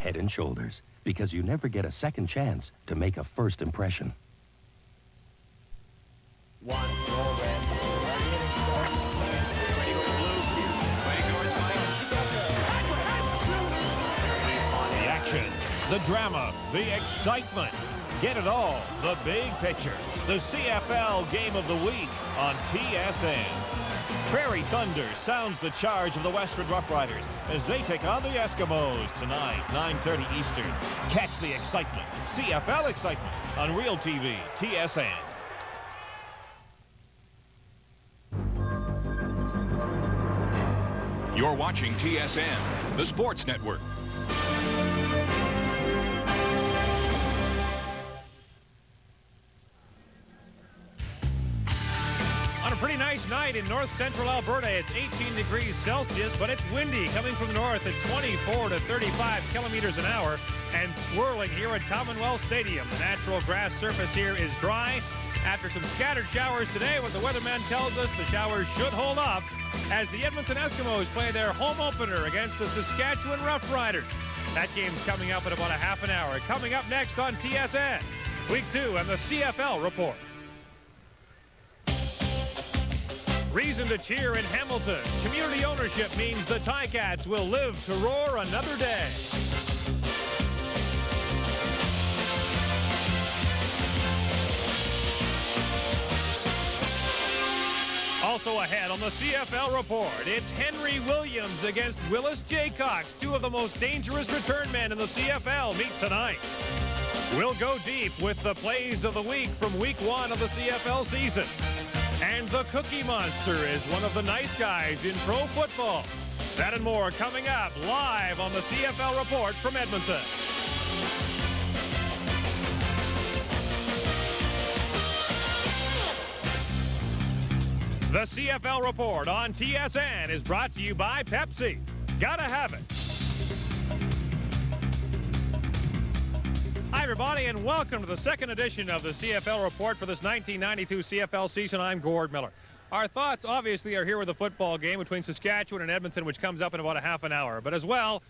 Head and Shoulders, because you never get a second chance to make a first impression. One, roll red. Ready for blue. Playing towards Mike. On the action, the drama, the excitement. Get it all, the big picture. The CFL Game of the Week on TSN. Prairie Thunder sounds the charge of the Western Roughriders as they take on the Eskimos tonight, 9:30 Eastern. Catch the excitement, CFL excitement, on Real TV, TSN. You're watching TSN, the sports network. On a pretty nice night in north central Alberta, it's 18 degrees Celsius, but it's windy coming from the north at 24 to 35 kilometers an hour and swirling here at Commonwealth Stadium. The natural grass surface here is dry. After some scattered showers today, what the weatherman tells us, the showers should hold off as the Edmonton Eskimos play their home opener against the Saskatchewan Roughriders. That game's coming up in about a half an hour. Coming up next on TSN, Week 2 and the CFL Report. Reason to cheer in Hamilton. Community ownership means the Ticats will live to roar another day. Also ahead on the CFL Report, it's Henry Williams against Willis Jaycox. Two of the most dangerous return men in the CFL meet tonight. We'll go deep with the plays of the week from Week 1 of the CFL season. And the Cookie Monster is one of the nice guys in pro football. That and more coming up live on the CFL Report from Edmonton. The CFL Report on TSN is brought to you by Pepsi. Gotta have it. Hi, everybody, and welcome to the second edition of the CFL Report for this 1992 CFL season. I'm Gord Miller. Our thoughts, obviously, are here with the football game between Saskatchewan and Edmonton, which comes up in about a half an hour. But as well,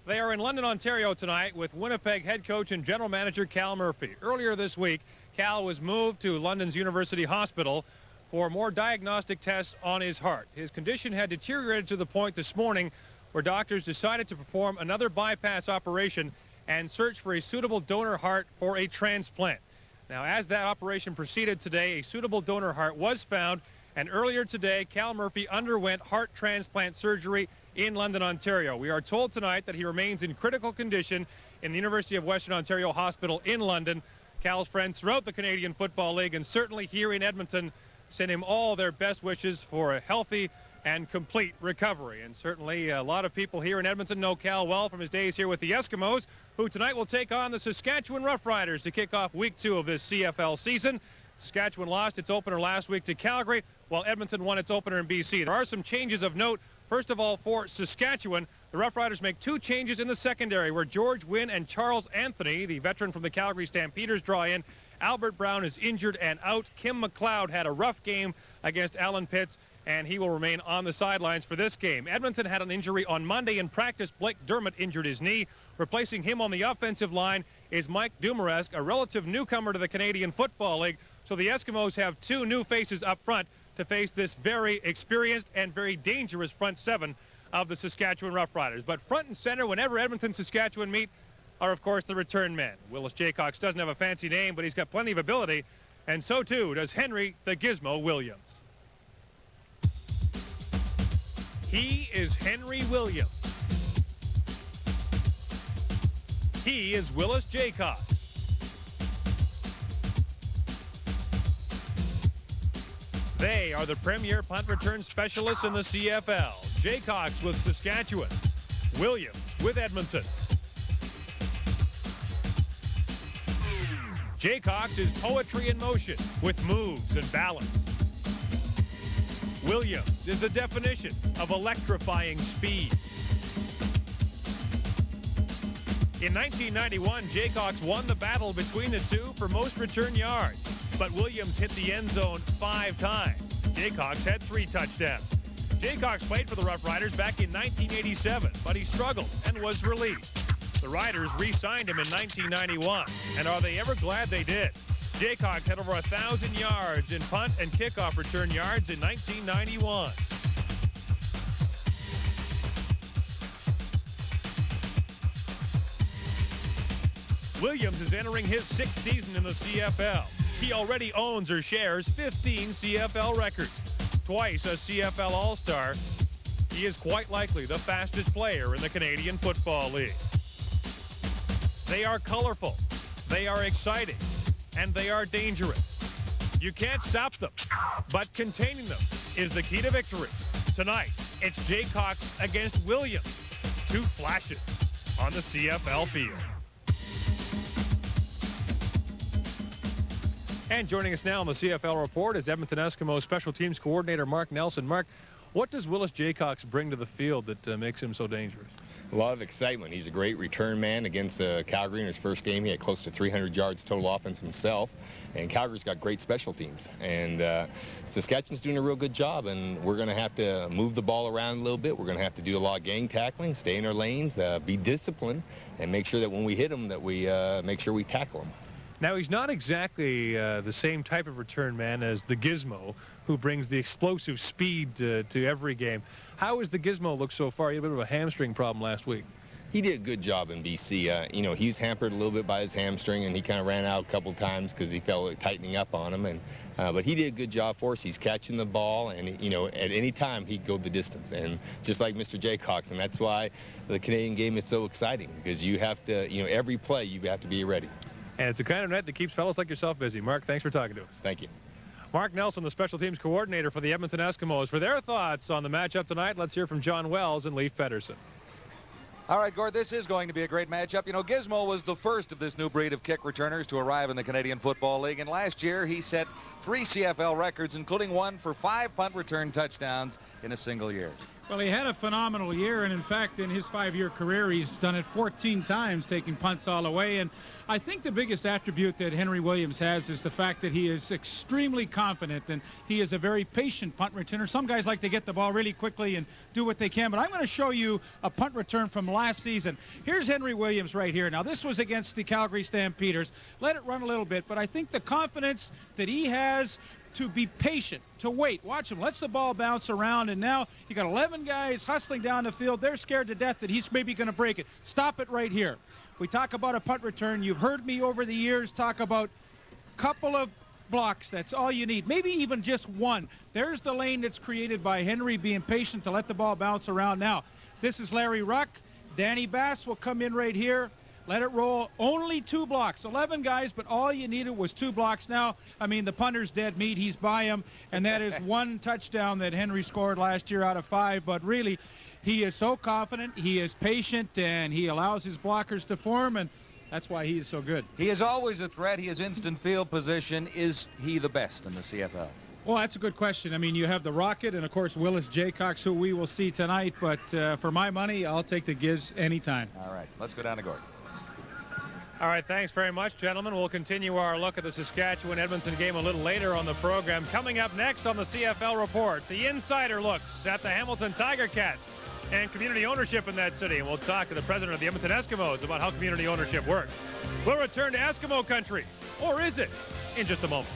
they are in London, Ontario tonight with Winnipeg head coach and general manager Cal Murphy. Earlier this week, Cal was moved to London's University Hospital for more diagnostic tests on his heart. His condition had deteriorated to the point this morning where doctors decided to perform another bypass operation and search for a suitable donor heart for a transplant. Now, as that operation proceeded today, a suitable donor heart was found, and earlier today, Cal Murphy underwent heart transplant surgery in London, Ontario. We are told tonight that he remains in critical condition in the University of Western Ontario Hospital in London. Cal's friends throughout the Canadian Football League and certainly here in Edmonton send him all their best wishes for a healthy and complete recovery. And certainly a lot of people here in Edmonton know Cal well from his days here with the Eskimos, who tonight will take on the Saskatchewan Roughriders to kick off Week 2 of this CFL season. Saskatchewan lost its opener last week to Calgary, while Edmonton won its opener in BC. There are some changes of note. First of all, for Saskatchewan, the Roughriders make two changes in the secondary, where George Wynn and Charles Anthony, the veteran from the Calgary Stampeders, draw in. Albert Brown is injured and out. Kim McLeod had a rough game against Alan Pitts, and he will remain on the sidelines for this game. Edmonton had an injury on Monday in practice. Blake Dermott injured his knee. Replacing him on the offensive line is Mike Dumaresque, a relative newcomer to the Canadian Football League. So the Eskimos have two new faces up front to face this very experienced and very dangerous front seven of the Saskatchewan Roughriders. But front and center, whenever Edmonton and Saskatchewan meet, are, of course, the return men. Willis Jaycox doesn't have a fancy name, but he's got plenty of ability, and so, too, does Henry the Gizmo Williams. He is Henry Williams. He is Willis Jaycox. They are the premier punt return specialists in the CFL. Jaycox with Saskatchewan. Williams with Edmonton. Jaycox is poetry in motion with moves and balance. Williams is the definition of electrifying speed. In 1991, Jaycox won the battle between the two for most return yards, but Williams hit the end zone 5 times. Jaycox had 3 touchdowns. Jaycox played for the Roughriders back in 1987, but he struggled and was released. The Riders re-signed him in 1991. And are they ever glad they did? Jaycox had over 1,000 yards in punt and kickoff return yards in 1991. Williams is entering his 6th season in the CFL. He already owns or shares 15 CFL records. Twice a CFL All-Star, he is quite likely the fastest player in the Canadian Football League. They are colorful, they are exciting, and they are dangerous. You can't stop them, but containing them is the key to victory. Tonight, it's Jaycox against Williams. 2 flashes on the CFL field. And joining us now on the CFL Report is Edmonton Eskimos Special Teams Coordinator Mark Nelson. Mark, what does Willis Jaycox bring to the field that makes him so dangerous? A lot of excitement. He's a great return man against Calgary in his first game. He had close to 300 yards total offense himself. And Calgary's got great special teams. And Saskatchewan's doing a real good job. And we're going to have to move the ball around a little bit. We're going to have to do a lot of gang tackling, stay in our lanes, be disciplined, and make sure that when we hit them that we make sure we tackle them. Now, he's not exactly the same type of return man as the Gizmo, who brings the explosive speed to every game. How has the Gizmo looked so far? He had a bit of a hamstring problem last week. He did a good job in BC. You know, he's hampered a little bit by his hamstring, and he kind of ran out a couple times because he felt it tightening up on him. And but he did a good job for us. He's catching the ball, and you know, at any time he'd go the distance, and just like Mr. Jaycox. And that's why the Canadian game is so exciting, because you have to, you know, every play you have to be ready. And it's the kind of net that keeps fellas like yourself busy. Mark, thanks for talking to us. Thank you. Mark Nelson, the Special Teams Coordinator for the Edmonton Eskimos. For their thoughts on the matchup tonight, let's hear from John Wells and Leif Pedersen. All right, Gord, this is going to be a great matchup. You know, Gizmo was the first of this new breed of kick returners to arrive in the Canadian Football League, and last year he set 3 CFL records, including one for 5 punt return touchdowns in a single year. Well, he had a phenomenal year, and in fact, in his 5-year career, he's done it 14 times, taking punts all the way. And I think the biggest attribute that Henry Williams has is the fact that he is extremely confident, and he is a very patient punt returner. Some guys like to get the ball really quickly and do what they can, but I'm going to show you a punt return from last season. Here's Henry Williams right here. Now, this was against the Calgary Stampeders. Let it run a little bit, but I think the confidence that he has to be patient, to wait. Watch him. Lets the ball bounce around, and now you got 11 guys hustling down the field. They're scared to death that he's maybe going to break it. Stop it right here. We talk about a punt return. You've heard me over the years talk about a couple of blocks. That's all you need. Maybe even just one. There's the lane that's created by Henry being patient to let the ball bounce around. Now, this is Larry Ruck. Danny Bass will come in right here. Let it roll. Only 2 blocks. 11 guys, but all you needed was 2 blocks. Now, I mean, the punter's dead meat. He's by him, and that is 1 touchdown that Henry scored last year out of 5. But really, he is so confident, he is patient, and he allows his blockers to form, and that's why he is so good. He is always a threat. He is instant field position. Is he the best in the CFL? Well, that's a good question. I mean, you have the Rocket and, of course, Willis Jaycox, who we will see tonight. But for my money, I'll take the Giz anytime. All right, let's go down to Gordon. All right, thanks very much, gentlemen. We'll continue our look at the Saskatchewan-Edmonton game a little later on the program. Coming up next on the CFL Report, the insider looks at the Hamilton Tiger Cats and community ownership in that city. And we'll talk to the president of the Edmonton Eskimos about how community ownership works. We'll return to Eskimo country, or is it, in just a moment.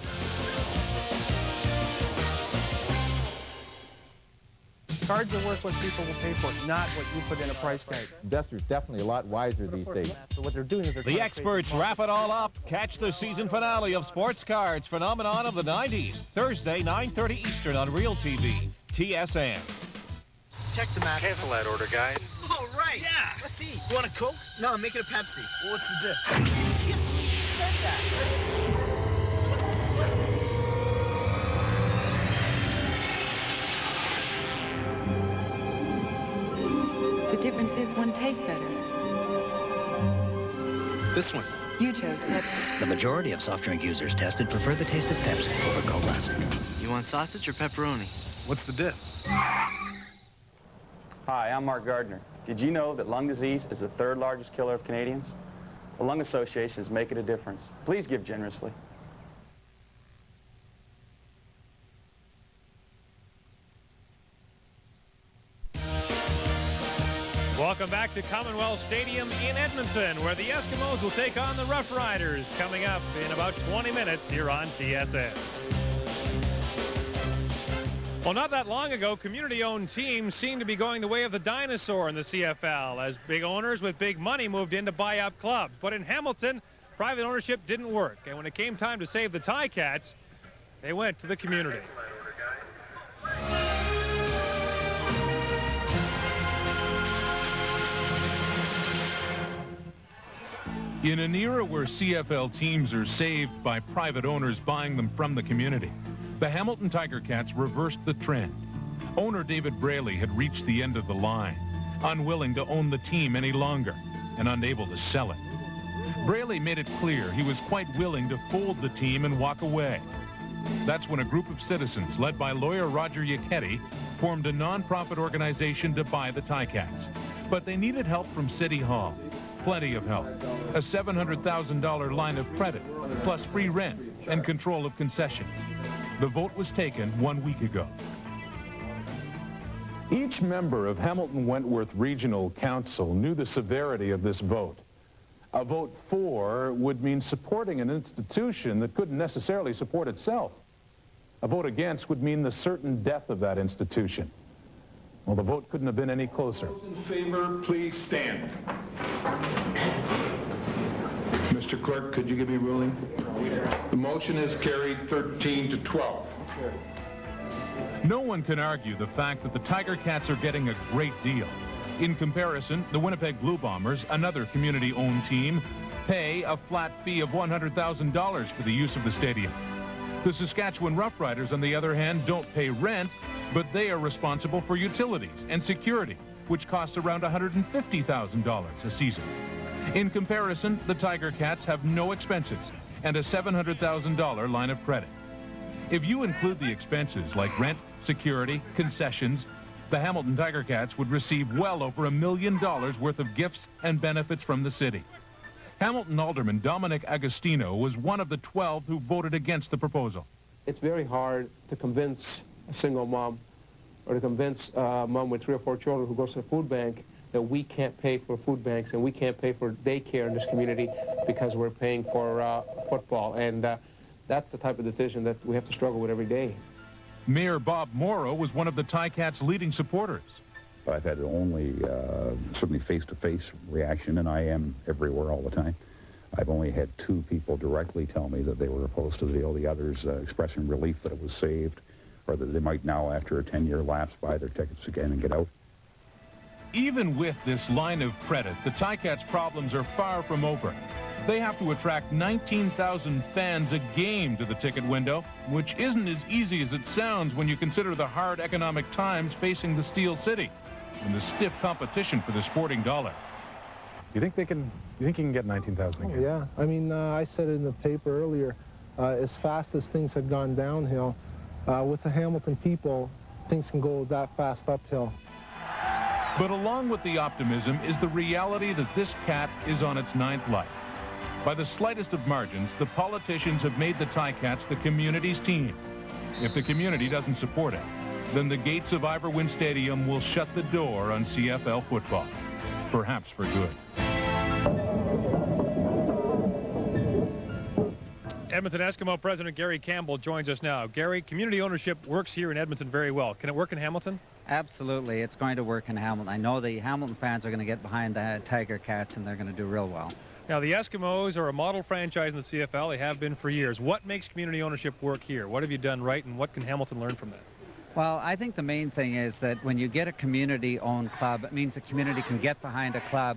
Cards are worth what people will pay for, not what you put in a price tag. Investors definitely a lot wiser these days. So what they're doing is they're the experts wrap it all up. Catch the season finale of Sports Cards Phenomenon of the 90s, Thursday, 9:30 Eastern on Real TV, TSN. Check the map. Cancel that order, guys. Oh, right. Yeah. Let's see. You want a Coke? No, make it a Pepsi. Well, what's the diff? You said that. The difference is one tastes better. This one. You chose Pepsi. The majority of soft drink users tested prefer the taste of Pepsi over Coke Classic. You want sausage or pepperoni? What's the diff? Hi, I'm Mark Gardner. Did you know that lung disease is the 3rd largest killer of Canadians? The lung associations make it a difference. Please give generously. Welcome back back to Commonwealth Stadium in Edmonton, where the Eskimos will take on the Roughriders, coming up in about 20 minutes here on TSN. Well, not that long ago, community-owned teams seemed to be going the way of the dinosaur in the CFL, as big owners with big money moved in to buy up clubs. But in Hamilton, private ownership didn't work, and when it came time to save the Ticats, they went to the community. In an era where CFL teams are saved by private owners buying them from the community, the Hamilton Tiger Cats reversed the trend. Owner David Braley had reached the end of the line, unwilling to own the team any longer and unable to sell it. Braley made it clear he was quite willing to fold the team and walk away. That's when a group of citizens, led by lawyer Roger Yacchetti, formed a non-profit organization to buy the Ticats. But they needed help from City Hall. Plenty of help. A $700,000 line of credit, plus free rent and control of concessions. The vote was taken 1 week ago. Each member of Hamilton Wentworth Regional Council knew the severity of this vote. A vote for would mean supporting an institution that couldn't necessarily support itself. A vote against would mean the certain death of that institution. Well, the vote couldn't have been any closer. Those in favor, please stand. Mr. Clerk, could you give me a ruling? The motion is carried 13-12. No one can argue the fact that the Tiger Cats are getting a great deal. In comparison, the Winnipeg Blue Bombers, another community-owned team, pay a flat fee of $100,000 for the use of the stadium. The Saskatchewan Roughriders, on the other hand, don't pay rent, but they are responsible for utilities and security, which costs around $150,000 a season. In comparison, the Tiger Cats have no expenses and a $700,000 line of credit. If you include the expenses like rent, security, concessions, the Hamilton Tiger Cats would receive well over $1 million worth of gifts and benefits from the city. Hamilton Alderman Dominic Agostino was one of the 12 who voted against the proposal. It's very hard to convince a single mom or to convince a mom with 3 or 4 children who goes to the food bank that we can't pay for food banks and we can't pay for daycare in this community because we're paying for football. And that's the type of decision that we have to struggle with every day. Mayor Bob Morrow was one of the Ticats' leading supporters. I've had only certainly face-to-face reaction, and I am everywhere all the time. I've only had 2 people directly tell me that they were opposed to the deal. The others expressing relief that it was saved, or that they might now, after a 10-year lapse, buy their tickets again and get out. Even with this line of credit, the Ticats' problems are far from over. They have to attract 19,000 fans a game to the ticket window, which isn't as easy as it sounds when you consider the hard economic times facing the Steel City and the stiff competition for the sporting dollar. You think you can get 19,000 a game? Yeah, I mean, I said it in the paper earlier, as fast as things had gone downhill, with the Hamilton people, things can go that fast uphill. But along with the optimism is the reality that this cat is on its 9th life. By the slightest of margins, the politicians have made the Ticats the community's team. If the community doesn't support it, then the gates of Iverwin Stadium will shut the door on CFL football, perhaps for good. Edmonton Eskimo President Gary Campbell joins us now. Gary, community ownership works here in Edmonton very well. Can it work in Hamilton? Absolutely. It's going to work in Hamilton. I know the Hamilton fans are going to get behind the Tiger Cats, and they're going to do real well. Now, the Eskimos are a model franchise in the CFL. They have been for years. What makes community ownership work here? What have you done right, and what can Hamilton learn from that? Well, I think the main thing is that when you get a community-owned club, it means the community can get behind a club,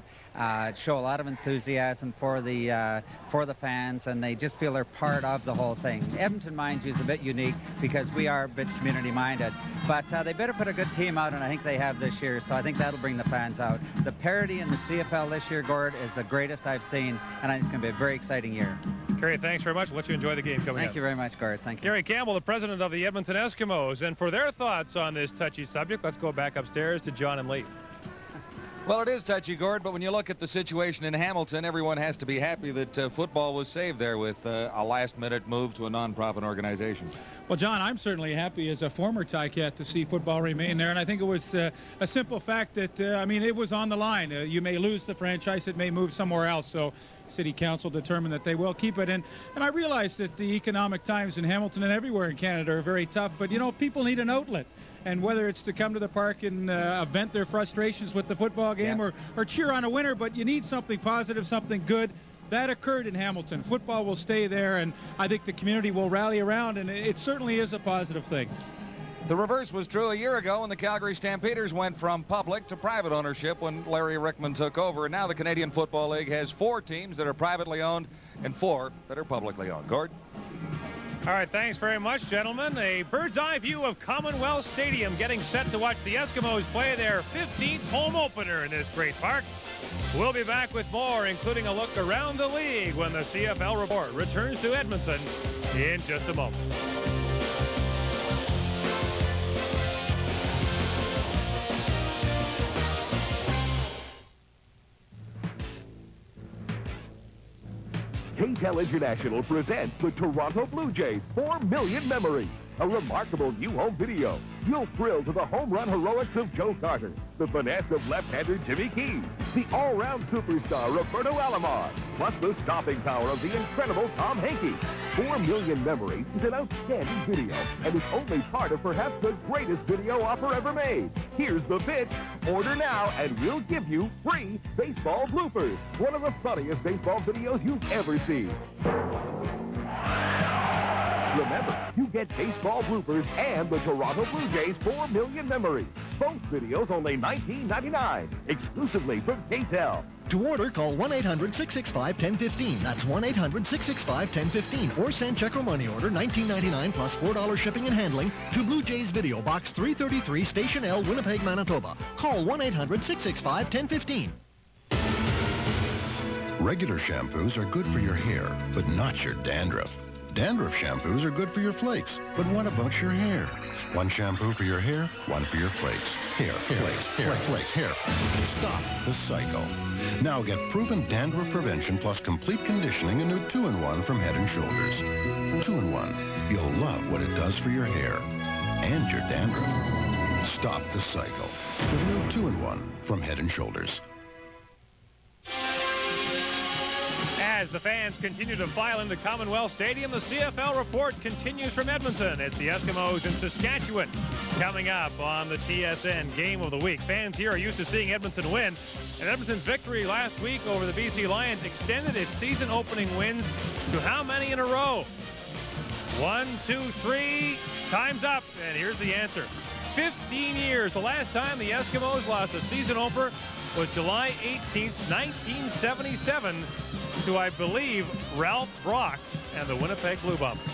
show a lot of enthusiasm for the fans, and they just feel they're part of the whole thing. Edmonton, mind you, is a bit unique because we are a bit community-minded, but they better put a good team out, and I think they have this year, so I think that'll bring the fans out. The parity in the CFL this year, Gord, is the greatest I've seen, and I think it's going to be a very exciting year. Gary, thanks very much. We'll let you enjoy the game coming up. Thank you very much, Gord. Thank you. Gary Campbell, the president of the Edmonton Eskimos, and for their thoughts on this touchy subject, let's go back upstairs to John and Leif. Well, it is touchy, Gord, but when you look at the situation in Hamilton, everyone has to be happy that football was saved there with a last-minute move to a non-profit organization. Well, John, I'm certainly happy as a former Ticat to see football remain there, and I think it was a simple fact that, I mean, it was on the line. You may lose the franchise, it may move somewhere else, so City Council determined that they will keep it. And I realize that the economic times in Hamilton and everywhere in Canada are very tough, but, you know, people need an outlet. And whether it's to come to the park and vent their frustrations with the football game or cheer on a winner, but you need something positive, something good. That occurred in Hamilton. Football will stay there, and I think the community will rally around, and it certainly is a positive thing. The reverse was true a year ago when the Calgary Stampeders went from public to private ownership when Larry Rickman took over. And now the Canadian Football League has 4 teams that are privately owned and 4 that are publicly owned. Gord? All right, thanks very much, gentlemen. A bird's eye view of Commonwealth Stadium, getting set to watch the Eskimos play their 15th home opener in this great park. We'll be back with more, including a look around the league when the CFL report returns to Edmonton in just a moment. KTEL International presents the Toronto Blue Jays 4 Million Memory, a remarkable new home video. You'll thrill to the home run heroics of Joe Carter, the finesse of left-hander Jimmy Keane, the all-round superstar Roberto Alomar, plus the stopping power of the incredible Tom Hankey. 4 Million Memories is an outstanding video and is only part of perhaps the greatest video offer ever made. Here's the pitch. Order now and we'll give you free baseball bloopers, one of the funniest baseball videos you've ever seen. Remember, you get baseball bloopers and the Toronto Blue Jays 4 Million Memories. Both videos only $19.99, exclusively from KTEL. To order, call 1-800-665-1015. That's 1-800-665-1015. Or send check or money order $19.99 plus $4 shipping and handling to Blue Jays Video, Box 333, Station L, Winnipeg, Manitoba. Call 1-800-665-1015. Regular shampoos are good for your hair, but not your dandruff. Dandruff shampoos are good for your flakes, but what about your hair? One shampoo for your hair, one for your flakes. Hair, flakes, hair, flakes, hair. Stop the cycle. Now get proven dandruff prevention plus complete conditioning, a new 2-in-1 from Head & Shoulders. 2-in-1. You'll love what it does for your hair and your dandruff. Stop the cycle with new 2-in-1 from Head & Shoulders. As the fans continue to file into Commonwealth Stadium, the CFL report continues from Edmonton. It's the Eskimos in Saskatchewan coming up on the TSN Game of the Week. Fans here are used to seeing Edmonton win, and Edmonton's victory last week over the BC Lions extended its season opening wins to how many in a row? 1, 2, 3, time's up, and here's the answer. 15 years. The last time the Eskimos lost a season opener was July 18th, 1977 to, I believe, Ralph Brock and the Winnipeg Blue Bombers.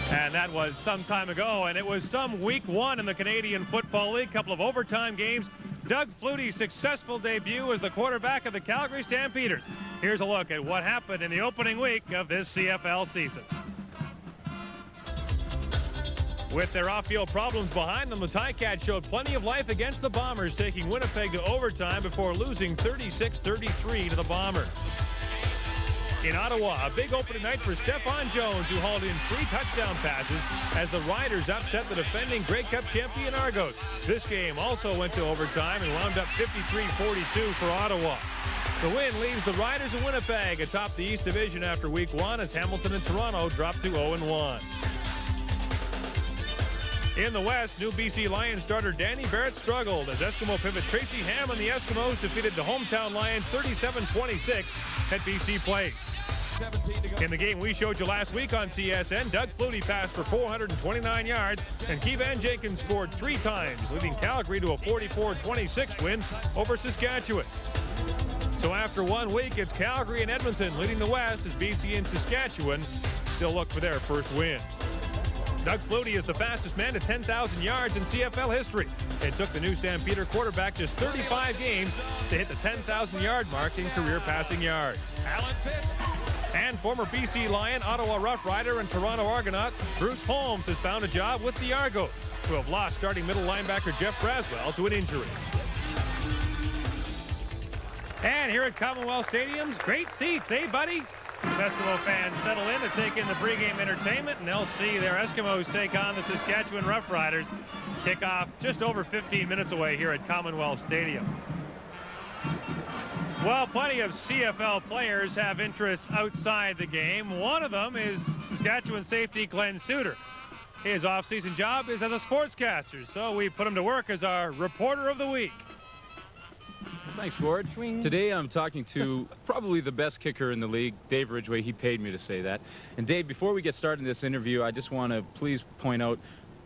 And that was some time ago, and it was some week 1 in the Canadian Football League, couple of overtime games. Doug Flutie's successful debut as the quarterback of the Calgary Stampeders. Here's a look at what happened in the opening week of this CFL season. With their off-field problems behind them, the Ticats showed plenty of life against the Bombers, taking Winnipeg to overtime before losing 36-33 to the Bombers. In Ottawa, a big opening night for Stephon Jones, who hauled in 3 touchdown passes as the Riders upset the defending Grey Cup champion Argos. This game also went to overtime and wound up 53-42 for Ottawa. The win leaves the Riders of Winnipeg atop the East Division after week 1 as Hamilton and Toronto dropped to 0-1. In the West, new BC Lions starter Danny Barrett struggled as Eskimo pivot Tracy Ham and the Eskimos defeated the hometown Lions 37-26 at BC Place. In the game we showed you last week on TSN, Doug Flutie passed for 429 yards, and Keevan Jenkins scored 3 times, leading Calgary to a 44-26 win over Saskatchewan. So after 1 week, it's Calgary and Edmonton leading the West as BC and Saskatchewan still look for their first win. Doug Flutie is the fastest man to 10,000 yards in CFL history. It took the new Stampeder quarterback just 35 games to hit the 10,000-yard mark in career passing yards. And former BC Lion, Ottawa Roughrider, and Toronto Argonaut Bruce Holmes has found a job with the Argos, who have lost starting middle linebacker Jeff Braswell to an injury. And here at Commonwealth Stadium's great seats, eh, buddy? Eskimo fans settle in to take in the pregame entertainment, and they'll see their Eskimos take on the Saskatchewan Roughriders. Kickoff just over 15 minutes away here at Commonwealth Stadium. Well, plenty of CFL players have interests outside the game. One of them is Saskatchewan safety Glenn Suter. His off-season job is as a sportscaster, so we put him to work as our reporter of the week. Thanks, Gord. Today I'm talking to probably the best kicker in the league, Dave Ridgway. He paid me to say that. And Dave, before we get started in this interview, I just want to please point out,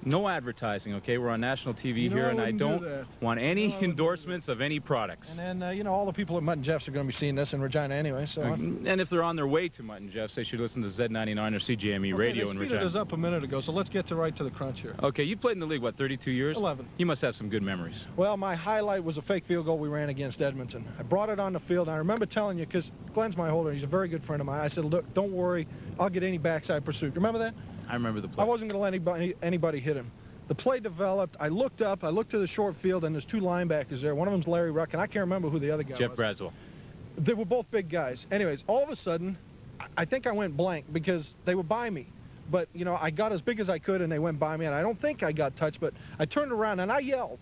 no advertising, okay? We're on national TV here, and I don't want any endorsements of any products. And then, you know, all the people at Mutt and Jeff's are going to be seeing this in Regina anyway, so... And if they're on their way to Mutt and Jeff's, they should listen to Z99 or CJME radio in Regina. They speeded us up a minute ago, so let's get right to the crunch here. Okay, you played in the league, what, 32 years? 11. You must have some good memories. Well, my highlight was a fake field goal we ran against Edmonton. I brought it on the field, and I remember telling you, because Glenn's my holder, he's a very good friend of mine. I said, look, don't worry, I'll get any backside pursuit. Remember that? I remember the play. I wasn't going to let anybody hit him. The play developed. I looked up. I looked to the short field, and there's two linebackers there. One of them's Larry Ruck, and I can't remember who the other guy was. Jeff Braswell. They were both big guys. Anyways, all of a sudden, I think I went blank because they were by me. But, you know, I got as big as I could, and they went by me, and I don't think I got touched, but I turned around, and I yelled.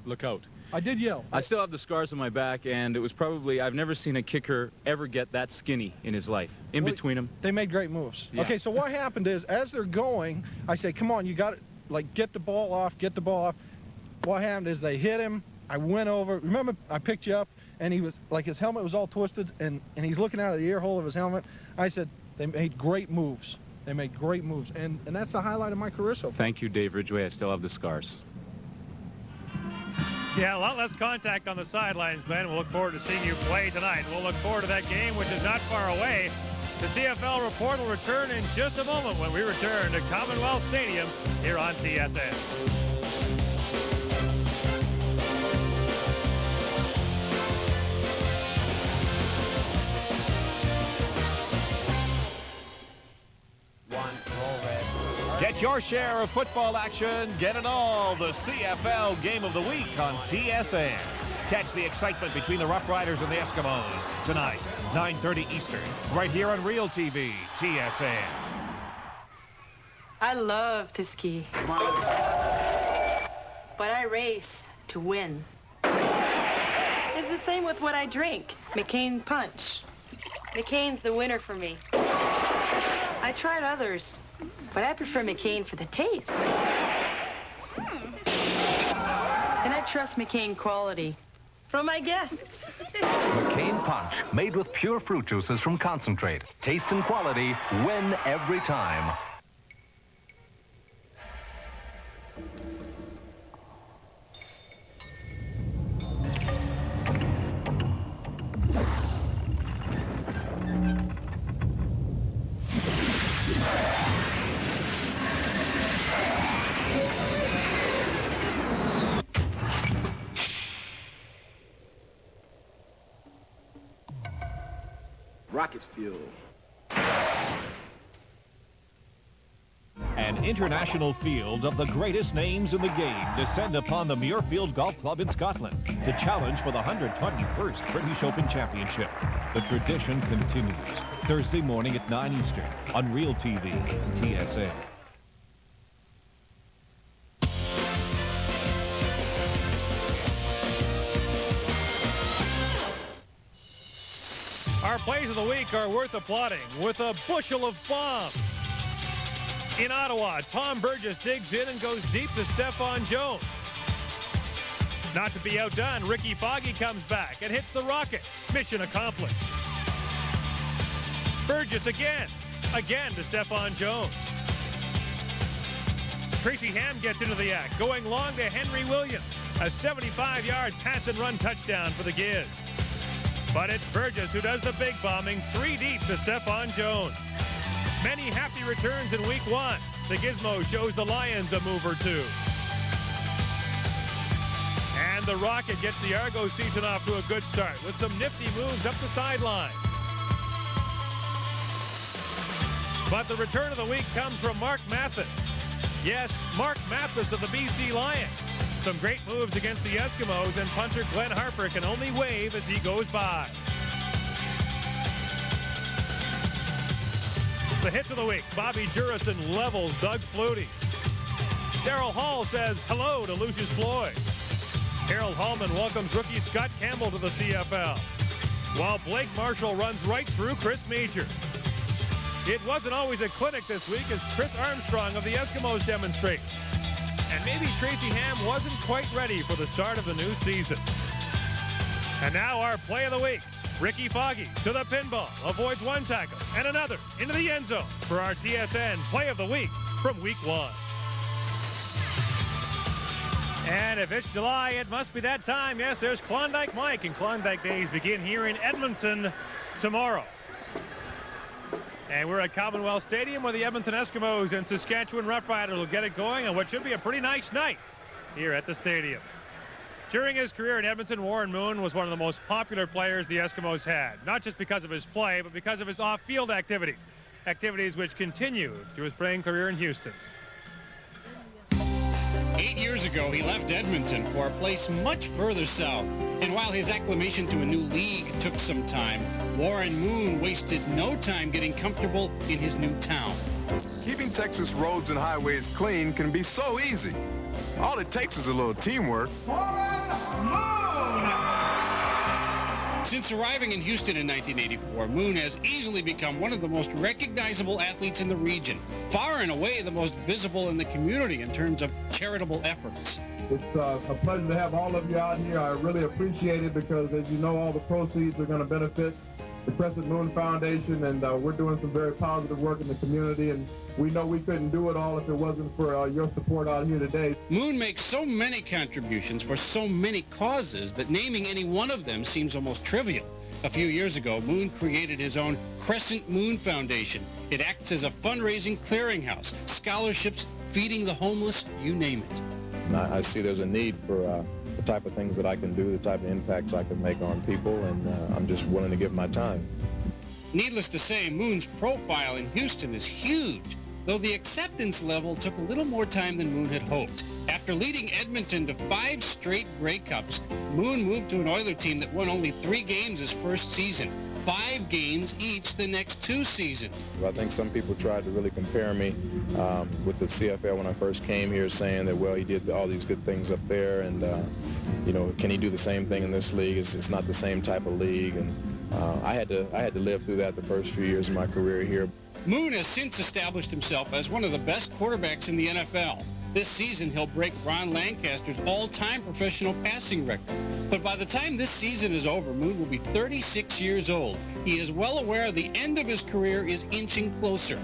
Look out. I did yell. I still have the scars on my back, and it was probably, I've never seen a kicker ever get that skinny in his life. In between them. They made great moves. Yeah. Okay, so what happened is, as they're going, I say, come on, you got it. Like, get the ball off, get the ball off. What happened is they hit him. I went over. Remember, I picked you up, and he was, like, his helmet was all twisted, and he's looking out of the ear hole of his helmet. I said, they made great moves. They made great moves, and that's the highlight of my career so far. Thank you, Dave Ridgway. I still have the scars. Yeah, a lot less contact on the sidelines, Glenn. We'll look forward to seeing you play tonight. We'll look forward to that game, which is not far away. The CFL report will return in just a moment when we return to Commonwealth Stadium here on TSN. Get your share of football action. Get it all. The CFL Game of the Week on TSN. Catch the excitement between the Roughriders and the Eskimos tonight, 9:30 Eastern, right here on Real TV, TSN. I love to ski, but I race to win. It's the same with what I drink. McCain Punch. McCain's the winner for me. I tried others, but I prefer McCain for the taste. And I trust McCain quality. From my guests. McCain Punch, made with pure fruit juices from concentrate. Taste and quality, win every time. Rocket fuel. An international field of the greatest names in the game descend upon the Muirfield Golf Club in Scotland to challenge for the 121st British Open Championship. The tradition continues. Thursday morning at 9 Eastern on Real TV and TSN. Our plays of the week are worth applauding with a bushel of bombs. In Ottawa, Tom Burgess digs in and goes deep to Stephon Jones. Not to be outdone, Ricky Foggy comes back and hits the Rocket. Mission accomplished. Burgess again to Stephon Jones. Tracy Ham gets into the act, going long to Henry Williams. A 75-yard pass and run touchdown for the Giz. But it's Burgess who does the big bombing, 3 deep to Stephon Jones. Many happy returns in week 1. The Gizmo shows the Lions a move or two. And the Rocket gets the Argo season off to a good start with some nifty moves up the sideline. But the return of the week comes from Mark Mathis. Yes, Mark Mathis of the BC Lions. Some great moves against the Eskimos, and punter Glenn Harper can only wave as he goes by. The hits of the week. Bobby Jurison levels Doug Flutie. Darryl Hall says hello to Lucius Floyd. Harold Hallman welcomes rookie Scott Campbell to the CFL. While Blake Marshall runs right through Chris Meacher. It wasn't always a clinic this week as Chris Armstrong of the Eskimos demonstrates. And maybe Tracy Ham wasn't quite ready for the start of the new season. And now our play of the week. Ricky Foggy to the pinball, avoids one tackle and another into the end zone for our TSN play of the week from week 1. And if it's July, it must be that time. Yes, there's Klondike Mike, and Klondike Days begin here in Edmonton tomorrow. And we're at Commonwealth Stadium where the Edmonton Eskimos and Saskatchewan Roughriders will get it going on what should be a pretty nice night here at the stadium. During his career in Edmonton, Warren Moon was one of the most popular players the Eskimos had, not just because of his play, but because of his off-field activities, activities which continued through his playing career in Houston. 8 years ago, he left Edmonton for a place much further south. And while his acclimation to a new league took some time, Warren Moon wasted no time getting comfortable in his new town. Keeping Texas roads and highways clean can be so easy. All it takes is a little teamwork. Since arriving in Houston in 1984, Moon has easily become one of the most recognizable athletes in the region, far and away the most visible in the community in terms of charitable efforts. It's a pleasure to have all of you out here. I really appreciate it because, as you know, all the proceeds are going to benefit the Crescent Moon Foundation, and we're doing some very positive work in the community, and we know we couldn't do it all if it wasn't for your support out here today. Moon makes so many contributions for so many causes that naming any one of them seems almost trivial. A few years ago, Moon created his own Crescent Moon Foundation. It acts as a fundraising clearinghouse, scholarships, feeding the homeless, you name it. I see there's a need for the type of things that I can do, the type of impacts I can make on people, and I'm just willing to give my time. Needless to say, Moon's profile in Houston is huge, though the acceptance level took a little more time than Moon had hoped. After leading Edmonton to 5 straight Grey Cups, Moon moved to an Oiler team that won only 3 games his first season, 5 games each the next 2 seasons. I think some people tried to really compare me with the CFL when I first came here, saying that, well, he did all these good things up there, and, you know, can he do the same thing in this league? It's not the same type of league, and I had to live through that the first few years of my career here. Moon has since established himself as one of the best quarterbacks in the NFL. This season, he'll break Ron Lancaster's all-time professional passing record. But by the time this season is over, Moon will be 36 years old. He is well aware the end of his career is inching closer.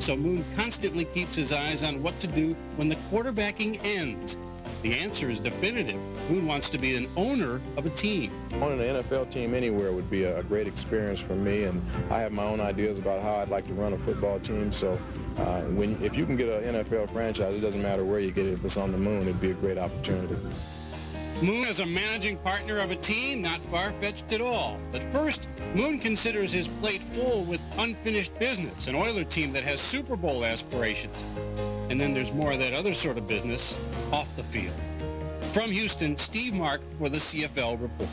So Moon constantly keeps his eyes on what to do when the quarterbacking ends. The answer is definitive. Moon wants to be an owner of a team. Owning an NFL team anywhere would be a great experience for me, and I have my own ideas about how I'd like to run a football team. So if you can get an NFL franchise, it doesn't matter where you get it. If it's on the moon, it'd be a great opportunity. Moon as a managing partner of a team, not far-fetched at all. But first, Moon considers his plate full with unfinished business, an Oiler team that has Super Bowl aspirations. And then there's more of that other sort of business off the field. From Houston, Steve Mark for the CFL Report.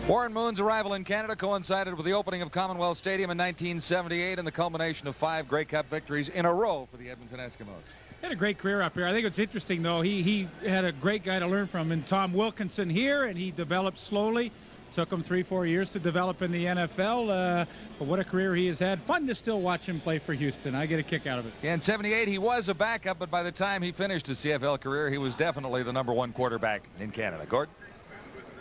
Warren Moon's arrival in Canada coincided with the opening of Commonwealth Stadium in 1978 and the culmination of 5 Grey Cup victories in a row for the Edmonton Eskimos. He had a great career up here. I think it's interesting, though. He had a great guy to learn from in Tom Wilkinson here, and he developed slowly. Took him 3-4 years to develop in the NFL, but what a career he has had. Fun to still watch him play for Houston. I get a kick out of it. In 78, he was a backup, but by the time he finished his CFL career, he was definitely the #1 quarterback in Canada. Gord?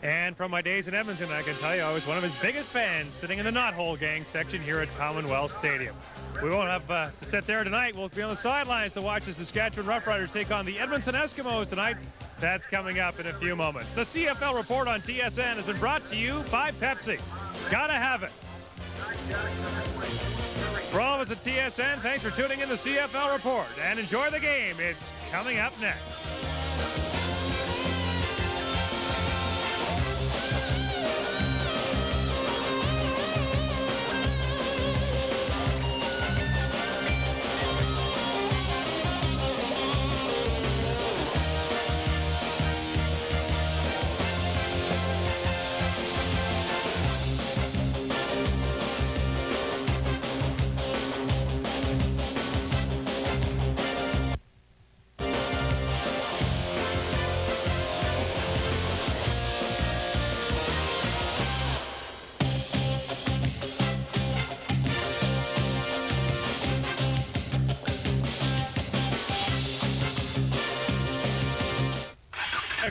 And from my days in Edmonton, I can tell you I was one of his biggest fans sitting in the Knothole Gang section here at Commonwealth Stadium. We won't have to sit there tonight. We'll be on the sidelines to watch the Saskatchewan Roughriders take on the Edmonton Eskimos tonight. That's coming up in a few moments. The CFL Report on TSN has been brought to you by Pepsi. Gotta have it. For all of us at TSN, thanks for tuning in to the CFL Report and enjoy the game. It's coming up next.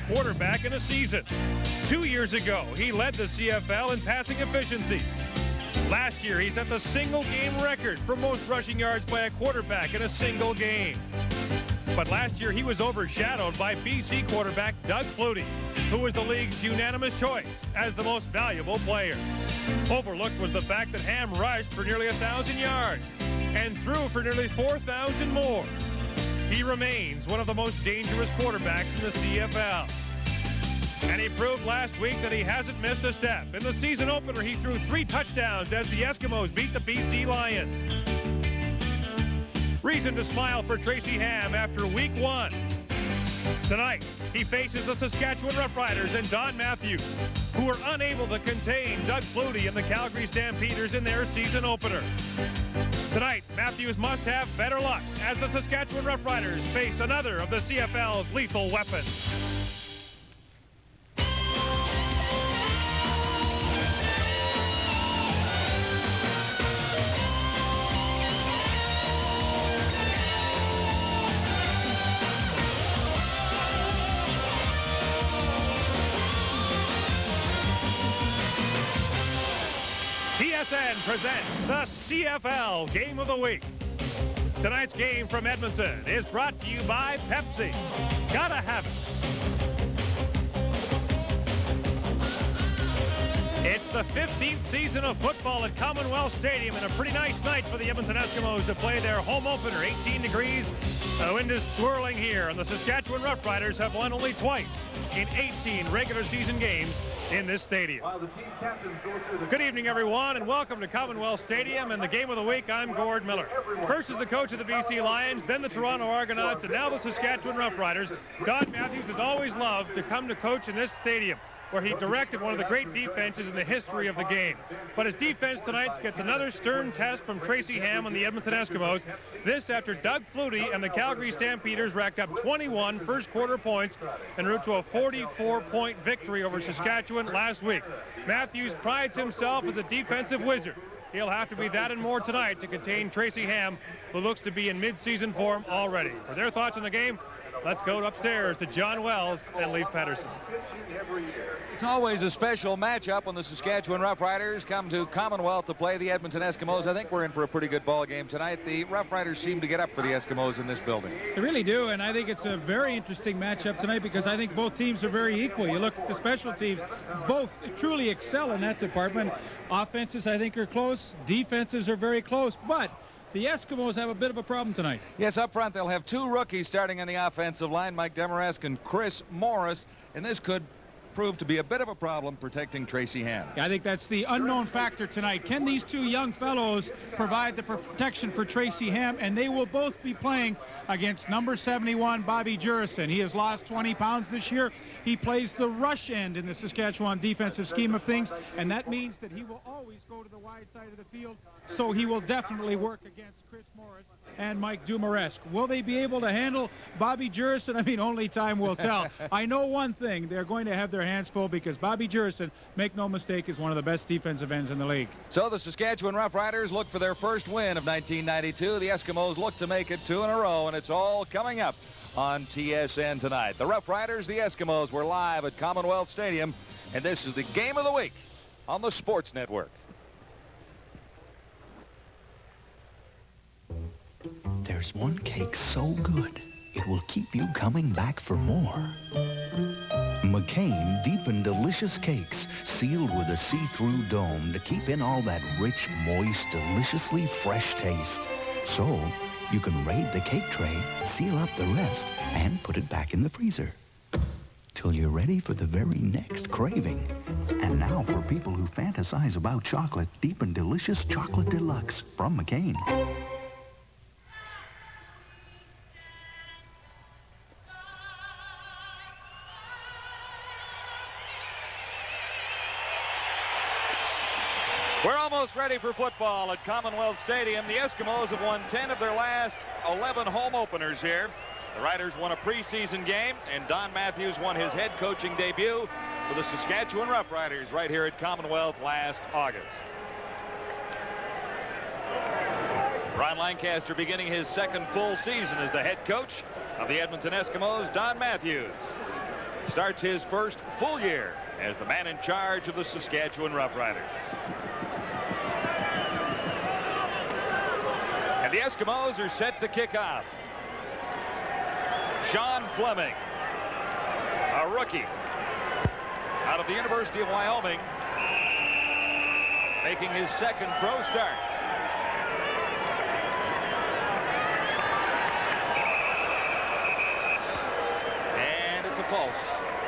quarterback in a season. 2 years ago, he led the CFL in passing efficiency. Last year, he set the single-game record for most rushing yards by a quarterback in a single game. But last year, he was overshadowed by BC quarterback Doug Flutie, who was the league's unanimous choice as the most valuable player. Overlooked was the fact that Ham rushed for nearly 1,000 yards and threw for nearly 4,000 more. He remains one of the most dangerous quarterbacks in the CFL. And he proved last week that he hasn't missed a step. In the season opener, he threw 3 touchdowns as the Eskimos beat the BC Lions. Reason to smile for Tracy Ham after week 1. Tonight, he faces the Saskatchewan Roughriders and Don Matthews, who were unable to contain Doug Flutie and the Calgary Stampeders in their season opener. Tonight, Matthews must have better luck as the Saskatchewan Roughriders face another of the CFL's lethal weapons. TSN presents the CFL Game of the Week. Tonight's game from Edmonton is brought to you by Pepsi. Gotta have it. It's the 15th season of football at Commonwealth Stadium, and a pretty nice night for the Edmonton Eskimos to play their home opener. 18 degrees, the wind is swirling here, and the Saskatchewan Roughriders have won only twice in 18 regular season games in this stadium. Good evening, everyone, and welcome to Commonwealth Stadium and the Game of the Week. I'm Gord Miller. First is the coach of the BC Lions, then the Toronto Argonauts, and now the Saskatchewan Roughriders. Don Matthews has always loved to come to coach in this stadium, where he directed one of the great defenses in the history of the game. But his defense tonight gets another stern test from Tracy Ham and the Edmonton Eskimos. This after Doug Flutie and the Calgary Stampeders racked up 21 first-quarter points en route to a 44-point victory over Saskatchewan last week. Matthews prides himself as a defensive wizard. He'll have to be that and more tonight to contain Tracy Ham, who looks to be in mid-season form already. For their thoughts on the game, let's go upstairs to John Wells and Leif Patterson. It's always a special matchup when the Saskatchewan Roughriders come to Commonwealth to play the Edmonton Eskimos. I think we're in for a pretty good ball game tonight. The Roughriders seem to get up for the Eskimos in this building. They really do, and I think it's a very interesting matchup tonight because I think both teams are very equal. You look at the special teams, both truly excel in that department. Offenses, I think, are close. Defenses are very close, but the Eskimos have a bit of a problem tonight. Yes, up front they'll have 2 rookies starting on the offensive line, Mike Demarest and Chris Morris, and this could prove to be a bit of a problem protecting Tracy Ham. Yeah, I think that's the unknown factor tonight. Can these 2 young fellows provide the protection for Tracy Ham? And they will both be playing against number 71, Bobby Jurison. He has lost 20 pounds this year. He plays the rush end in the Saskatchewan defensive scheme of things, and that means that he will always go to the wide side of the field, so he will definitely work against Chris Morris and Mike Dumaresque. Will they be able to handle Bobby Jurison? I mean, only time will tell. I know one thing, they're going to have their hands full because Bobby Jurison, make no mistake, is one of the best defensive ends in the league. So the Saskatchewan Roughriders look for their first win of 1992. The Eskimos look to make it 2 in a row, and it's all coming up on TSN tonight. The Roughriders, the Eskimos, were live at Commonwealth Stadium, and this is the Game of the Week on the Sports Network. There's one cake so good, it will keep you coming back for more. McCain Deep and Delicious Cakes, sealed with a see-through dome to keep in all that rich, moist, deliciously fresh taste. So, you can raid the cake tray, seal up the rest, and put it back in the freezer. Till you're ready for the very next craving. And now for people who fantasize about chocolate, Deep and Delicious Chocolate Deluxe from McCain. We're almost ready for football at Commonwealth Stadium. The Eskimos have won 10 of their last 11 home openers here. The Riders won a preseason game, and Don Matthews won his head coaching debut for the Saskatchewan Roughriders right here at Commonwealth last August. Ron Lancaster beginning his second full season as the head coach of the Edmonton Eskimos, Don Matthews. starts his first full year as the man in charge of the Saskatchewan Roughriders. And the Eskimos are set to kick off. Sean Fleming, a rookie out of the University of Wyoming, making his second pro start. And it's a false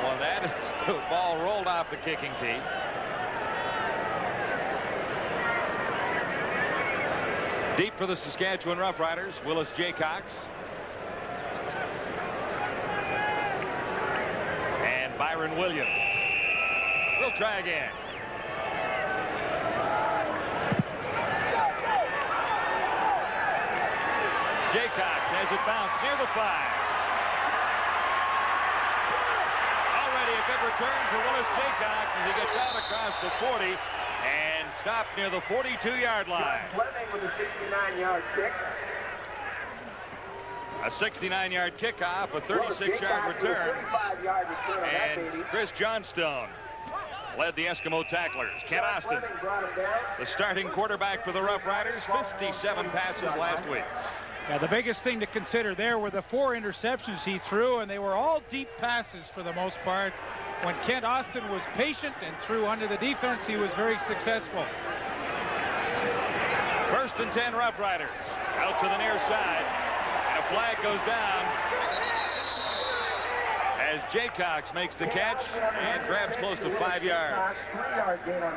on that. It's the ball rolled off the kicking tee. Deep for the Saskatchewan Roughriders, Willis Jaycox. And Byron Williams. We'll try again. Jaycox has it bounced near the 5. Already a good return for Willis Jaycox as he gets out across the 40 and stopped near the 42-yard line. Fleming with a 69-yard kick. A 69-yard kickoff, a 36-yard return. And Chris Johnstone led the Eskimo tacklers. Ken Austin, the starting quarterback for the Roughriders, 57 passes last week. Yeah, the biggest thing to consider there were the 4 interceptions he threw, and they were all deep passes for the most part. When Kent Austin was patient and threw under the defense, he was very successful. First and 10 Roughriders. Out to the near side. And a flag goes down as Jaycox makes the catch and grabs close to 5 yards.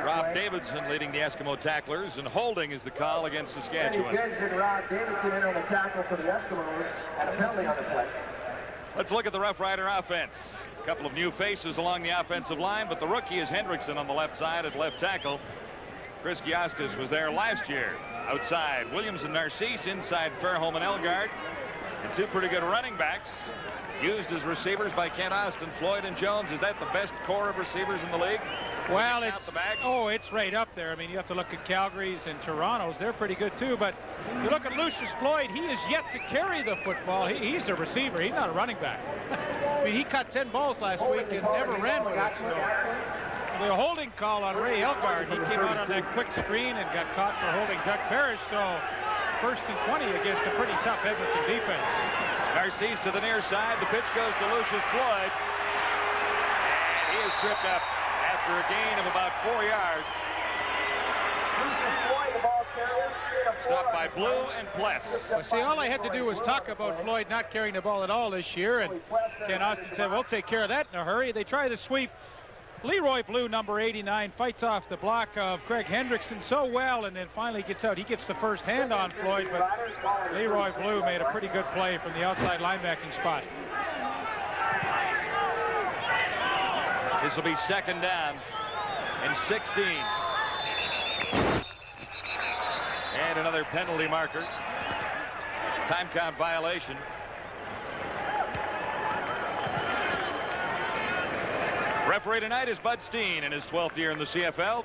Rob Davidson leading the Eskimo tacklers, and holding is the call against Saskatchewan. Rob Davidson in on the tackle for the Eskimos and a penalty on the play. Let's look at the Roughrider offense. A couple of new faces along the offensive line, but the rookie is Hendrickson on the left side at left tackle. Chris Giastas was there last year. Outside, Williams and Narcisse. Inside, Fairholm and Elgard. And 2 pretty good running backs used as receivers by Kent Austin. Floyd and Jones, is that the best core of receivers in the league? Well, it's right up there. I mean, you have to look at Calgary's and Toronto's. They're pretty good too, but you look at Lucius Floyd, he is yet to carry the football. He's a receiver. He's not a running back. I mean, he caught 10 balls last week and never ran with it. So the holding call on Ray Elgard, he came out on that quick screen and got caught for holding Doug Parrish. So first and 20 against a pretty tough Edmonton defense. Narcisse to the near side. The pitch goes to Lucius Floyd. And he is tripped up after a gain of about 4 yards. Stopped by Blue and Pless. Well, see, all I had to do was talk about Floyd not carrying the ball at all this year, and Ken Austin said, we'll take care of that in a hurry. They try to sweep. Leroy Blue, number 89, fights off the block of Craig Hendrickson so well, and then finally gets out. He gets the first hand on Floyd, but Leroy Blue made a pretty good play from the outside linebacking spot. This will be second down and 16. And another penalty marker. Time count violation. Referee tonight is Bud Steen in his 12th year in the CFL.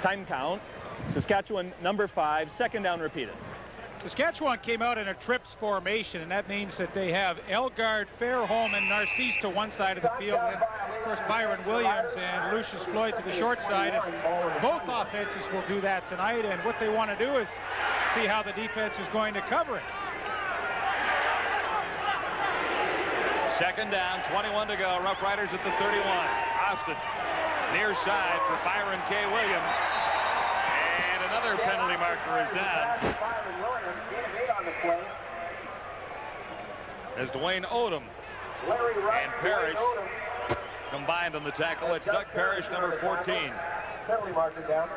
Time count. Saskatchewan number 5, second down repeated. Saskatchewan came out in a trips formation, and that means that they have Elgard, Fairholm, and Narcisse to one side of the field. And of course, Byron Williams and Lucius Floyd to the short side. And both offenses will do that tonight, and what they want to do is see how the defense is going to cover it. Second down, 21 to go. Roughriders at the 31. Austin, near side for Byron K. Williams. And another penalty marker is down. As Dwayne Odom and Parrish combined on the tackle. It's Doug Parrish, number 14. Penalty marker down.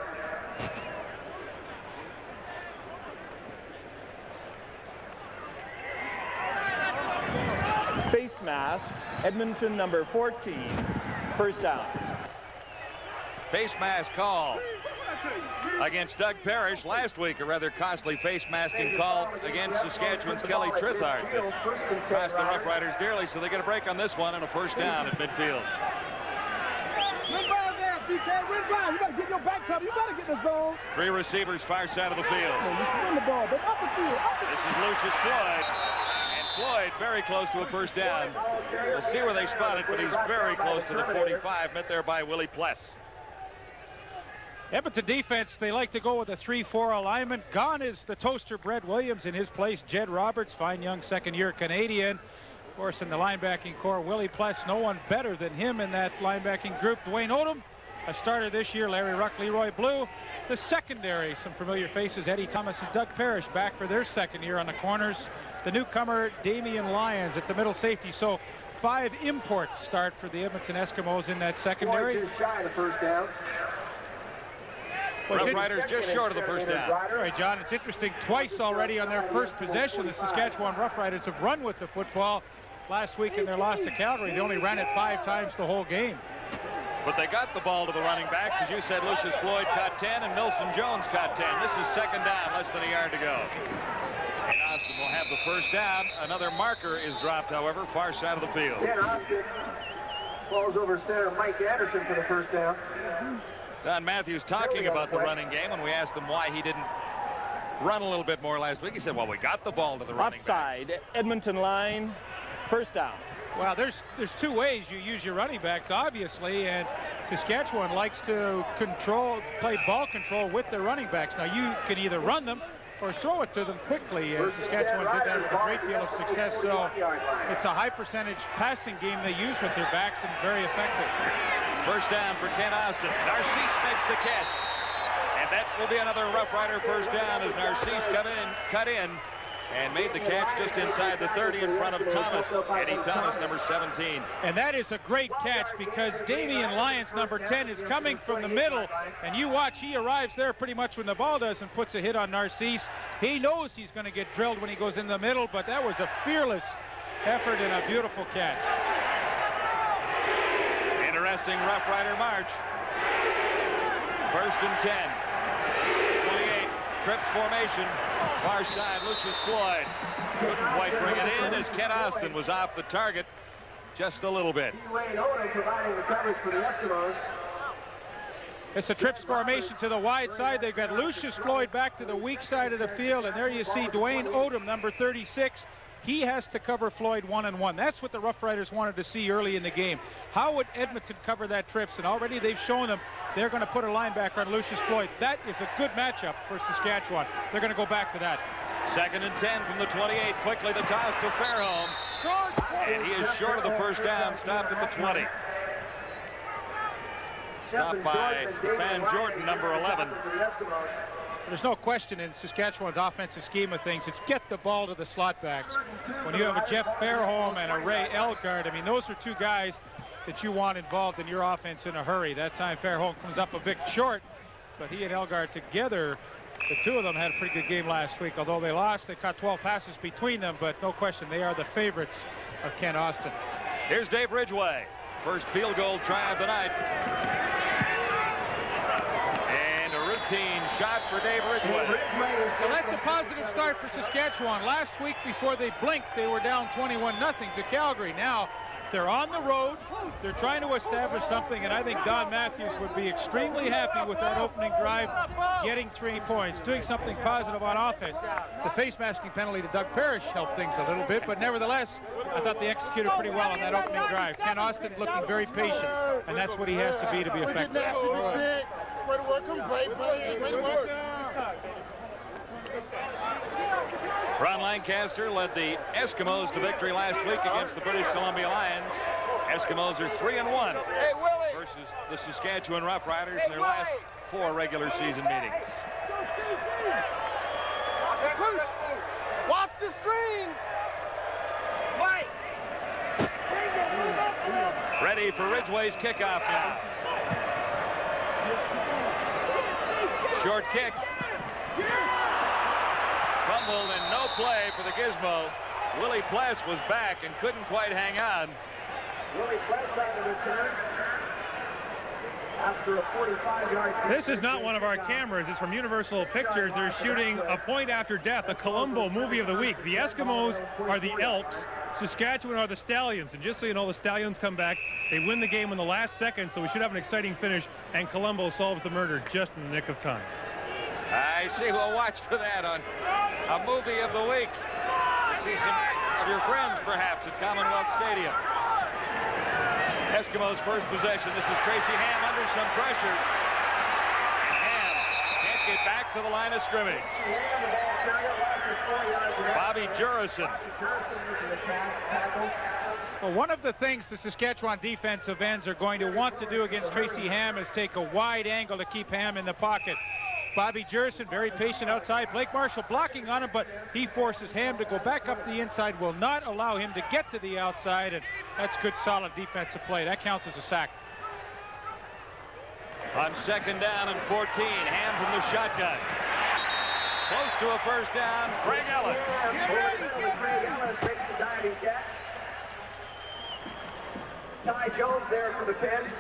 Face mask, Edmonton number 14, first down. Face mask call against Doug Parrish. Last week, a rather costly face masking call against Saskatchewan's Kelly Trithard that cost the Roughriders dearly, so they get a break on this one and a first down at midfield. Win ball there, DK. Win ball. You got to get your back cover. You got to get the zone. 3 receivers far side of the field. You win the ball, but up the field. This is Lucius Floyd. And Floyd very close to a first down. We'll see where they spot it, but he's very close to the 45, met there by Willie Pless. Edmonton defense, they like to go with a 3-4 alignment. Gone is the toaster Brett Williams. In his place, Jed Roberts, fine young second-year Canadian. Of course, in the linebacking core, Willie Pless, no one better than him in that linebacking group. Dwayne Odom, a starter this year. Larry Ruck, Leroy Blue. The secondary, some familiar faces, Eddie Thomas and Doug Parrish back for their second year on the corners. The newcomer, Damian Lyons at the middle safety. So 5 imports start for the Edmonton Eskimos in that secondary. Shy of the first down. Roughriders just short of the first down. All right, John, it's interesting. Twice already on their first possession, the Saskatchewan Roughriders have run with the football. Last week in their loss to Calgary, they only ran it 5 times the whole game. But they got the ball to the running backs. As you said, Lucius Floyd caught 10 and Milson Jones caught 10. This is second down, less than a yard to go. And Austin will have the first down. Another marker is dropped, however, far side of the field. Ken Austin falls over center Mike Anderson for the first down. Don Matthews talking about the running game, and we asked him why he didn't run a little bit more last week. He said, well, we got the ball to the running backs. Offside, Edmonton line, first down. Well, there's 2 ways you use your running backs, obviously, and Saskatchewan likes to play ball control with their running backs. Now, you can either run them or throw it to them quickly, and Saskatchewan did that with a great deal of success. So it's a high percentage passing game they use with their backs, and very effective. First down for Ken Austin. Narcisse makes the catch. And that will be another Rough Rider first down as Narcisse cut in and made the catch just inside the 30 in front of Thomas. Eddie Thomas, number 17. And that is a great catch because Damian Lyons, number 10, is coming from the middle. And you watch, he arrives there pretty much when the ball does and puts a hit on Narcisse. He knows he's going to get drilled when he goes in the middle, but that was a fearless effort and a beautiful catch. Interesting Rough Rider march. First and 10. 28. Trips formation. Far side, Lucius Floyd. Couldn't quite bring it in as Ken Austin was off the target just a little bit. Dwayne Odom providing the coverage for the Eskimos. It's a trips formation to the wide side. They've got Lucius Floyd back to the weak side of the field, and there you see Dwayne Odom, number 36. He has to cover Floyd one-on-one. That's what the Rough Riders wanted to see early in the game. How would Edmonton cover that trips? And already they've shown them they're going to put a linebacker on Lucius Floyd. That is a good matchup for Saskatchewan. They're going to go back to that. Second and 10 from the 28. Quickly the toss to Fairholm. And he is short of the first down. Stopped at the 20. Stopped by Stefan Jordan, number 11. There's no question in Saskatchewan's offensive scheme of things, it's get the ball to the slot backs. When you have a Jeff Fairholm and a Ray Elgard, I mean, those are 2 guys that you want involved in your offense in a hurry. That time Fairholm comes up a bit short, but he and Elgard together, the 2 of them had a pretty good game last week. Although they lost, they caught 12 passes between them, but no question, they are the favorites of Ken Austin. Here's Dave Ridgway. First field goal try of the night. Routine shot for Dave Ridgway. So that's a positive start for Saskatchewan. Last week, before they blinked, they were down 21-0 to Calgary. Now they're on the road. They're trying to establish something, and I think Don Matthews would be extremely happy with that opening drive, getting 3 points, doing something positive on offense. The face masking penalty to Doug Parrish helped things a little bit, but nevertheless, I thought they executed pretty well on that opening drive. Ken Austin looking very patient, and that's what he has to be effective. Way to work him, way to work down. Ron Lancaster led the Eskimos to victory last week against the British Columbia Lions. Eskimos are 3-1 versus the Saskatchewan Roughriders in their last 4 regular season meetings. Watch the screen. Ready for Ridgway's kickoff now. Short kick. Fumbled and no play for the Gizmo. Willie Pless was back and couldn't quite hang on. Willie Pless on the return. After a 45-yard. This is not one of our cameras. It's from Universal Pictures. They're shooting A Point After Death, a Columbo movie of the week. The Eskimos are the Elks. Saskatchewan are the Stallions. And just so you know, the Stallions come back. They win the game in the last second, so we should have an exciting finish. And Columbo solves the murder just in the nick of time. I see. We'll watch for that on a movie of the week. See some of your friends, perhaps, at Commonwealth Stadium. Eskimos' first possession. This is Tracy Ham under some pressure. Ham can't get back to the line of scrimmage. Bobby Jurison. Well, one of the things the Saskatchewan defensive ends are going to want to do against Tracy Ham is take a wide angle to keep Ham in the pocket. Bobby Jurison, very patient outside. Blake Marshall blocking on him, but he forces Ham to go back up the inside, will not allow him to get to the outside, and that's good, solid defensive play. That counts as a sack. On second down and 14, Ham from the shotgun. Close to a first down, Craig Ellis. Ty Jones there for the pin.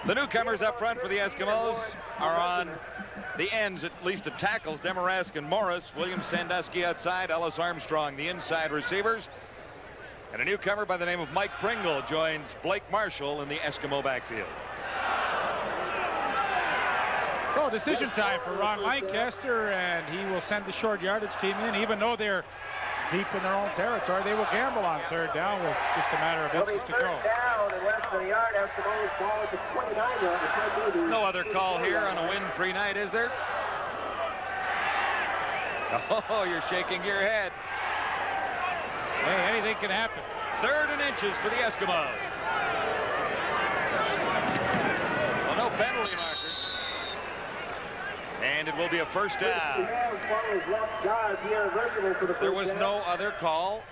The newcomers up front for the Eskimos are on the ends, at least of tackles. Demarask and Morris. William Sandusky outside. Ellis Armstrong, the inside receivers. And a newcomer by the name of Mike Pringle joins Blake Marshall in the Eskimo backfield. So decision time for Ron Lancaster, and he will send the short yardage team in. Even though they're deep in their own territory, they will gamble on third down with just a matter of inches to go. No other call here on a wind-free night, is there? Oh, you're shaking your head. Hey, anything can happen. Third and inches for the Eskimos. Well, no penalty markers. And it will be a first down. There was no other call.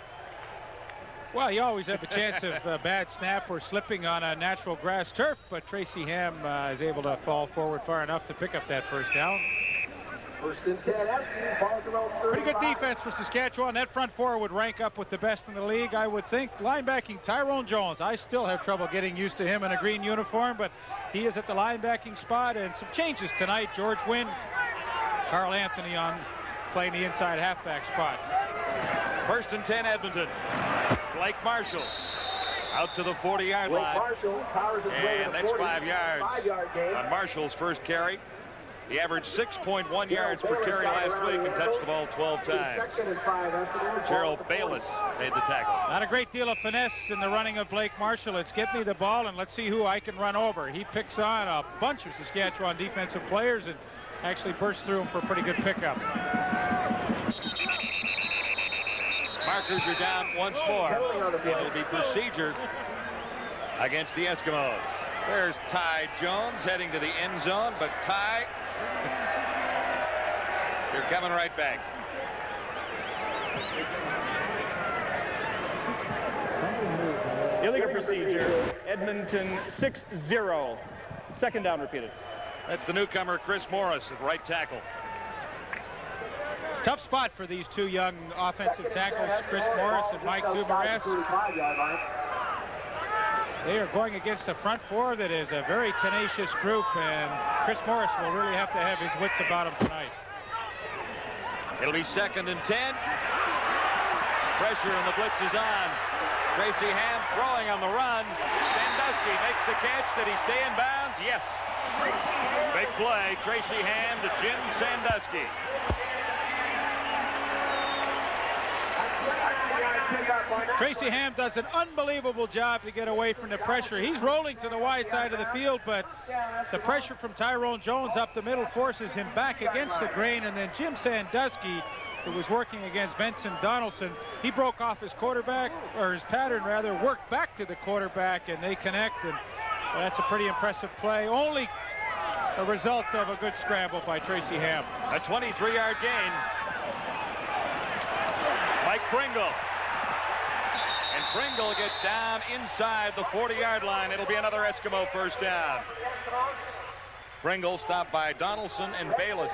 Well, you always have a chance of a bad snap or slipping on a natural grass turf, but Tracy Ham is able to fall forward far enough to pick up that first down. First and 10, pretty good defense for Saskatchewan. That front four would rank up with the best in the league, I would think. Linebacking Tyrone Jones. I still have trouble getting used to him in a green uniform, but he is at the linebacking spot. And some changes tonight. George Wynn, Carl Anthony on playing the inside halfback spot. First and 10, Edmonton. Blake Marshall out to the 40-yard line. And that's 5 yards on Marshall's first carry. He averaged 6.1 yards per carry last week and touched the ball 12 times. Gerald Bayless made the tackle. Not a great deal of finesse in the running of Blake Marshall. It's get me the ball and let's see who I can run over. He picks on a bunch of Saskatchewan defensive players and actually bursts through them for a pretty good pickup. Markers are down once more. It'll be procedure against the Eskimos. There's Ty Jones heading to the end zone, but Ty, you're coming right back. Illegal procedure. Edmonton 6-0. Second down repeated. That's the newcomer, Chris Morris, at right tackle. Tough spot for these two young offensive tackles, Chris Morris and Mike Dumaresque. They are going against a front four that is a very tenacious group, and Chris Morris will really have to have his wits about him tonight. It'll be second and 10. Pressure and the blitz is on. Tracy Ham throwing on the run. Sandusky makes the catch. Did he stay in bounds? Yes. Big play. Tracy Ham to Jim Sandusky. Tracy Ham does an unbelievable job to get away from the pressure. He's rolling to the wide side of the field, but the pressure from Tyrone Jones up the middle forces him back against the grain, and then Jim Sandusky, who was working against Benson Donaldson, he broke off his quarterback, or his pattern rather, worked back to the quarterback, and they connect, and that's a pretty impressive play. Only a result of a good scramble by Tracy Ham. A 23-yard gain. Mike Pringle. And Pringle gets down inside the 40-yard line. It'll be another Eskimo first down. Pringle stopped by Donaldson and Bayless.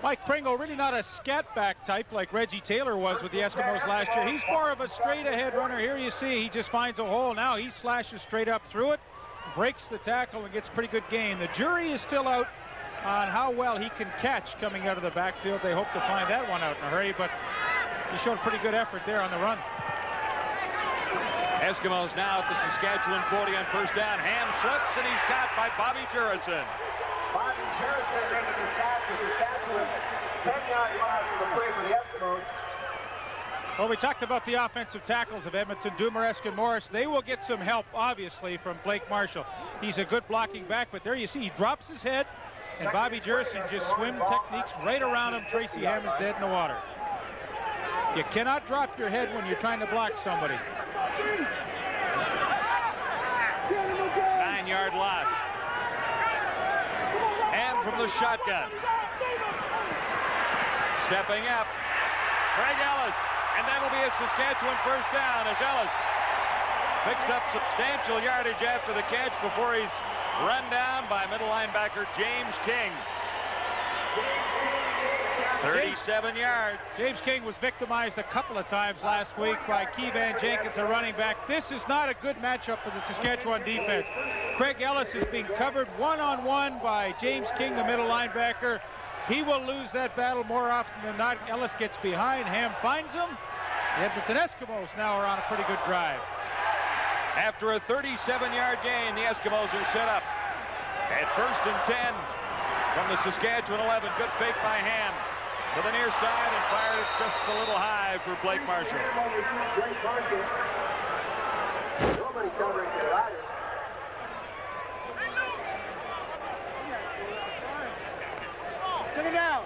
Mike Pringle, really not a scat back type like Reggie Taylor was with the Eskimos last year. He's more of a straight ahead runner. Here you see he just finds a hole. Now he slashes straight up through it, breaks the tackle, and gets a pretty good gain. The jury is still out on how well he can catch coming out of the backfield. They hope to find that one out in a hurry, but he showed pretty good effort there on the run. Eskimos now at the Saskatchewan 40 on first down. Ham slips, and he's caught by Bobby Jurison. Bobby Jurison making the catch for Saskatchewan. 10-yard loss of the play for the Eskimos. Well, we talked about the offensive tackles of Edmonton, Dumaresque and Morris. They will get some help, obviously, from Blake Marshall. He's a good blocking back, but there you see, he drops his head, and Bobby Jerson just swim techniques right around him. Tracy Ham is dead in the water. You cannot drop your head when you're trying to block somebody. 9-yard loss. Ham from the shotgun. Stepping up, Craig Ellis. And that'll be a Saskatchewan first down as Ellis picks up substantial yardage after the catch before he's run down by middle linebacker James King. 37 yards. James King was victimized a couple of times last week by Keevan Jenkins, a running back. This is not a good matchup for the Saskatchewan defense. Craig Ellis is being covered one-on-one by James King, the middle linebacker. He will lose that battle more often than not. Ellis gets behind. Ham finds him. The Edmonton Eskimos now are on a pretty good drive. After a 37-yard gain, the Eskimos are set up at 1st and 10 from the Saskatchewan 11. Good fake by Ham to the near side and fired it just a little high for Blake Marshall. Nobody covering the Riders. Take it down.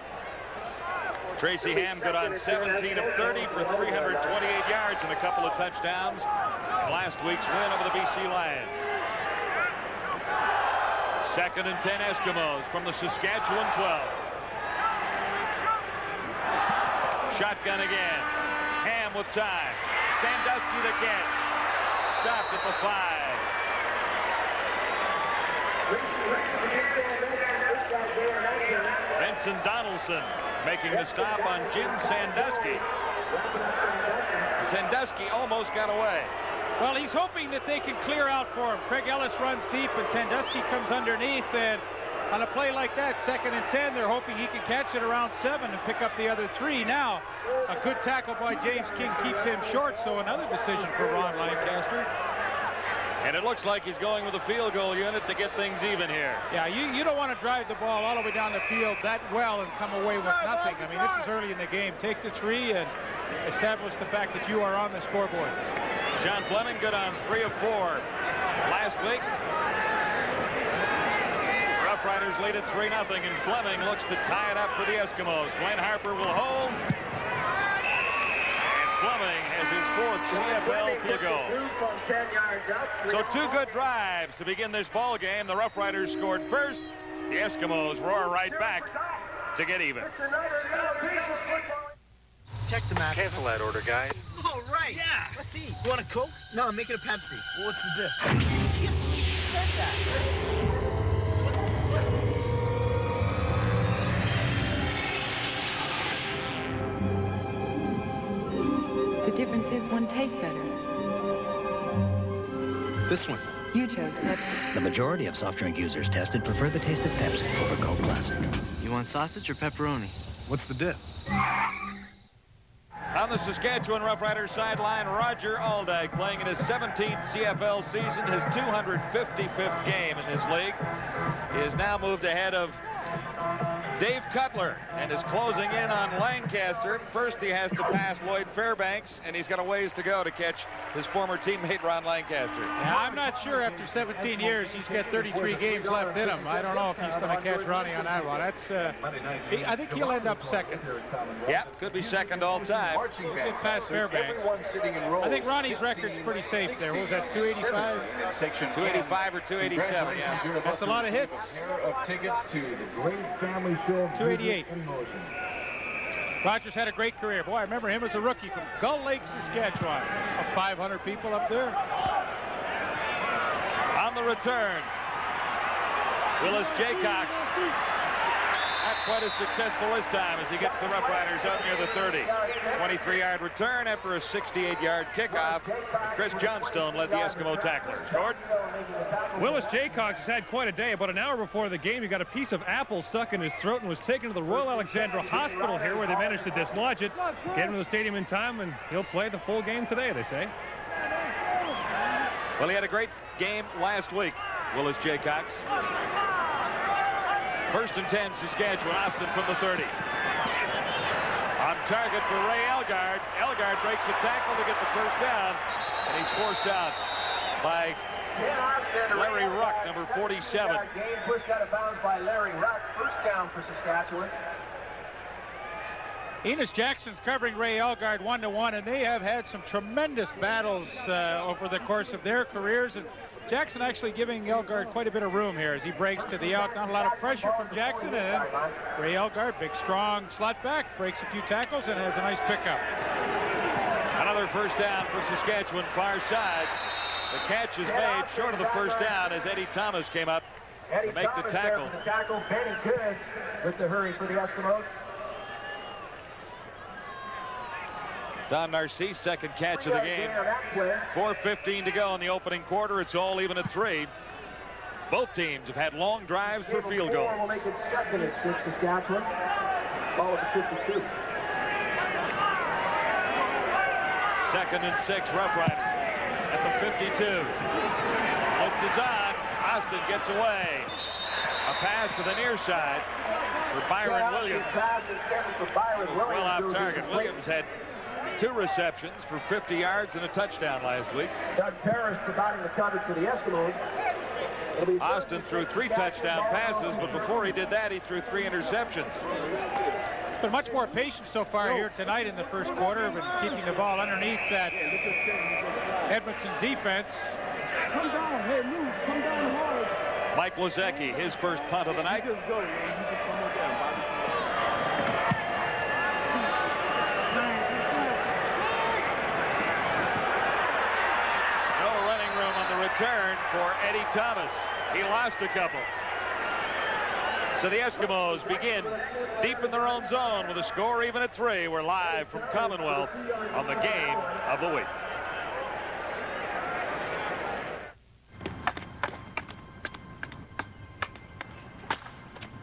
Tracy Ham good on 17 of 30 for 328 yards and a couple of touchdowns in last week's win over the BC Lions. 2nd and 10 Eskimos from the Saskatchewan 12. Shotgun again. Ham with time. Sandusky the catch. Stopped at the 5. Vincent Donaldson making the stop on Jim Sandusky. Sandusky almost got away. Well, he's hoping that they can clear out for him. Craig Ellis runs deep, and Sandusky comes underneath, and on a play like that, 2nd and 10, they're hoping he can catch it around 7 and pick up the other 3. Now, a good tackle by James King keeps him short, so another decision for Ron Lancaster. And it looks like he's going with a field goal unit to get things even here. Yeah, you don't want to drive the ball all the way down the field that well and come away with nothing. I mean, this is early in the game. Take the 3 and establish the fact that you are on the scoreboard. Sean Fleming good on 3 of 4 last week. Roughriders lead at 3-0, and Fleming looks to tie it up for the Eskimos. Glenn Harper will hold. Fleming has his 4th CFL field goal. So 2 good drives to begin this ball game. The Rough Riders scored first. The Eskimos roar right back to get even. Check the map. Cancel that order, guys. Oh, right. Yeah. Let's see. You want a Coke? No, I'm making a Pepsi. Well, what's the diff? You said that. The difference is one tastes better. This one. You chose Pepsi. The majority of soft drink users tested prefer the taste of Pepsi over Coke Classic. You want sausage or pepperoni? What's the dip? On the Saskatchewan Roughriders sideline, Roger Aldag playing in his 17th CFL season, his 255th game in this league. He has now moved ahead of Dave Cutler and is closing in on Lancaster. First, he has to pass Lloyd Fairbanks, and he's got a ways to go to catch his former teammate Ron Lancaster. Yeah, I'm not sure after 17 years he's got 33 games left in him. I don't know if he's going to catch Ronnie on that one. That's, I think he'll end up 2nd. Yeah, could be 2nd all time. He'll get past Fairbanks. I think Ronnie's record's pretty safe there. What was that, 285? Section 285 or 287, yeah. That's a lot of hits. Tickets to the great family show 288. Rogers had a great career. Boy, I remember him as a rookie from Gull Lake, Saskatchewan. 500 people up there. On the return, Willis Jaycox. Not quite as successful this time as he gets the Roughriders out near the 30. 23-yard return after a 68-yard kickoff. Chris Johnstone led the Eskimo tacklers. Gord? Willis Jaycox has had quite a day. About an hour before the game, he got a piece of apple stuck in his throat and was taken to the Royal Alexandra Hospital here, where they managed to dislodge it, get him to the stadium in time, and he'll play the full game today, they say. Well, he had a great game last week, Willis Jaycox. 1st and 10, Saskatchewan. Austin from the 30. On target for Ray Elgard. Elgard breaks a tackle to get the first down, and he's forced out by Larry Ruck, number 47. Game pushed out of bounds by Larry Ruck. First down for Saskatchewan. Enos Jackson's covering Ray Elgard 1-to-1, and they have had some tremendous battles over the course of their careers. And Jackson actually giving Elgard quite a bit of room here as he breaks to the out. Not a lot of pressure from Jackson, and Ray Elgard, big, strong slot back, breaks a few tackles and has a nice pickup. Another first down for Saskatchewan, far side. The catch is made short of the first down as Eddie Thomas came up to make the tackle. Benny Good with the hurry for the Eskimos. Don Narcisse, second catch of the game. 4:15 to go in the opening quarter. It's all even at 3. Both teams have had long drives for field goals. Will make it second at 6, Saskatchewan. Ball at the 52. Second and 6, Roughriders at the 52. Blitz is on. Austin gets away. A pass to the near side for Byron Williams. Well off target. Williams had 2 receptions for 50 yards and a touchdown last week. Doug Parrish providing the coverage for the Eskimos. Austin threw 3 touchdown passes, but before he did that, he threw 3 interceptions. It's been much more patient so far here tonight in the first quarter, but keeping the ball underneath that Edmonton defense. Come down, hey, move, come down hard. Mike Lozecki, his first punt of the night. Just go, man. You just come on down. Return for Eddie Thomas. He lost a couple. So the Eskimos begin deep in their own zone with a score even at 3. We're live from Commonwealth on the game of the week.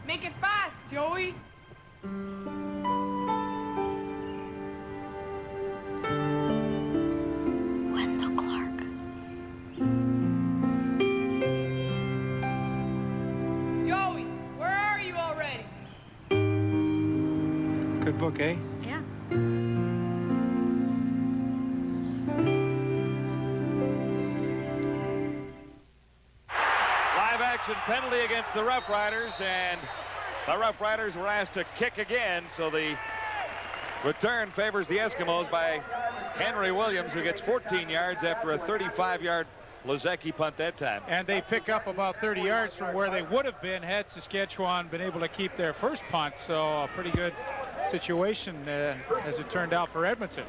Make it fast, Joey. Book, eh? Yeah. Live action penalty against the Roughriders, and the Roughriders were asked to kick again, so the return favors the Eskimos by Henry Williams, who gets 14 yards after a 35-yard Lozecki punt that time. And they pick up about 30 yards from where they would have been had Saskatchewan been able to keep their first punt, so a pretty good situation as it turned out for Edmonton.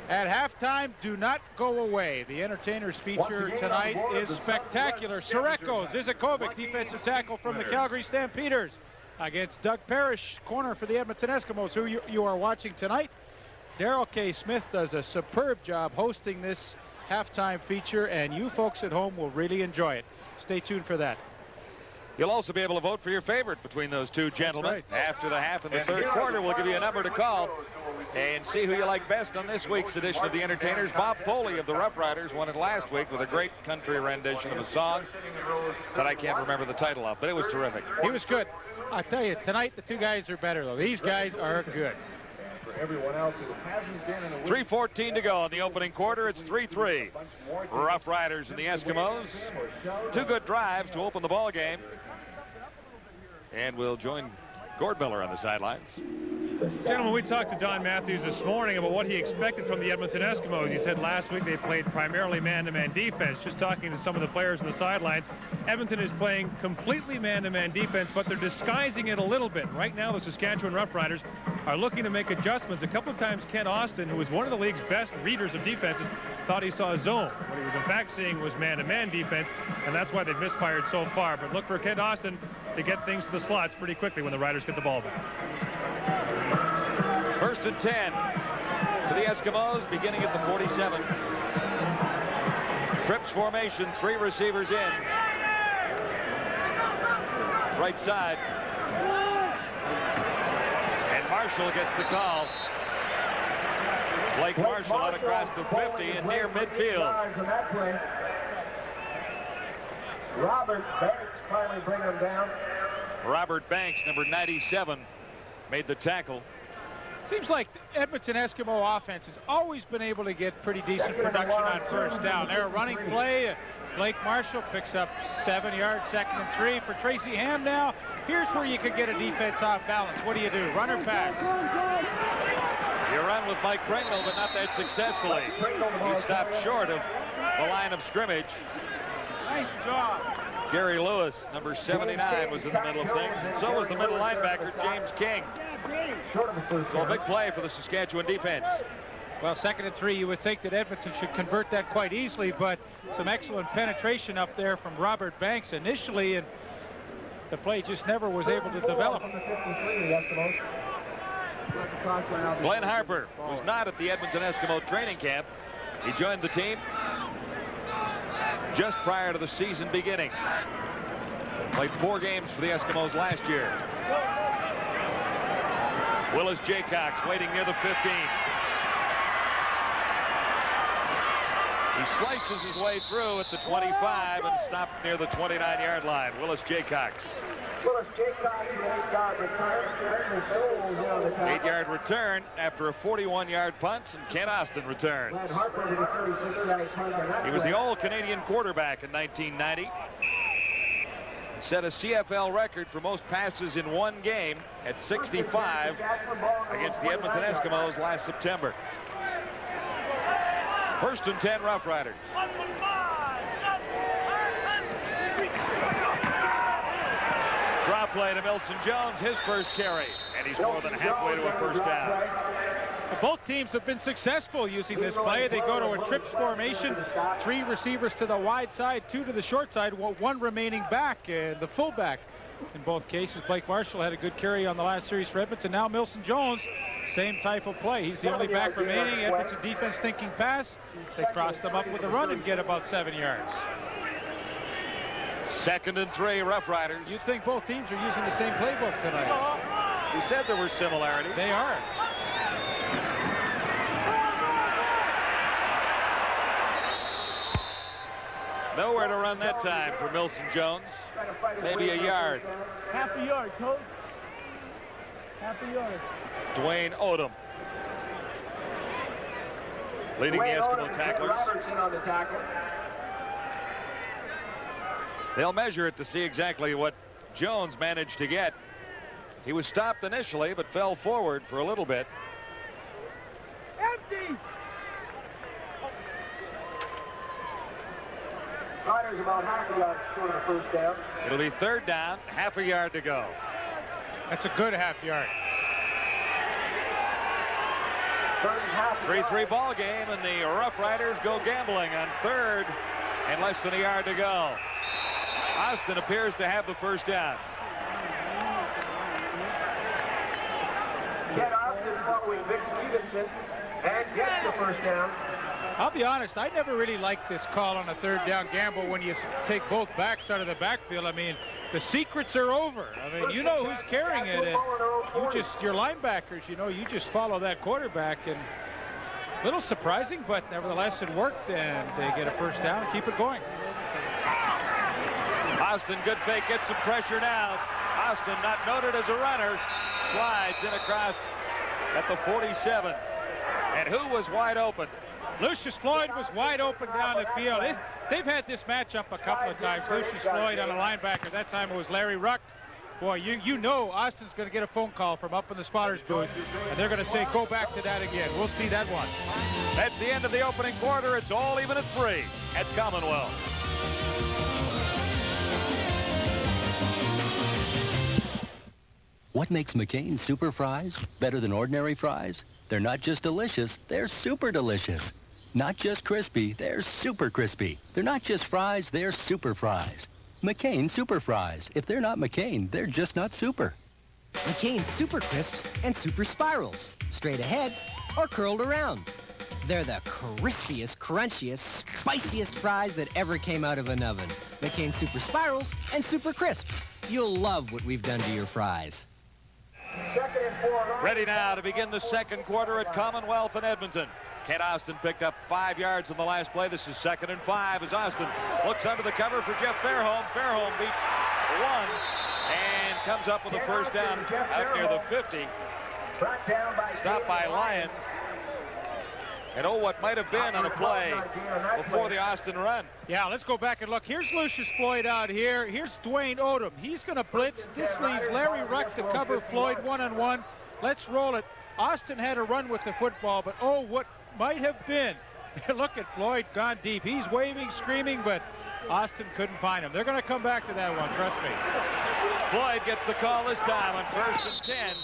At halftime, do not go away. The entertainers feature tonight is spectacular. Sorekos, Izakovic, defensive tackle from the Calgary Stampeders against Doug Parrish, corner for the Edmonton Eskimos, who you are watching tonight. Darrell K. Smith does a superb job hosting this halftime feature, and you folks at home will really enjoy it. Stay tuned for that. You'll also be able to vote for your favorite between those two gentlemen. Right. After the half in the third quarter, we'll give you a number to call and see who you like best on this week's edition of The Entertainers. Bob Foley of the Roughriders won it last week with a great country rendition of a song that I can't remember the title of, but it was terrific. He was good. I tell you, tonight the two guys are better, though. These guys are good. Everyone else who hasn't been in a 3:14 to go in the opening quarter. It's 3-3. Roughriders and the Eskimos. 2 good drives to open the ball game. And we'll join Gord Miller on the sidelines. Gentlemen, we talked to Don Matthews this morning about what he expected from the Edmonton Eskimos. He said last week they played primarily man-to-man defense. Just talking to some of the players on the sidelines, Edmonton is playing completely man-to-man defense, but they're disguising it a little bit. Right now, the Saskatchewan Roughriders are looking to make adjustments. A couple of times, Kent Austin, who is one of the league's best readers of defenses, thought he saw a zone. What he was in fact seeing was man-to-man defense, and that's why they've misfired so far. But look for Kent Austin to get things to the slots pretty quickly when the Riders get the ball back. First and 10 for the Eskimos, beginning at the 47. Trips formation, 3 receivers in. Right side. And Marshall gets the call. Blake Marshall out across the 50 and near midfield. Robert Banks finally bring him down. Robert Banks, number 97, made the tackle. Seems like the Edmonton Eskimo offense has always been able to get pretty decent production on first down. They're a running play. Blake Marshall picks up 7 yards, 2nd and 3 for Tracy Ham now. Here's where you could get a defense off balance. What do you do? Run or pass? You run with Mike Pringle, but not that successfully. He stopped short of the line of scrimmage. Nice job. Gary Lewis, number 79, was in the middle of things, and so was the middle linebacker, James King. So a big play for the Saskatchewan defense. Well, 2nd and 3, you would think that Edmonton should convert that quite easily, but some excellent penetration up there from Robert Banks initially, and the play just never was able to develop. Glenn Harper was not at the Edmonton Eskimo training camp. He joined the team just prior to the season beginning. Played 4 games for the Eskimos last year. Willis Jaycox waiting near the 15. He slices his way through at the 25 and stopped near the 29-yard line. Willis Jaycox. 8-yard return after a 41-yard punt, and Ken Austin returns. He was the All-Canadian quarterback in 1990. Set a CFL record for most passes in one game at 65 against the Edmonton Eskimos last September. 1st and 10, Roughriders. Drop play to Milson Jones, his first carry, and he's more than halfway to a first down. Both teams have been successful using this play. They go to a trips formation, 3 receivers to the wide side, 2 to the short side, 1 remaining back, the fullback. In both cases, Blake Marshall had a good carry on the last series for Edmonton. Now Milson Jones, same type of play. He's the only back remaining. Edmonton defense thinking pass. They cross them up with a run and get about 7 yards. 2nd and 3, Roughriders. You'd think both teams are using the same playbook tonight. You said there were similarities. They are. Nowhere to run that time for Milson Jones. Maybe a yard. Half a yard, coach. Half a yard. Dwayne Odom leading the Eskimo tacklers. Robertson on the tackle. They'll measure it to see exactly what Jones managed to get. He was stopped initially, but fell forward for a little bit. Empty. Riders about half a yard short of the first down. It'll be 3rd down, half a yard to go. That's a good half yard. 3-3 ball game, and the Roughriders go gambling on 3rd and less than a yard to go. Austin appears to have the first down. Ken Austin following Vic Stevenson and gets the first down. I'll be honest, I never really liked this call on a 3rd down gamble when you take both backs out of the backfield. I mean, the secrets are over. I mean, you know who's carrying it, and your linebackers, you just follow that quarterback. And a little surprising, but nevertheless it worked, and they get a first down and keep it going. Austin, good fake, gets some pressure now. Austin, not noted as a runner, slides in across at the 47. And who was wide open? Lucius Floyd was wide open down the field. They've had this matchup a couple of times. Lucius Floyd on a linebacker. That time it was Larry Ruck. Boy, you know Austin's going to get a phone call from up in the spotter's booth, and they're going to say, go back to that again. We'll see that one. That's the end of the opening quarter. It's all even at 3 at Commonwealth. What makes McCain Super Fries better than ordinary fries? They're not just delicious, they're super delicious. Not just crispy, they're super crispy. They're not just fries, they're super fries. McCain Super Fries. If they're not McCain, they're just not super. McCain Super Crisps and Super Spirals. Straight ahead or curled around. They're the crispiest, crunchiest, spiciest fries that ever came out of an oven. McCain Super Spirals and Super Crisps. You'll love what we've done to your fries. Ready now to begin the second quarter at Commonwealth in Edmonton. Ken Austin picked up 5 yards in the last play. This is 2nd and 5 as Austin looks under the cover for Jeff Fairholm. Fairholm beats 1 and comes up with a first down out near the 50. Stopped by Lyons. And oh, what might have been on a play before the Austin run. Yeah, let's go back and look. Here's Lucius Floyd out here. Here's Dwayne Odom. He's going to blitz. This leaves Larry Ruck to cover Floyd one-on-one. Let's roll it. Austin had a run with the football, but oh, what might have been. Look at Floyd gone deep. He's waving, screaming, but Austin couldn't find him. They're going to come back to that one, trust me. Floyd gets the call this time on 1st and 10.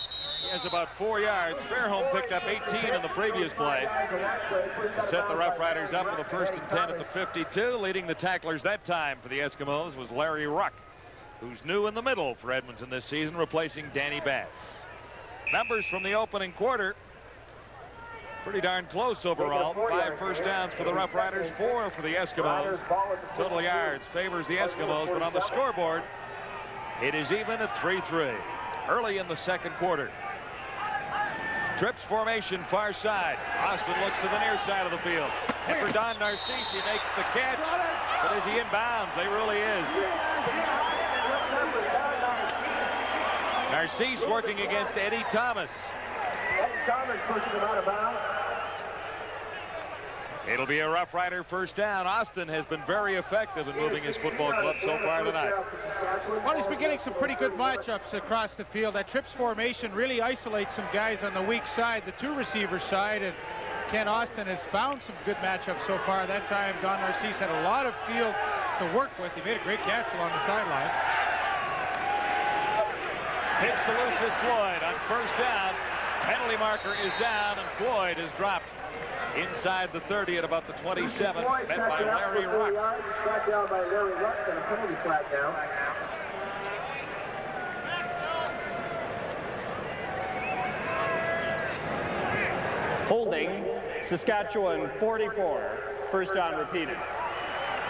He has about 4 yards. Fairholm picked up 18 in the previous play. To set the Rough Riders up with a 1st and 10 at the 52. Leading the tacklers that time for the Eskimos was Larry Ruck, who's new in the middle for Edmonton this season, replacing Danny Bass. Numbers from the opening quarter. Pretty darn close overall. 5 first downs for the Rough Riders, 4 for the Eskimos. Total yards favors the Eskimos, but on the scoreboard, it is even at 3-3. Early in the second quarter. Trips formation, far side. Austin looks to the near side of the field. And for Don Narcisse, he makes the catch. But is he in bounds? They really is. Narcisse working against Eddie Thomas. Eddie Thomas pushing him out of bounds. It'll be a Rough Rider first down. Austin has been very effective in moving his football club so far tonight. Well, he's been getting some pretty good matchups across the field. That trips formation really isolates some guys on the weak side, the 2 receiver side, and Ken Austin has found some good matchups so far. That time, Don Narcisse had a lot of field to work with. He made a great catch along the sideline. Pitch to Lucius Floyd on first down. Penalty marker is down, and Floyd is dropped inside the 30 at about the 27, met by Larry Ruck. Brought down by Larry Ruck and a penalty flag down. Holding, Saskatchewan 44. First down repeated.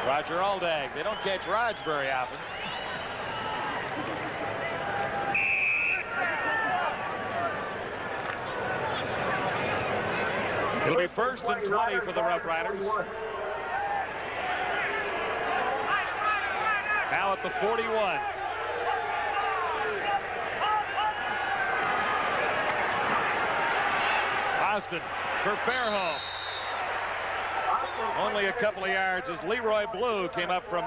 Roger Aldag. They don't catch Raj very often. It'll be 1st and 20 for the Rough Riders. Now at the 41. Austin for Fairholm. Only a couple of yards as Leroy Blue came up from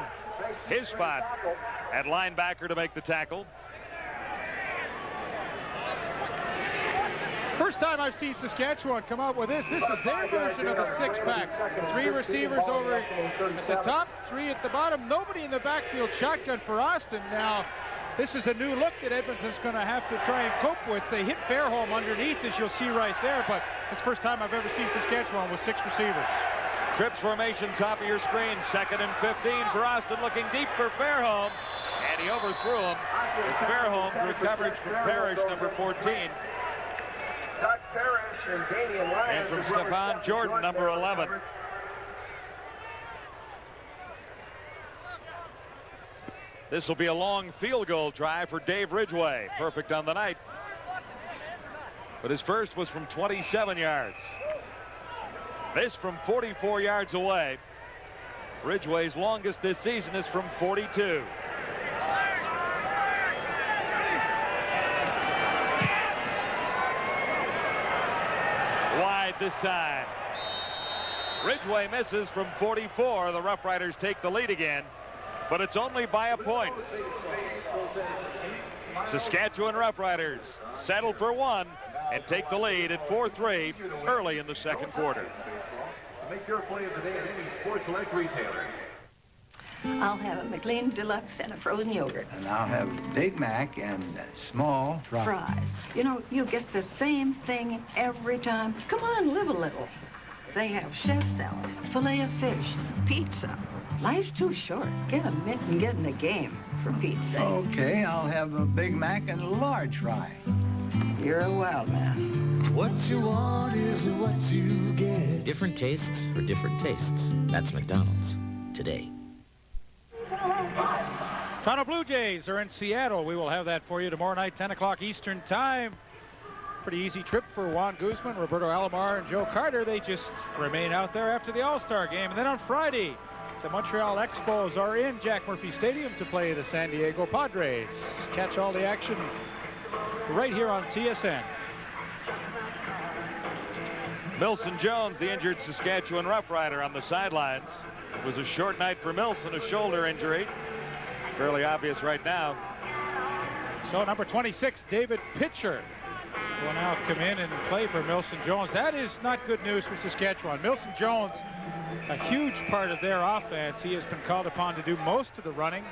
his spot at linebacker to make the tackle. First time I've seen Saskatchewan come out with this. This is their version of a 6-pack. 3 receivers over at the top, 3 at the bottom. Nobody in the backfield shotgun for Austin. Now, this is a new look that Edmonton's going to have to try and cope with. They hit Fairholm underneath, as you'll see right there, but it's the first time I've ever seen Saskatchewan with 6 receivers. Trips formation, top of your screen. 2nd and 15 for Austin, looking deep for Fairholm, and he overthrew him as Fairholm drew coverage from Parrish, number 14. Doug Parrish and Damian Lyons. And from Stefan Jordan, number 11. This will be a long field goal try for Dave Ridgway. Perfect on the night. But his first was from 27 yards. This from 44 yards away. Ridgway's longest this season is from 42. Wide this time. Ridgway misses from 44. The Rough Riders take the lead again, but it's only by a point. Saskatchewan Rough Riders settle for 1 and take the lead at 4-3 early in the second quarter. Make your play of the day at any Sports Select retailer. I'll have a McLean Deluxe and a frozen yogurt. And I'll have Big Mac and small fries. You know, you get the same thing every time. Come on, live a little. They have chef salad, filet of fish, pizza. Life's too short. Get a mint and get in the game, for Pete's sake. Okay, I'll have a Big Mac and large fries. You're a wild man. What you want is what you get. Different tastes for different tastes. That's McDonald's today. Toronto Blue Jays are in Seattle. We will have that for you tomorrow night, 10 o'clock Eastern Time. Pretty easy trip for Juan Guzman, Roberto Alomar, and Joe Carter. They just remain out there after the All-Star game. And then on Friday, The Montreal Expos are in Jack Murphy Stadium to play the San Diego Padres. Catch all the action right here on TSN. Milson Jones, the injured Saskatchewan Roughrider, on the sidelines. It was a short night for Milson, a shoulder injury. Fairly obvious right now. So number 26, David Pitcher, will now come in and play for Milson Jones. That is not good news for Saskatchewan. Milson Jones, a huge part of their offense. He has been called upon to do most of the running.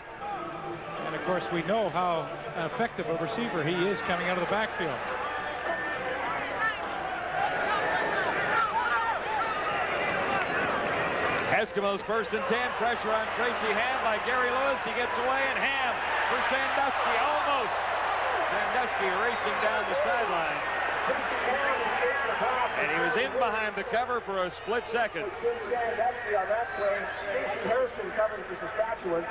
And of course, we know how effective a receiver he is coming out of the backfield. Eskimos 1st and 10. Pressure on Tracy Ham by Gary Lewis. He gets away, and Ham for Sandusky. Almost. Sandusky racing down the sideline. And he was in behind the cover for a split second. Sandusky on that play. Stacey Harrison covering for Saskatchewan.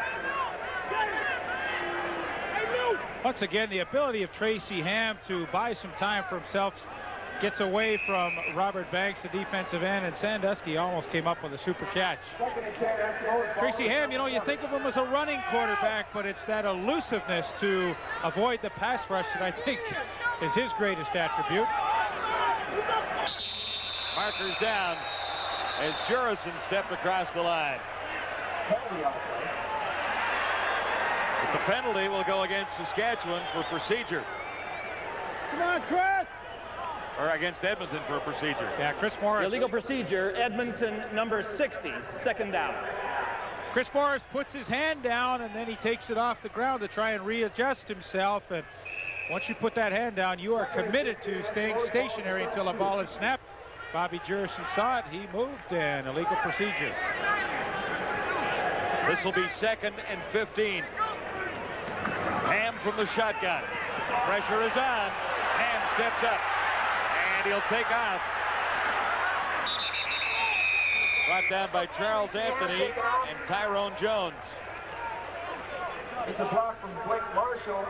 Once again, the ability of Tracy Ham to buy some time for himself. Gets away from Robert Banks, the defensive end, and Sandusky almost came up with a super catch. Tracy Ham, you know, you think of him as a running quarterback, but it's that elusiveness to avoid the pass rush that I think is his greatest attribute. Markers down as Jurison stepped across the line. But the penalty will go against Saskatchewan for procedure. Come on, Chris! Or against Edmonton for a procedure. Yeah, Chris Morris. Illegal procedure, Edmonton number 60, 2nd down. Chris Morris puts his hand down, and then he takes it off the ground to try and readjust himself. And once you put that hand down, you are committed to staying stationary until the ball is snapped. Bobby Jurison saw it. He moved, and illegal procedure. This will be 2nd and 15. Ham from the shotgun. Pressure is on. Ham steps up. And he'll take off. Brought down by Charles Anthony and Tyrone Jones. It's a block from Blake Marshall.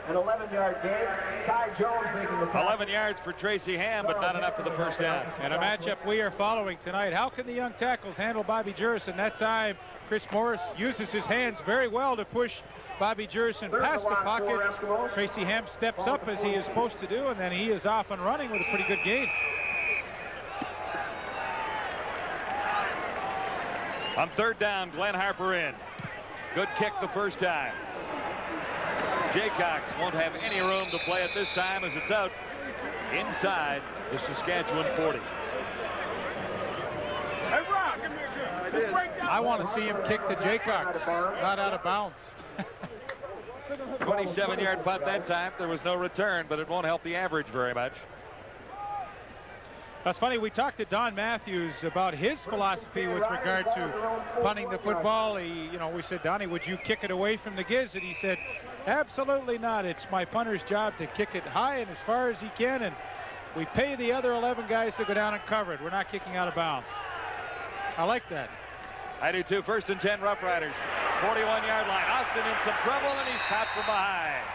An 11-yard gain. Ty Jones making the pass. 11 yards for Tracy Ham, but not enough for the first down. And a matchup we are following tonight. How can the young tackles handle Bobby Jurison? That time, Chris Morris uses his hands very well to push Bobby Jurison past the pocket. Tracy Ham steps up as he is supposed to do, and then he is off and running with a pretty good gain. On 3rd down, Glenn Harper in. Good kick the first time. Jaycox won't have any room to play at this time as it's out inside the Saskatchewan 40. I want to see him kick to Jaycox, not out of bounds. 27-yard punt that time. There was no return, but it won't help the average very much. That's funny. We talked to Don Matthews about his philosophy with regard to punting the football. We said, Donnie, would you kick it away from the giz? And he said, absolutely not. It's my punter's job to kick it high and as far as he can, and we pay the other 11 guys to go down and cover it. We're not kicking out of bounds. I like that. I do too. 1st and 10, Roughriders. 41-yard line. Austin in some trouble, and he's caught from behind.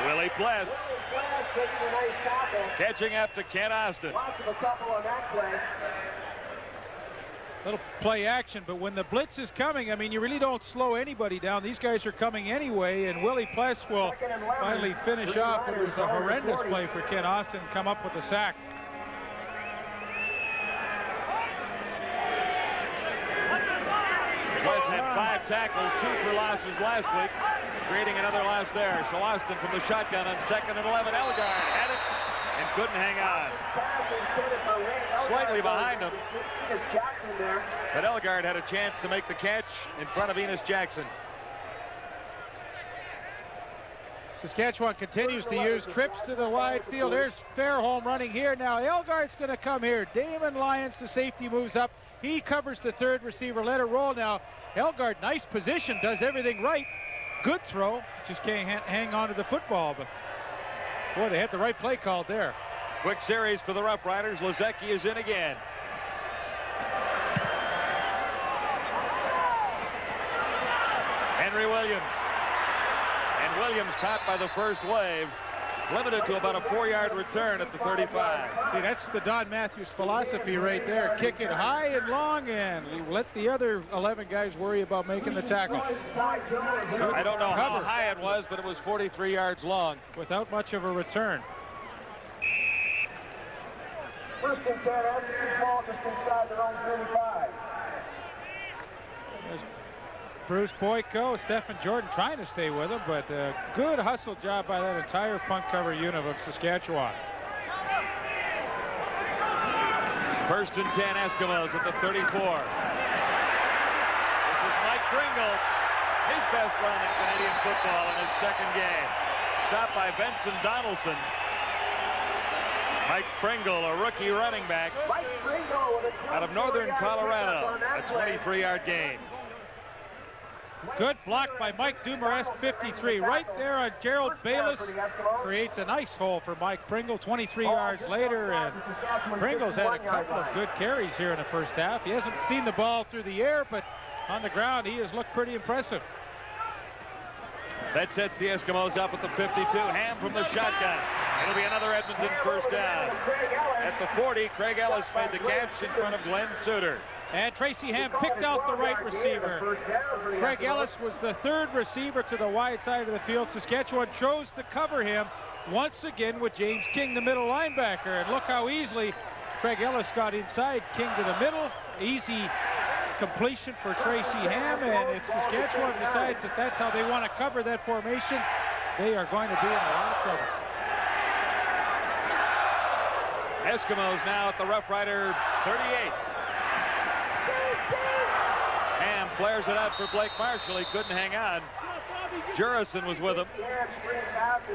Willie Pless catching up to Kent Austin. Little play action, but when the blitz is coming, I mean, you really don't slow anybody down. These guys are coming anyway, and Willie Pless will finally finish off. It was a horrendous play for Kent Austin, come up with a sack. Pless had 5 tackles, 2 for losses last week, creating another loss there. So Austin from the shotgun on 2nd and 11. Elgard had it and couldn't hang on. Slightly behind him. But Elgard had a chance to make the catch in front of Enos Jackson. Saskatchewan continues to use trips to the wide field. There's Fairholm running here. Now Elgard's going to come here. Damon Lyons, the safety, moves up. He covers the 3rd receiver. Let it roll now. Elgard, nice position, does everything right. Good throw. Just can't hang on to the football. But, boy, they had the right play called there. Quick series for the Roughriders. Lozecki is in again. Henry Williams. And Williams caught by the first wave. limited to about a 4-yard return at the 35. See, that's the Don Matthews philosophy right there. Kick it high and long and let the other 11 guys worry about making the tackle. I don't know how high it was, but it was 43 yards long. Without much of a return. First and 10, Eskimos ball just inside their own 35. There's Bruce Boyko, Stephen Jordan trying to stay with him, but a good hustle job by that entire punt cover unit of Saskatchewan. First and 10, Eskimos at the 34. This is Mike Pringle, his best run in Canadian football in his second game. Stopped by Benson Donaldson. Mike Pringle, a rookie running back out of northern Colorado, a 23-yard gain. Good block by Mike Dumaresque, 53. Right there on Gerald Bayless. Creates a nice hole for Mike Pringle 23 yards later. And Pringle's had a couple of good carries here in the first half. He hasn't seen the ball through the air, but on the ground, he has looked pretty impressive. That sets the Eskimos up at the 52. Ham from the shotgun. It'll be another Edmonton first down. At the 40, Craig Ellis made the catch in front of Glenn Suter. And Tracy Ham picked out the right receiver. Craig Ellis was the third receiver to the wide side of the field. Saskatchewan chose to cover him once again with James King, the middle linebacker. And look how easily Craig Ellis got inside. King to the middle. Easy completion for Tracy Ham. And if Saskatchewan decides that that's how they want to cover that formation, they are going to be in a lot of trouble. Eskimos now at the Roughrider 38. Ham flares it out for Blake Marshall. He couldn't hang on. Jurison was with him.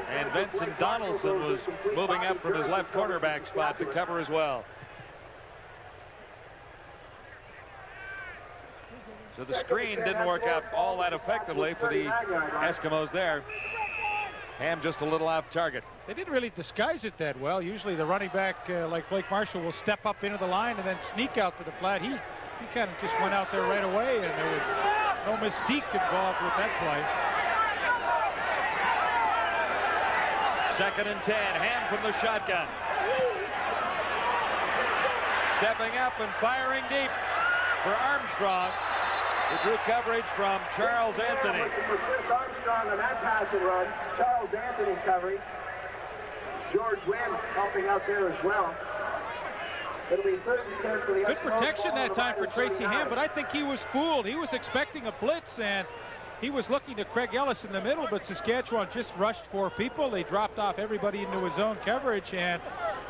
And Vincent Donaldson was moving up from his left cornerback spot to cover as well. So the screen didn't work out all that effectively for the Eskimos there. Ham just a little off target. They didn't really disguise it that well. Usually the running back like Blake Marshall will step up into the line and then sneak out to the flat. He kind of just went out there right away, and there was no mystique involved with that play. Second and 10, Ham from the shotgun. Stepping up and firing deep for Armstrong. He drew coverage from Charles Anthony. Chris Armstrong on that passing run. Charles Anthony covering. George Wynn helping out there as well. It'll be third and 10 for the good protection that time for Tracy Ham, but I think he was fooled. He was expecting a blitz, and he was looking to Craig Ellis in the middle, but Saskatchewan just rushed 4 people. They dropped off everybody into a zone coverage, and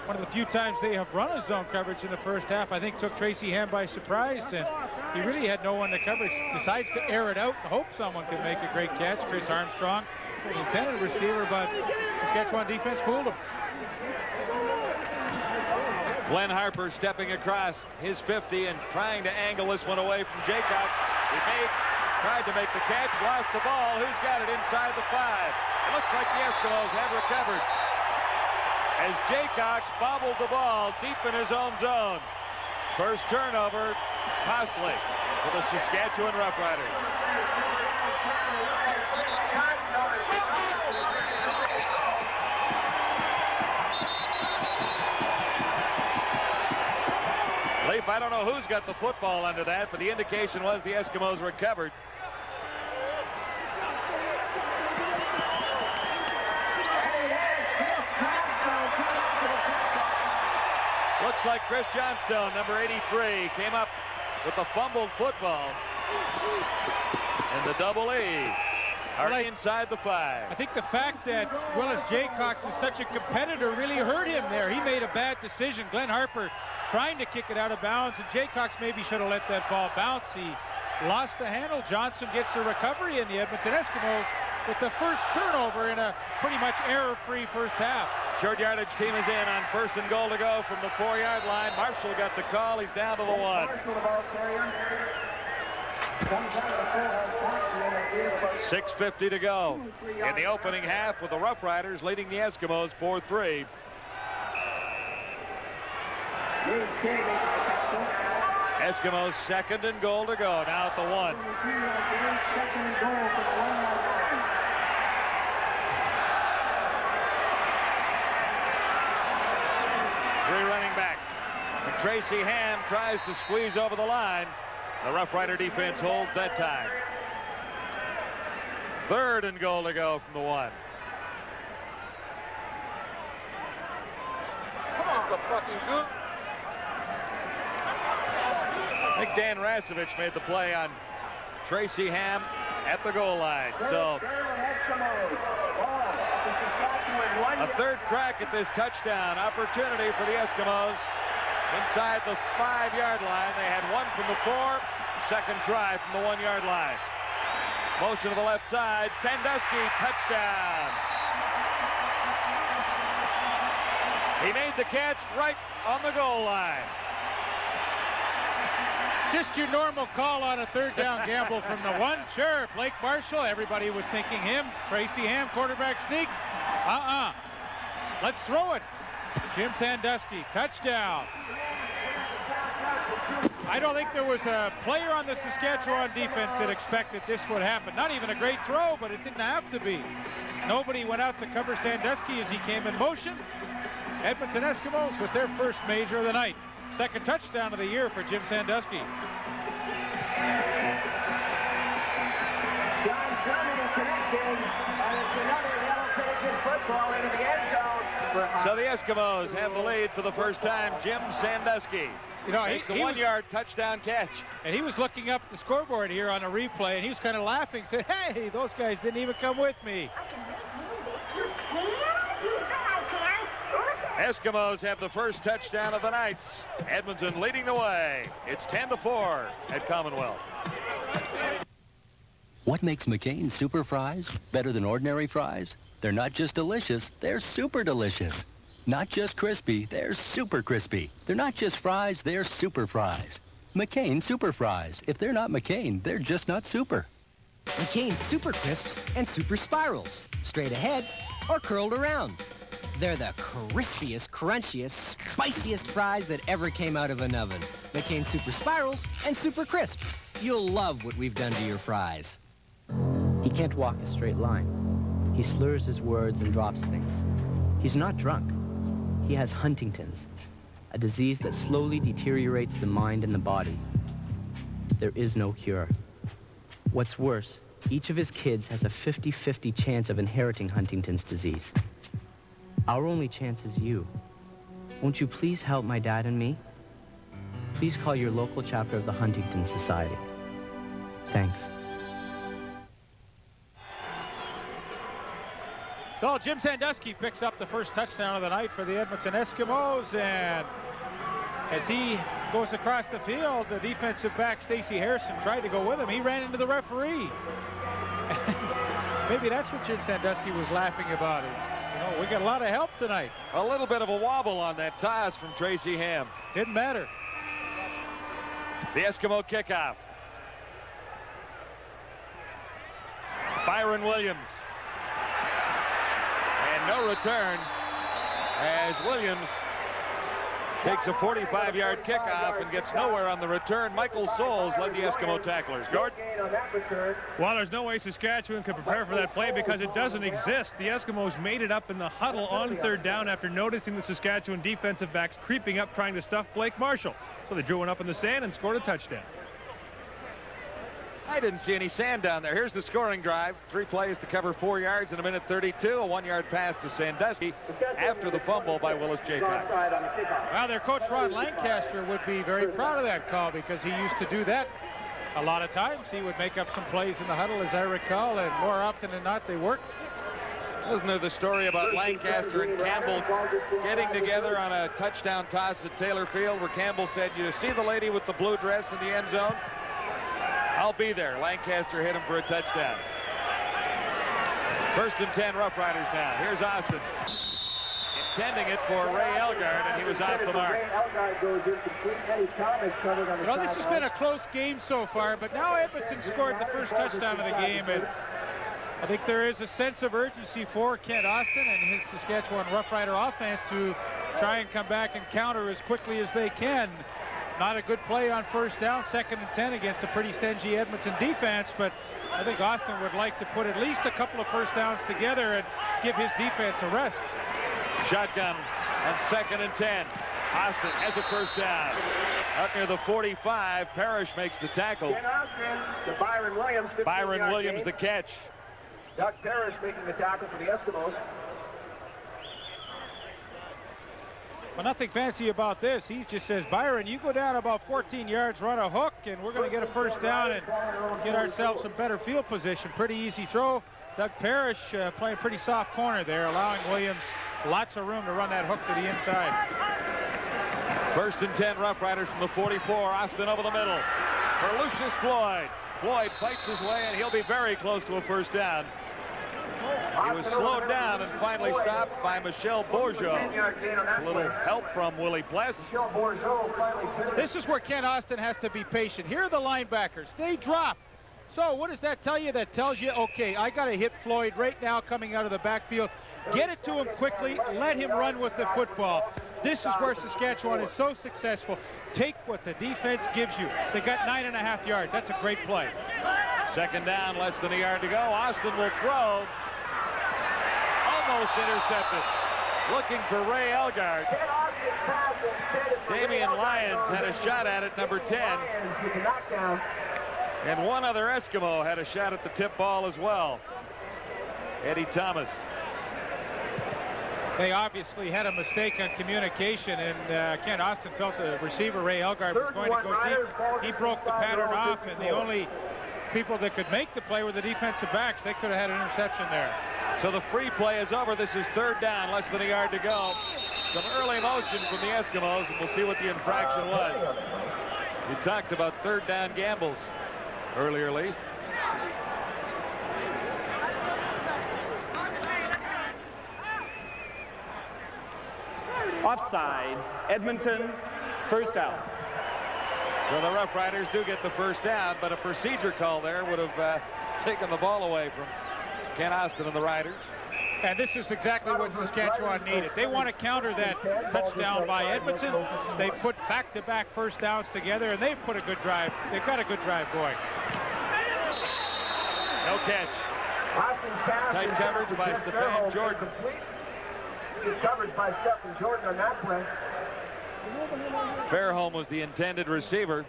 one of the few times they have run a zone coverage in the first half, I think took Tracy Ham by surprise, and he really had no one to cover. Decides to air it out and hope someone can make a great catch. Chris Armstrong, the intended receiver, but Saskatchewan defense fooled him. Glenn Harper stepping across his 50 and trying to angle this one away from Jaycox. He tried to make the catch, lost the ball. Who's got it inside the 5? It looks like the Eskimos have recovered as Jaycox bobbled the ball deep in his own zone. First turnover, costly for the Saskatchewan Roughriders. Leaf, I don't know who's got the football under that, but the indication was the Eskimos recovered. Looks like Chris Johnstone, number 83, came up with a fumbled football. And the double E are inside the 5. I think the fact that Willis Jaycox is such a competitor really hurt him there. He made a bad decision. Glenn Harper trying to kick it out of bounds, and Jaycox maybe should have let that ball bounce. He lost the handle. Johnson gets the recovery, and the Edmonton Eskimos with the first turnover in a pretty much error-free first half. Short yardage team is in on first and goal to go from the 4-yard line. Marshall got the call. He's down to the 1. 6:50 to go in the opening half, with the Roughriders leading the Eskimos 4-3. Eskimos second and goal to go, now at the 1. three running backs. And Tracy Ham tries to squeeze over the line. The Rough Rider defense holds that time. 3rd and goal to go from the 1. Come on, the fucking good. I think Dan Rasevich made the play on Tracy Ham at the goal line. So a 3rd crack at this touchdown opportunity for the Eskimos inside the 5-yard line. They had one from the 4, second try from the 1-yard line. Motion to the left side, Sandusky, touchdown. He made the catch right on the goal line. Just your normal call on a 3rd down gamble from the 1. Sure, Blake Marshall, everybody was thinking him. Tracy Ham, quarterback sneak. Let's throw it. Jim Sandusky, touchdown. I don't think there was a player on the Saskatchewan defense that expected this would happen. Not even a great throw, but it didn't have to be. Nobody went out to cover Sandusky as he came in motion. Edmonton Eskimos with their first major of the night. 2nd touchdown of the year for Jim Sandusky. John Germany connecting, and it's another Yellow Pages football into the end zone. So the Eskimos have the lead for the first time. Jim Sandusky makes a 1-yard touchdown catch. And he was looking up at the scoreboard here on a replay, and he was kind of laughing, said, hey, those guys didn't even come with me. Eskimos have the first touchdown of the night. Edmonton leading the way. It's 10-4 at Commonwealth. What makes McCain's Super Fries better than ordinary fries? They're not just delicious, they're super delicious. Not just crispy, they're super crispy. They're not just fries, they're super fries. McCain Super Fries. If they're not McCain, they're just not super. McCain Super Crisps and Super Spirals. Straight ahead or curled around. They're the crispiest, crunchiest, spiciest fries that ever came out of an oven. McCain Super Spirals and Super Crisps. You'll love what we've done to your fries. He can't walk a straight line. He slurs his words and drops things. He's not drunk. He has Huntington's, a disease that slowly deteriorates the mind and the body. There is no cure. What's worse, each of his kids has a 50-50 chance of inheriting Huntington's disease. Our only chance is you. Won't you please help my dad and me? Please call your local chapter of the Huntington Society. Thanks. So Jim Sandusky picks up the first touchdown of the night for the Edmonton Eskimos, and as he goes across the field, the defensive back Stacey Harrison tried to go with him. He ran into the referee. Maybe that's what Jim Sandusky was laughing about. We got a lot of help tonight. A little bit of a wobble on that toss from Tracy Ham. Didn't matter. The Eskimo kickoff. Byron Williams. And no return as Williams takes a 45-yard kickoff and gets nowhere on the return. Michael Souls led the Eskimo tacklers. Gord? Well, there's no way Saskatchewan could prepare for that play because it doesn't exist. The Eskimos made it up in the huddle on 3rd down after noticing the Saskatchewan defensive backs creeping up trying to stuff Blake Marshall. So they drew one up in the sand and scored a touchdown. I didn't see any sand down there. Here's the scoring drive. 3 plays to cover 4 yards in a minute 32. A 1-yard pass to Sandusky after the fumble by Willis Jaycox. Well, their coach Ron Lancaster would be very proud of that call because he used to do that a lot of times. He would make up some plays in the huddle, as I recall, and more often than not, they worked. Wasn't there the story about Lancaster and Campbell getting together on a touchdown toss at Taylor Field where Campbell said, "You see the lady with the blue dress in the end zone? I'll be there." Lancaster hit him for a touchdown. 1st and 10 Rough Riders now. Here's Austin. Intending it for Ray Elgard, and he was off the mark. This has been a close game so far, but now Edmonton scored the first touchdown of the game, and I think there is a sense of urgency for Kent Austin and his Saskatchewan Rough Rider offense to try and come back and counter as quickly as they can. Not a good play on 1st down, 2nd and 10 against a pretty stingy Edmonton defense, but I think Austin would like to put at least a couple of 1st downs together and give his defense a rest. Shotgun on 2nd and 10. Austin has a first down. Out near the 45, Parrish makes the tackle. Ken Austin to Byron Williams. Byron Williams the catch. Doug Parrish making the tackle for the Eskimos. Well, nothing fancy about this. He just says, Byron, you go down about 14 yards, run a hook, and we're going to get a first down and get ourselves some better field position. Pretty easy throw. Doug Parrish playing pretty soft corner there, allowing Williams lots of room to run that hook to the inside. 1st and 10, Roughriders from the 44. Austin over the middle for Lucius Floyd. Floyd fights his way, and he'll be very close to a first down. He was slowed down and finally stopped by Michel Bourgeau. A little help from Willie Pless. This is where Ken Austin has to be patient. Here are the linebackers. They drop. So what does that tell you? That tells you, okay, I got to hit Floyd right now coming out of the backfield. Get it to him quickly. Let him run with the football. This is where Saskatchewan is so successful. Take what the defense gives you. They got 9.5 yards. That's a great play. 2nd down, less than a yard to go. Austin will throw. Almost intercepted. Looking for Ray Elgard. Damian Lyons had a shot at it, number 10. And one other Eskimo had a shot at the tip ball as well. Eddie Thomas. They obviously had a mistake on communication, and Ken Austin felt the receiver, Ray Elgard, was going to go deep. He broke the pattern off, and the only people that could make the play were the defensive backs. They could have had an interception there. So the free play is over. This is 3rd down, less than a yard to go. Some early motion from the Eskimos, and we'll see what the infraction was. We talked about 3rd down gambles earlier, Lee. Offside, Edmonton, first down. So the Roughriders do get the first down, but a procedure call there would have taken the ball away from Ken Austin and the Riders. And this is exactly what Saskatchewan needed. They want to counter that touchdown by Edmonton. They put back-to-back first downs together, and they've put a good drive. They've got a good drive going. No catch. Tight coverage by Stephan Jordan. Good coverage by Stephan Jordan on that play. Fairholm was the intended receiver.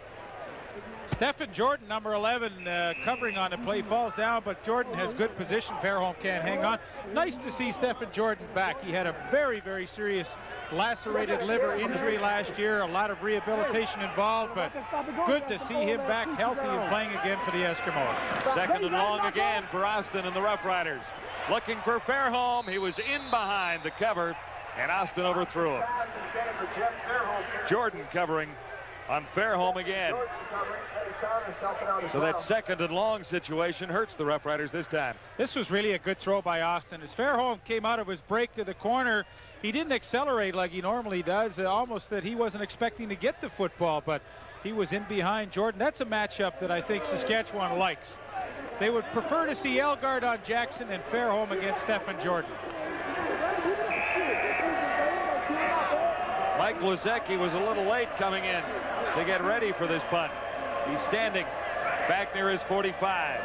Stephan Jordan, number 11, covering on the play, falls down, but Jordan has good position. Fairholm can't hang on. Nice to see Stephan Jordan back. He had a very, very serious lacerated liver injury last year. A lot of rehabilitation involved, but good to see him back healthy and playing again for the Eskimos. 2nd and long again for Austin and the Roughriders. Looking for Fairholm. He was in behind the cover, and Austin overthrew him. Jordan covering on Fairholm again. So that 2nd and long situation hurts the Roughriders this time. This was really a good throw by Austin. As Fairholm came out of his break to the corner, he didn't accelerate like he normally does, almost that he wasn't expecting to get the football, but he was in behind Jordan. That's a matchup that I think Saskatchewan likes. They would prefer to see Elgard on Jackson and Fairholm against Stephan Jordan. Mike Lozecki was a little late coming in to get ready for this punt. He's standing back near his 45.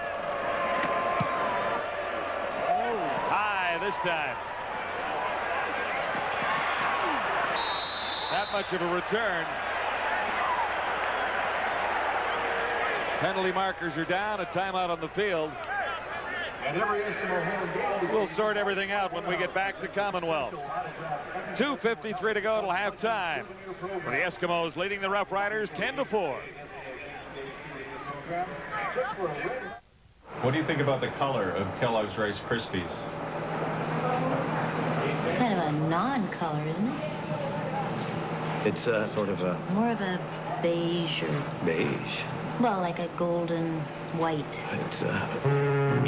High this time. That much of a return. Penalty markers are down, a timeout on the field. We'll sort everything out when we get back to Commonwealth. 2:53 to go till halftime. For the Eskimos leading the Roughriders 10-4. What do you think about the color of Kellogg's Rice Krispies? Kind of a non-color, isn't it? It's sort of a... More of a beige or... beige. Well, like a golden white. It's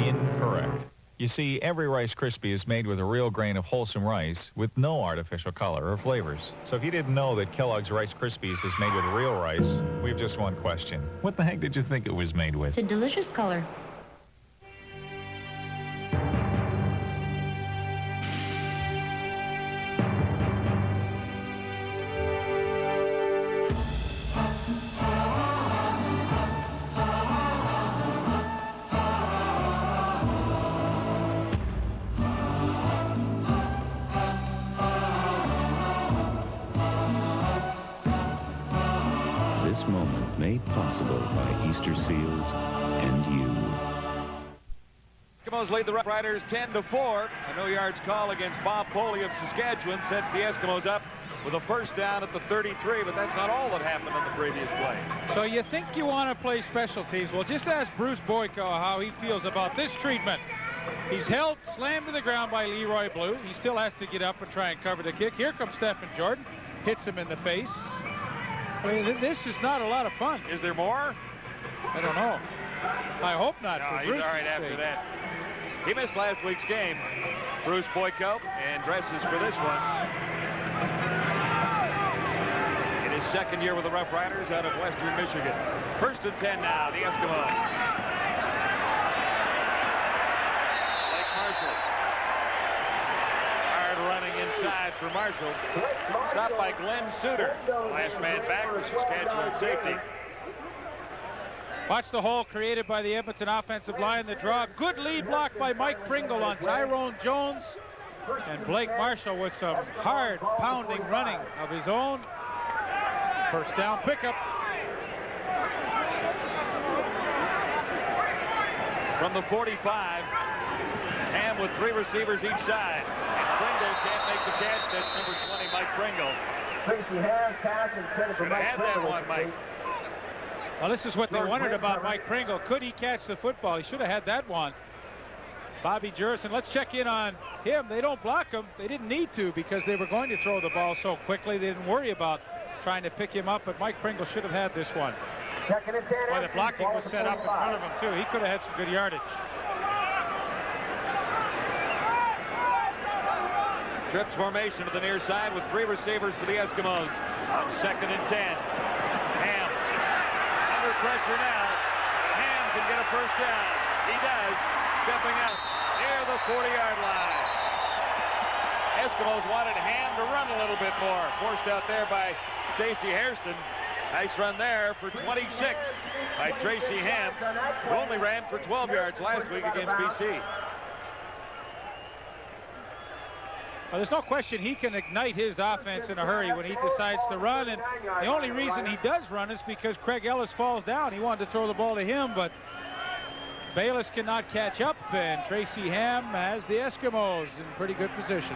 Incorrect. You see, every Rice Krispie is made with a real grain of wholesome rice with no artificial color or flavors. So if you didn't know that Kellogg's Rice Krispies is made with real rice, we have just one question. What the heck did you think it was made with? It's a delicious color. Seals, and you. Eskimos lead the Roughriders 10-4. A no yards call against Bob Foley of Saskatchewan sets the Eskimos up with a first down at the 33, but that's not all that happened in the previous play. So you think you want to play special teams? Well, just ask Bruce Boyko how he feels about this treatment. He's held, slammed to the ground by Leroy Blue. He still has to get up and try and cover the kick. Here comes Stephen Jordan, hits him in the face. I mean, this is not a lot of fun. Is there more? I don't know. I hope not. No, for he's Bruce's all right after sake. that. He missed last week's game, Bruce Boyko, and dresses for this one. In his second year with the Roughriders out of Western Michigan. 1st and 10 now, the Eskimos. Blake Marshall. Hard running inside for Marshall. Stopped by Glenn Suter. Last man back for Saskatchewan safety. Watch the hole created by the Edmonton offensive line. The draw. Good lead block by Mike Pringle on Tyrone Jones. And Blake Marshall with some hard pounding running of his own. First down pickup. From the 45, Ham with 3 receivers each side. And Pringle can't make the catch. That's number 20, Mike Pringle. Tracy Ham, pass intended for Should have Mike had that Pringle. one, Mike. Well, this is what they wondered about Mike Pringle. Could he catch the football? He should have had that one. Bobby Jerson, let's check in on him. They don't block him. They didn't need to because they were going to throw the ball so quickly. They didn't worry about trying to pick him up, but Mike Pringle should have had this one. 2nd and 10. Boy, the blocking was set up in front of him, too. He could have had some good yardage. Trips formation to the near side with 3 receivers for the Eskimos. On 2nd and 10. Ham under pressure now. Ham can get a first down. He does. Stepping up near the 40-yard line. Eskimos wanted Ham to run a little bit more. Forced out there by Stacey Hairston. Nice run there for 26 by Tracy Ham, who only ran for 12 yards last week against BC. Well, there's no question he can ignite his offense in a hurry when he decides to run, and the only reason he does run is because Craig Ellis falls down. He wanted to throw the ball to him, but Bayless cannot catch up, and Tracy Ham has the Eskimos in pretty good position.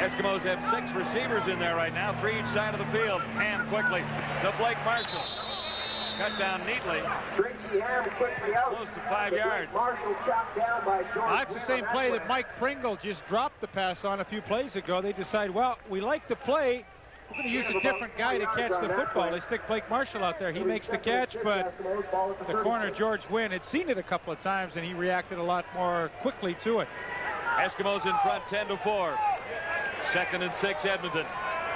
Eskimos have 6 receivers in there right now, 3 each side of the field. Ham quickly to Blake Marshall. Cut down neatly. Tracy Ham quickly out. Close to 5 yards. Marshall chopped down by George. That's the same play that Mike Pringle just dropped the pass on a few plays ago. They decide, well, we like to play. We're going to use a different guy to catch the football. They stick Blake Marshall out there. He makes the catch, but the corner, George Wynn, had seen it a couple of times, and he reacted a lot more quickly to it. Eskimos in front 10-4. 2nd and 6, Edmonton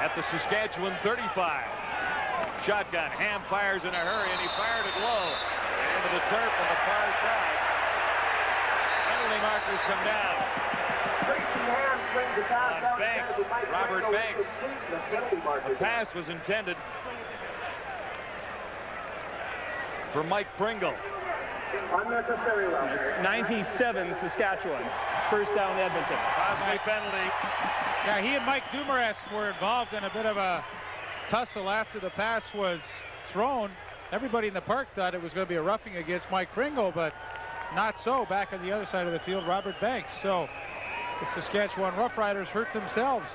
at the Saskatchewan 35. Shotgun. Ham fires in a hurry, and he fired it low and into the turf on the far side. Penalty markers come down. On Banks, Robert Banks. The pass was intended for Mike Pringle. Unnecessary roughness. 97 Saskatchewan. First down Edmonton. Possibly penalty. Yeah, he and Mike Dumoresque were involved in a bit of a tussle after the pass was thrown. Everybody in the park thought it was going to be a roughing against Mike Pringle, but not so. Back on the other side of the field, Robert Banks. So the Saskatchewan Roughriders hurt themselves.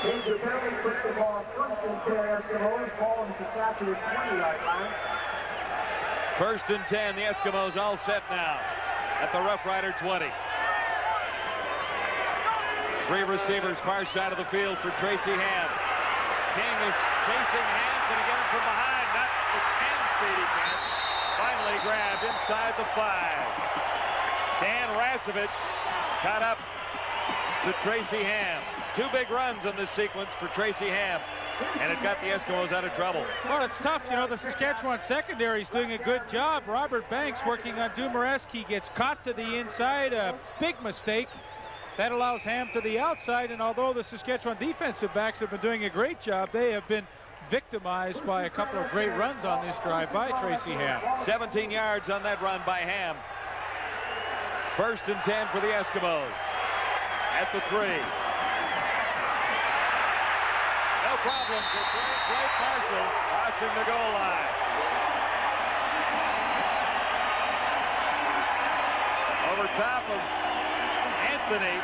Major penalty puts the ball 1st and 10. Eskimos ball in Saskatchewan 20-yard line. 1st and 10. The Eskimos all set now at the Roughrider 20. 3 receivers far side of the field for Tracy Ham. King is chasing Ham. Can he get him from behind? Not with hand speed he can't. Finally grabbed inside the 5. Dan Rasevich caught up to Tracy Ham. 2 big runs in this sequence for Tracy Ham, and it got the Eskimos out of trouble. Well, it's tough. You know, the Saskatchewan secondary is doing a good job. Robert Banks working on Dumoresque. He gets caught to the inside. A big mistake. That allows Ham to the outside, and although the Saskatchewan defensive backs have been doing a great job, they have been victimized by a couple of great runs on this drive by Tracy Ham. 17 yards on that run by Ham. 1st and 10 for the Eskimos. At the 3. No problem for Blake Marshall crossing the goal line. Over top of Anthony.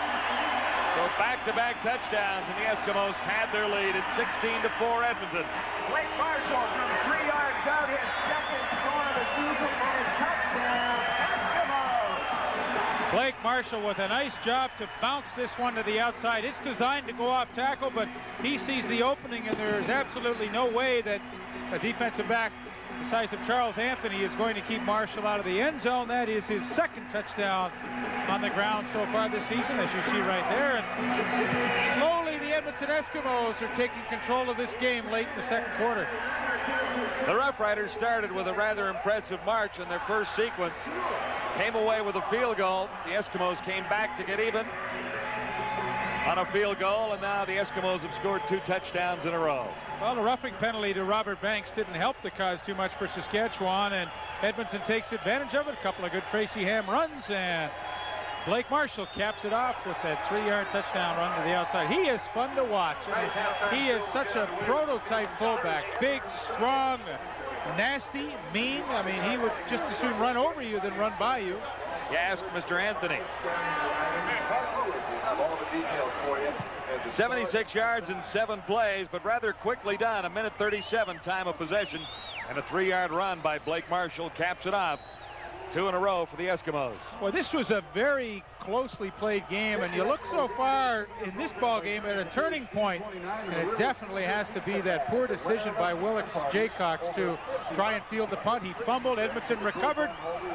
So back-to-back touchdowns, and the Eskimos pad their lead at 16-4 Edmonton. Blake Marshall from 3 yards out, his second score of the season, and his touchdown, Eskimos. Blake Marshall with a nice job to bounce this one to the outside. It's designed to go off tackle, but he sees the opening, and there's absolutely no way that a defensive back the size of Charles Anthony is going to keep Marshall out of the end zone. That is his second touchdown on the ground so far this season, as you see right there. And slowly the Edmonton Eskimos are taking control of this game late in the second quarter. The Roughriders started with a rather impressive march in their first sequence. Came away with a field goal. The Eskimos came back to get even on a field goal, and now the Eskimos have scored 2 touchdowns in a row. Well, the roughing penalty to Robert Banks didn't help the cause too much for Saskatchewan, and Edmonton takes advantage of it. A couple of good Tracy Ham runs, and Blake Marshall caps it off with that 3-yard touchdown run to the outside. He is fun to watch. I mean, he is such a prototype fullback. Big, strong, nasty, mean. I mean, he would just as soon run over you than run by you. You ask Mr. Anthony. 76 yards in 7 plays, but rather quickly done. 1:37 time of possession, and a 3-yard run by Blake Marshall caps it off. 2 in a row for the Eskimos. Well, this was a very closely played game, and you look so far in this ball game at a turning point, and it definitely has to be that poor decision by Willis Jaycox to try and field the punt. He fumbled, Edmonton recovered,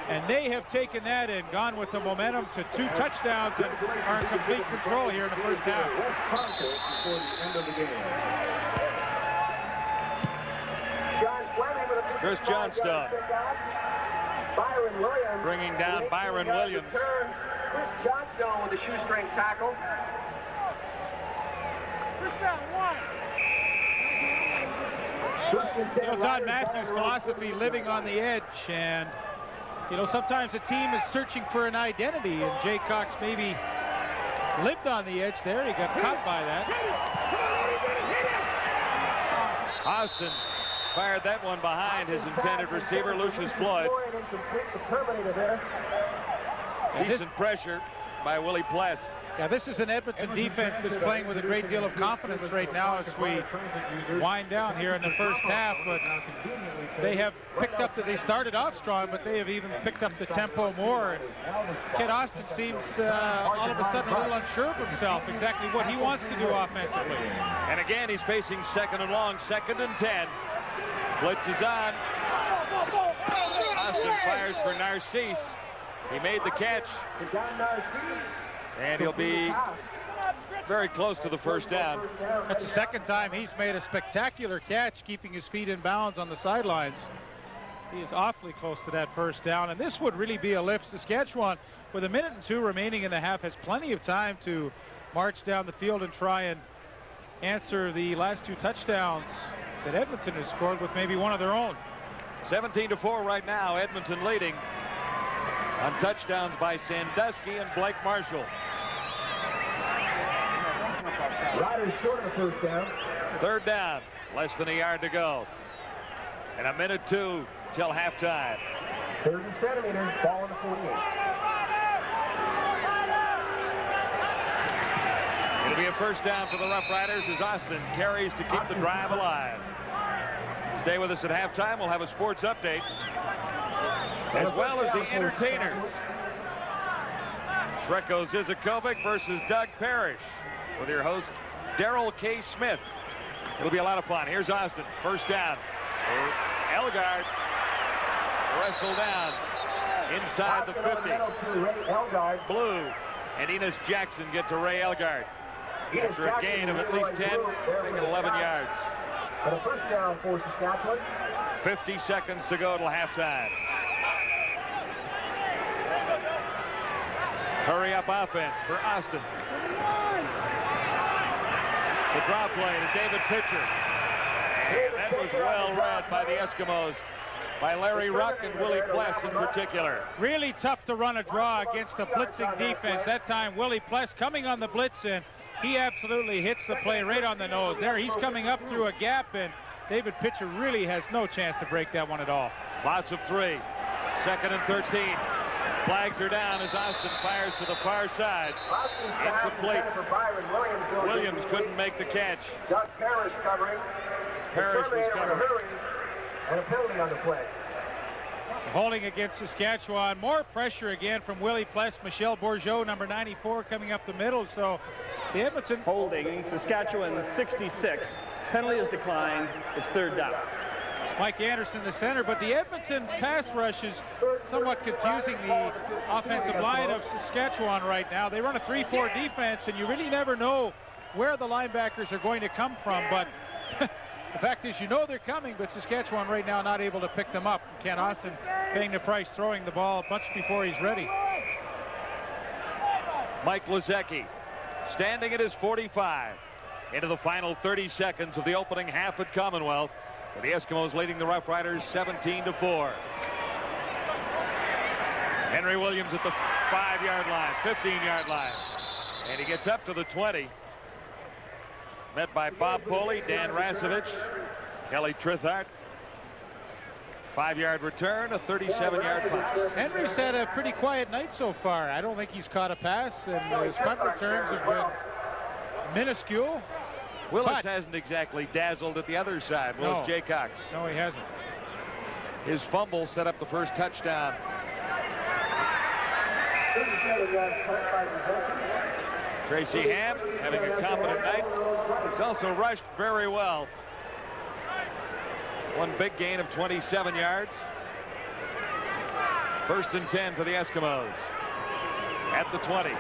and they have taken that and gone with the momentum to 2 touchdowns and are in complete control here in the first half. Chris Johnstone bringing down Byron Williams. Chris Johnstone with the shoestring tackle. You know, Don Matthews' philosophy, living on the edge, and you know, sometimes a team is searching for an identity, and Jaycox maybe lived on the edge there. He got caught by that. Austin fired that one behind his intended receiver, Lucius Floyd. Decent pressure by Willie Pless. Yeah, this is an Edmonton defense that's playing with a great deal of confidence right now as we wind down here in the first half, but they have picked up they started off strong, but they have even picked up the tempo more. Kid Austin seems all of a sudden a little unsure of himself, exactly what he wants to do offensively. And again, he's facing 2nd and long, 2nd and 10. Blitz is on. Austin fires for Narcisse. He made the catch. And he'll be very close to the first down. That's the second time he's made a spectacular catch, keeping his feet in bounds on the sidelines. He is awfully close to that first down, and this would really be a lift. Saskatchewan, with 1 minute and 2 remaining in the half, has plenty of time to march down the field and try and answer the last 2 touchdowns that Edmonton has scored with maybe one of their own. 17-4 right now, Edmonton leading on touchdowns by Sandusky and Blake Marshall. Riders short of the first down. 3rd down, less than a yard to go. And 1:02 till halftime. 30 centimeters, ball on the 48. It'll be a first down for the Roughriders as Austin carries to keep the drive alive. Stay with us at halftime. We'll have a sports update, as well as the entertainers. Shreko Zizakovic versus Doug Parrish, with your host, Darrell K. Smith. It'll be a lot of fun. Here's Austin, first down. Elgard wrestled down inside the 50. Blue and Enos Jackson get to Ray Elgard. After a gain of at least 10, they get 11 yards. And a first down for Saskatchewan. 50 seconds to go till halftime. Hurry up offense for Austin. The draw play to David Pitcher. And that was well read by the Eskimos, by Larry Ruck and Willie Pless in particular. Really tough to run a draw against a blitzing defense. That time Willie Pless coming on the blitz, and he absolutely hits the play right on the nose. There, he's coming up through a gap, and David Pitcher really has no chance to break that one at all. Loss of 3. 2nd and 13. Flags are down as Austin fires to the far side. Incomplete. Williams couldn't make the catch. Doug Parrish covering. Parrish was covering. And a penalty on the play. Holding against Saskatchewan. More pressure again from Willie Pless. Michel Bourgeot, number 94, coming up the middle. So the Edmonton holding. Saskatchewan 66. Penalty is declined. It's 3rd down. Mike Anderson, the center, but the Edmonton pass rush is somewhat confusing the offensive line of Saskatchewan right now. They run a 3-4 defense, and you really never know where the linebackers are going to come from. But the fact is, you know they're coming, but Saskatchewan right now not able to pick them up. Ken Austin paying the price, throwing the ball much before he's ready. Mike Lozecki standing at his 45 into the final 30 seconds of the opening half at Commonwealth. The Eskimos leading the Roughriders 17-4. Henry Williams at the 5-yard line, 15-yard line. And he gets up to the 20. Met by Bob Poley, Dan Rasevich, Kelly Trithart. 5-yard return, a 37-yard pass. Henry's had a pretty quiet night so far. I don't think he's caught a pass, and his punt returns have been minuscule. Willis hasn't exactly dazzled at the other side. Willis Jaycox. No, he hasn't. His fumble set up the first touchdown. Tracy Ham having a competent night. He's also rushed very well. One big gain of 27 yards. 1st and 10 for the Eskimos. At the 20.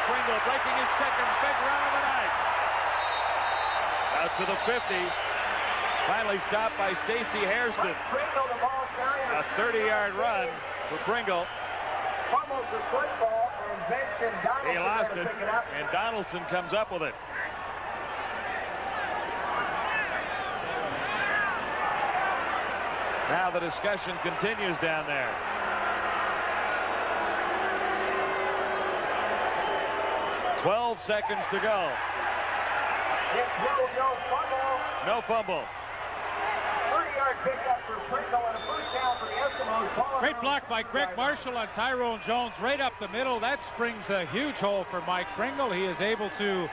Pringle breaking his 2nd big run of the night. Out to the 50. Finally stopped by Stacey Hairston. A 30-yard run for Pringle. Fumbles the football, and Vincent Donaldson he lost it, pick it up. and Donaldson comes up with it. Now the discussion continues down there. "12 seconds to go. No fumble. 30-yard pickup for Pringle and a first down for the Eskimos. Great block by Greg Marshall on Tyrone Jones right up the middle. That springs a huge hole for Mike Pringle. He is able to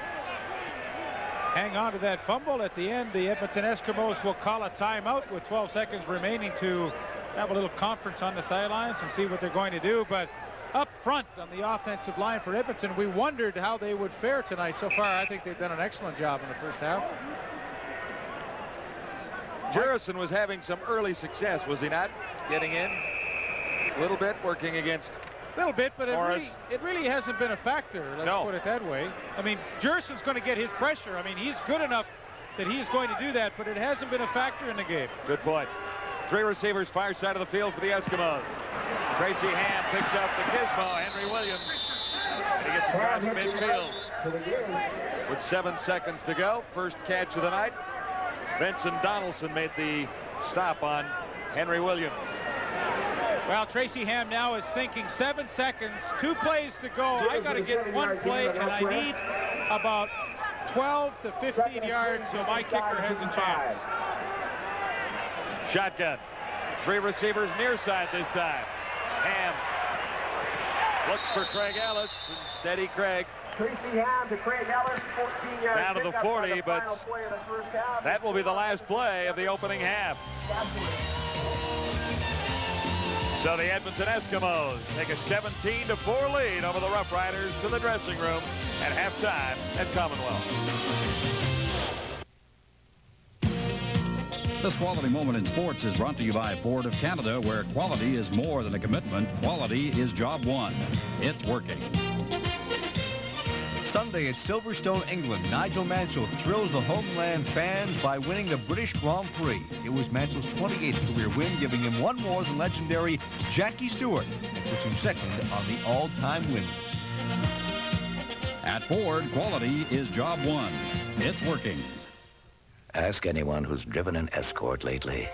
hang on to that fumble. At the end, the Edmonton Eskimos will call a timeout with 12 seconds remaining to have a little conference on the sidelines and see what they're going to do. But up front on the offensive line for Edmonton, we wondered how they would fare tonight. So far, I think they've done an excellent job in the first half. Jurison was having some early success, was he not? Getting in a little bit, working against a little bit, but it really hasn't been a factor. Let's put it that way. I mean, Jurison's going to get his pressure. I mean, he's good enough that he's going to do that, but it hasn't been a factor in the game. Good point. 3 receivers, far side of the field for the Eskimos. Tracy Ham picks up the gizmo, Henry Williams. And he gets across midfield. With 7 seconds to go, first catch of the night. Vincent Donaldson made the stop on Henry Williams. Well, Tracy Ham now is thinking 7 seconds, 2 plays to go. I got to get 1 play, and I need about 12 to 15 yards so my kicker has a chance. Shotgun. 3 receivers near side this time. Ham looks for Craig Ellis, and steady Craig. Tracy Ham to Craig Ellis, 14 yards. Down to the 40, but that will be the last play of the opening half. So the Edmonton Eskimos take a 17-4 lead over the Roughriders to the dressing room at halftime at Commonwealth. This quality moment in sports is brought to you by Ford of Canada, where quality is more than a commitment. Quality is job one. It's working. Sunday at Silverstone, England, Nigel Mansell thrills the homeland fans by winning the British Grand Prix. It was Mansell's 28th career win, giving him 1 more than legendary Jackie Stewart, and puts him second on the all-time win list. At Ford, quality is job one. It's working. Ask anyone who's driven an Escort lately.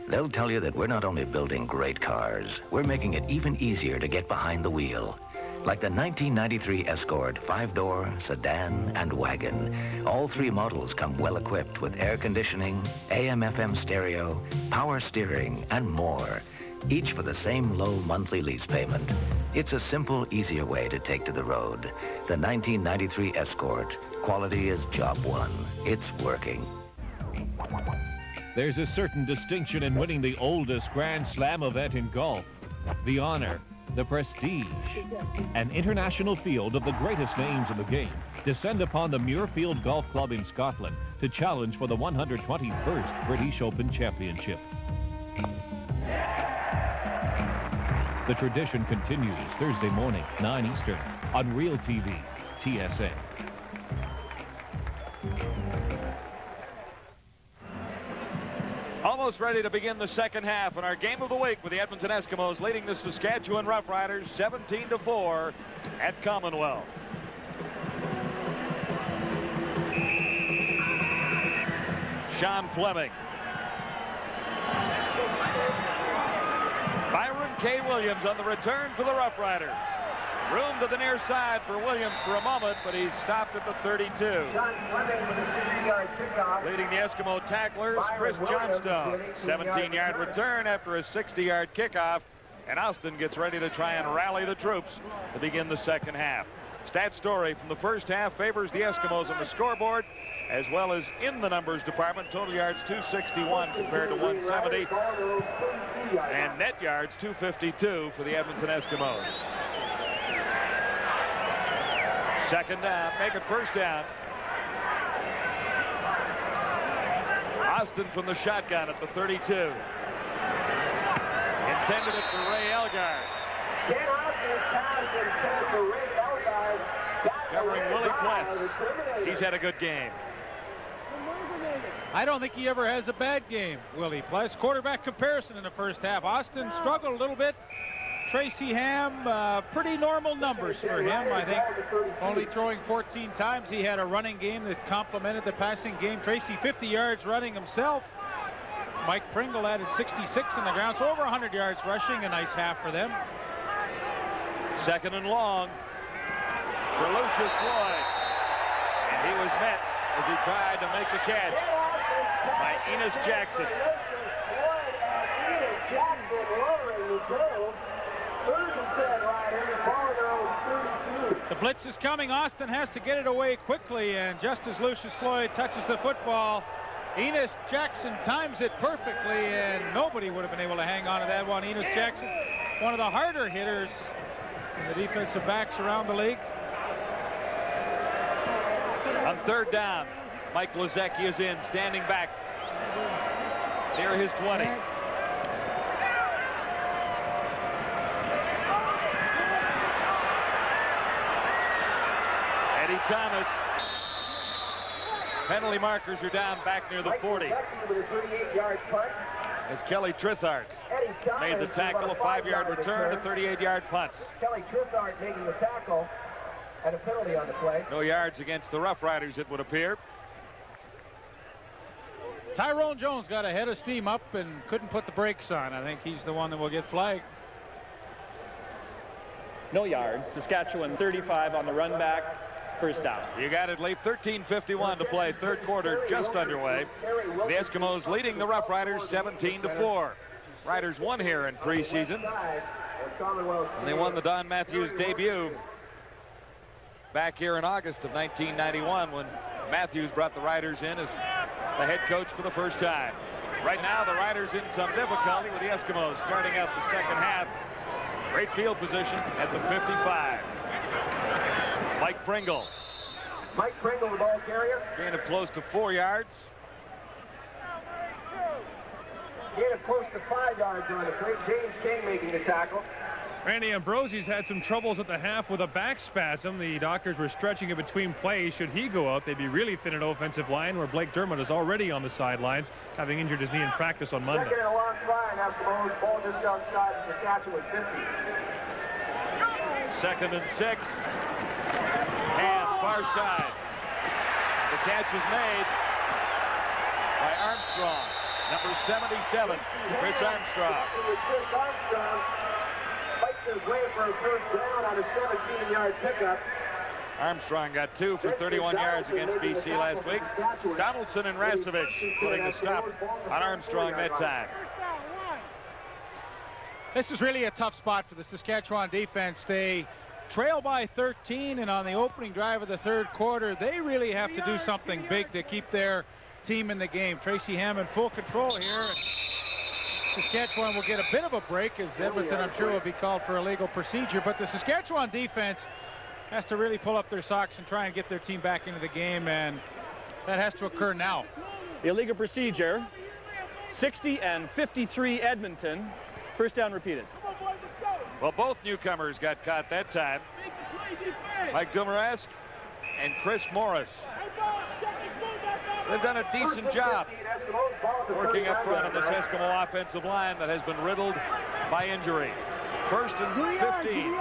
They'll tell you that we're not only building great cars, we're making it even easier to get behind the wheel. Like the 1993 Escort 5-door, sedan, and wagon, all three models come well equipped with air conditioning, AM/FM stereo, power steering, and more, each for the same low monthly lease payment. It's a simple, easier way to take to the road. The 1993 Escort. Quality is job one. It's working. There's a certain distinction in winning the oldest Grand Slam event in golf. The honor, the prestige. An international field of the greatest names in the game descend upon the Muirfield Golf Club in Scotland to challenge for the 121st British Open Championship. The tradition continues Thursday morning, 9 Eastern, on Real TV, TSN. Almost ready to begin the second half in our game of the week with the Edmonton Eskimos leading the Saskatchewan Roughriders 17-4 at Commonwealth. Sean Fleming. Byron K. Williams on the return for the Roughriders. Room to the near side for Williams for a moment, but he's stopped at the 32. Leading the Eskimo tacklers, Chris Johnstone. 17-yard return after a 60-yard kickoff, and Austin gets ready to try and rally the troops to begin the second half. Stat story from the first half favors the Eskimos on the scoreboard, as well as in the numbers department. Total yards 261 compared to 170, and net yards 252 for the Edmonton Eskimos. Second down, make it first down. Austin from the shotgun at the 32. Intended it for Ray Elgard. Covering Willie Pless. He's had a good game. I don't think he ever has a bad game, Willie Pless. Quarterback comparison in the first half. Austin struggled a little bit. Tracy Ham, pretty normal numbers for him, I think. Only throwing 14 times. He had a running game that complemented the passing game. Tracy 50 yards running himself. Mike Pringle added 66 in the ground, so over 100 yards rushing. A nice half for them. Second and long for Lucius Floyd. And he was met as he tried to make the catch by Enos Jackson. The blitz is coming. Austin has to get it away quickly, and just as Lucius Floyd touches the football, Enos Jackson times it perfectly, and nobody would have been able to hang on to that one. Enos Jackson, one of the harder hitters in the defensive backs around the league. On third down, Mike Lozecki is in, standing back near his 20. Eddie Thomas. Penalty markers are down back near the 40. As Kelly Trithart made the tackle, a 5-yard return, a 38-yard punt. Kelly Trithart making the tackle and a penalty on the play. No yards against the Roughriders, it would appear. Tyrone Jones got a head of steam up and couldn't put the brakes on. I think he's the one that will get flagged. No yards. Saskatchewan 35 on the run back. First down. You got it, Leaf. 13:51 to play. Third quarter just underway. The Eskimos leading the Roughriders 17-4. Riders won here in preseason. And they won the Don Matthews debut back here in August of 1991 when Matthews brought the Riders in as the head coach for the first time. Right now, the Riders in some difficulty with the Eskimos starting out the second half. Great field position at the 55. Mike Pringle. Mike Pringle, the ball carrier. Gain of close to 4 yards. Gain of close to 5 yards on the play. James King making the tackle. Randy Ambrosie's had some troubles at the half with a back spasm. The doctors were stretching it between plays. Should he go out, they'd be really thin at offensive line, where Blake Dermott is already on the sidelines, having injured his knee in practice on Monday. Second and a long try, and Eskimos ball just outside Saskatchewan 50. Second and 6. And far side. The catch is made by Armstrong. Number 77, Chris Armstrong. Chris Armstrong. Mike his way for a first down on a 17-yard pickup. Armstrong got 2 for 31 yards against BC last week. Donaldson and Rasevich putting the stop on Armstrong that time. This is really a tough spot for the Saskatchewan defense. They trail by 13, and on the opening drive of the third quarter, they really have to do something big to keep their team in the game. Tracy Ham in full control here. And Saskatchewan will get a bit of a break, as Edmonton, I'm sure, will be called for illegal procedure. But the Saskatchewan defense has to really pull up their socks and try and get their team back into the game, and that has to occur now. Illegal procedure. 60 and 53 Edmonton. First down repeated. Well, both newcomers got caught that time. Mike Dumaresque and Chris Morris. They've done a decent job working up front on this Eskimo offensive line that has been riddled by injury. First and 15.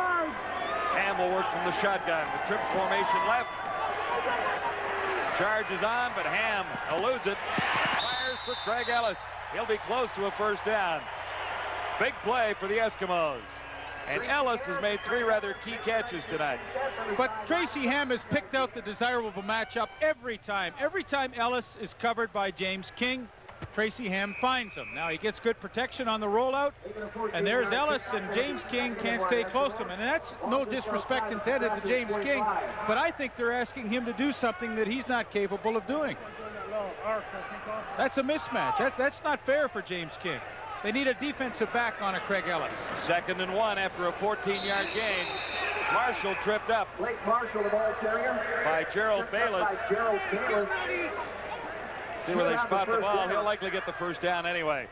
Ham will work from the shotgun. The trip formation left. Charge is on, but Ham eludes it. Fires for Craig Ellis. He'll be close to a first down. Big play for the Eskimos. And Ellis has made 3 rather key catches tonight. But Tracy Ham has picked out the desirable matchup every time. Every time Ellis is covered by James King, Tracy Ham finds him. Now he gets good protection on the rollout, and there's Ellis, and James King can't stay close to him. And that's no disrespect intended to James King, but I think they're asking him to do something that he's not capable of doing. That's a mismatch. That's not fair for James King. They need a defensive back on a Craig Ellis. 2nd and 1 after a 14-yard gain. Marshall tripped up. Blake Marshall, the ball carrier. By Gerald Bayless. See where they spot the ball. He'll likely get the first down anyway.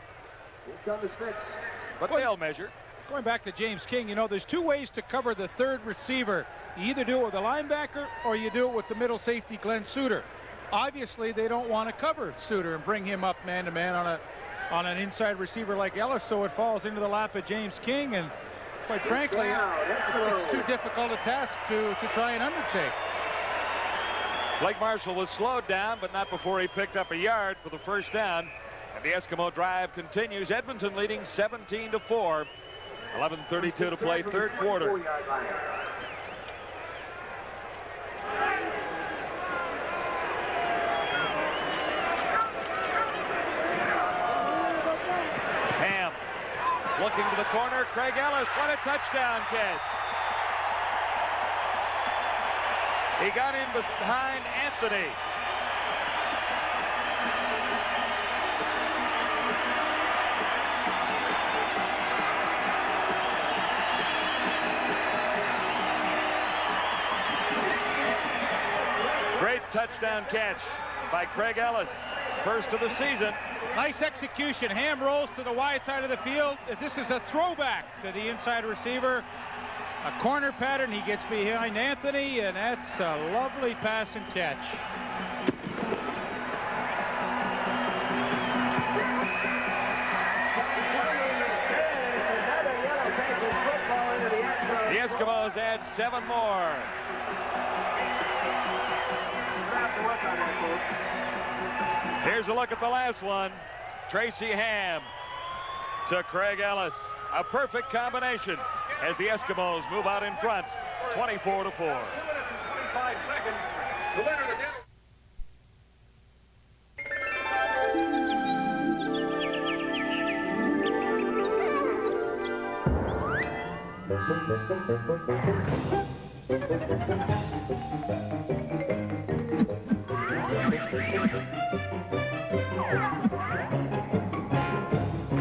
But they'll measure. Going back to James King, you know, there's 2 ways to cover the third receiver. You either do it with a linebacker or you do it with the middle safety, Glenn Suter. Obviously, they don't want to cover Suter and bring him up man-to-man on an inside receiver like Ellis, so it falls into the lap of James King, and quite frankly, it's too difficult a task to try and undertake. Blake Marshall was slowed down, but not before he picked up a yard for the first down. And the Eskimo drive continues. Edmonton leading 17-4. 11:32 to play, third quarter. Ham looking to the corner. Craig Ellis, what a touchdown catch. He got in behind Anthony. Great touchdown catch by Craig Ellis. First of the season. Nice execution. Ham rolls to the wide side of the field. This is a throwback to the inside receiver. A corner pattern. He gets behind Anthony, and that's a lovely pass and catch. The Eskimos add 7 more. Here's a look at the last one. Tracy Ham to Craig Ellis. A perfect combination as the Eskimos move out in front, 24-4. 25 seconds. The winner of the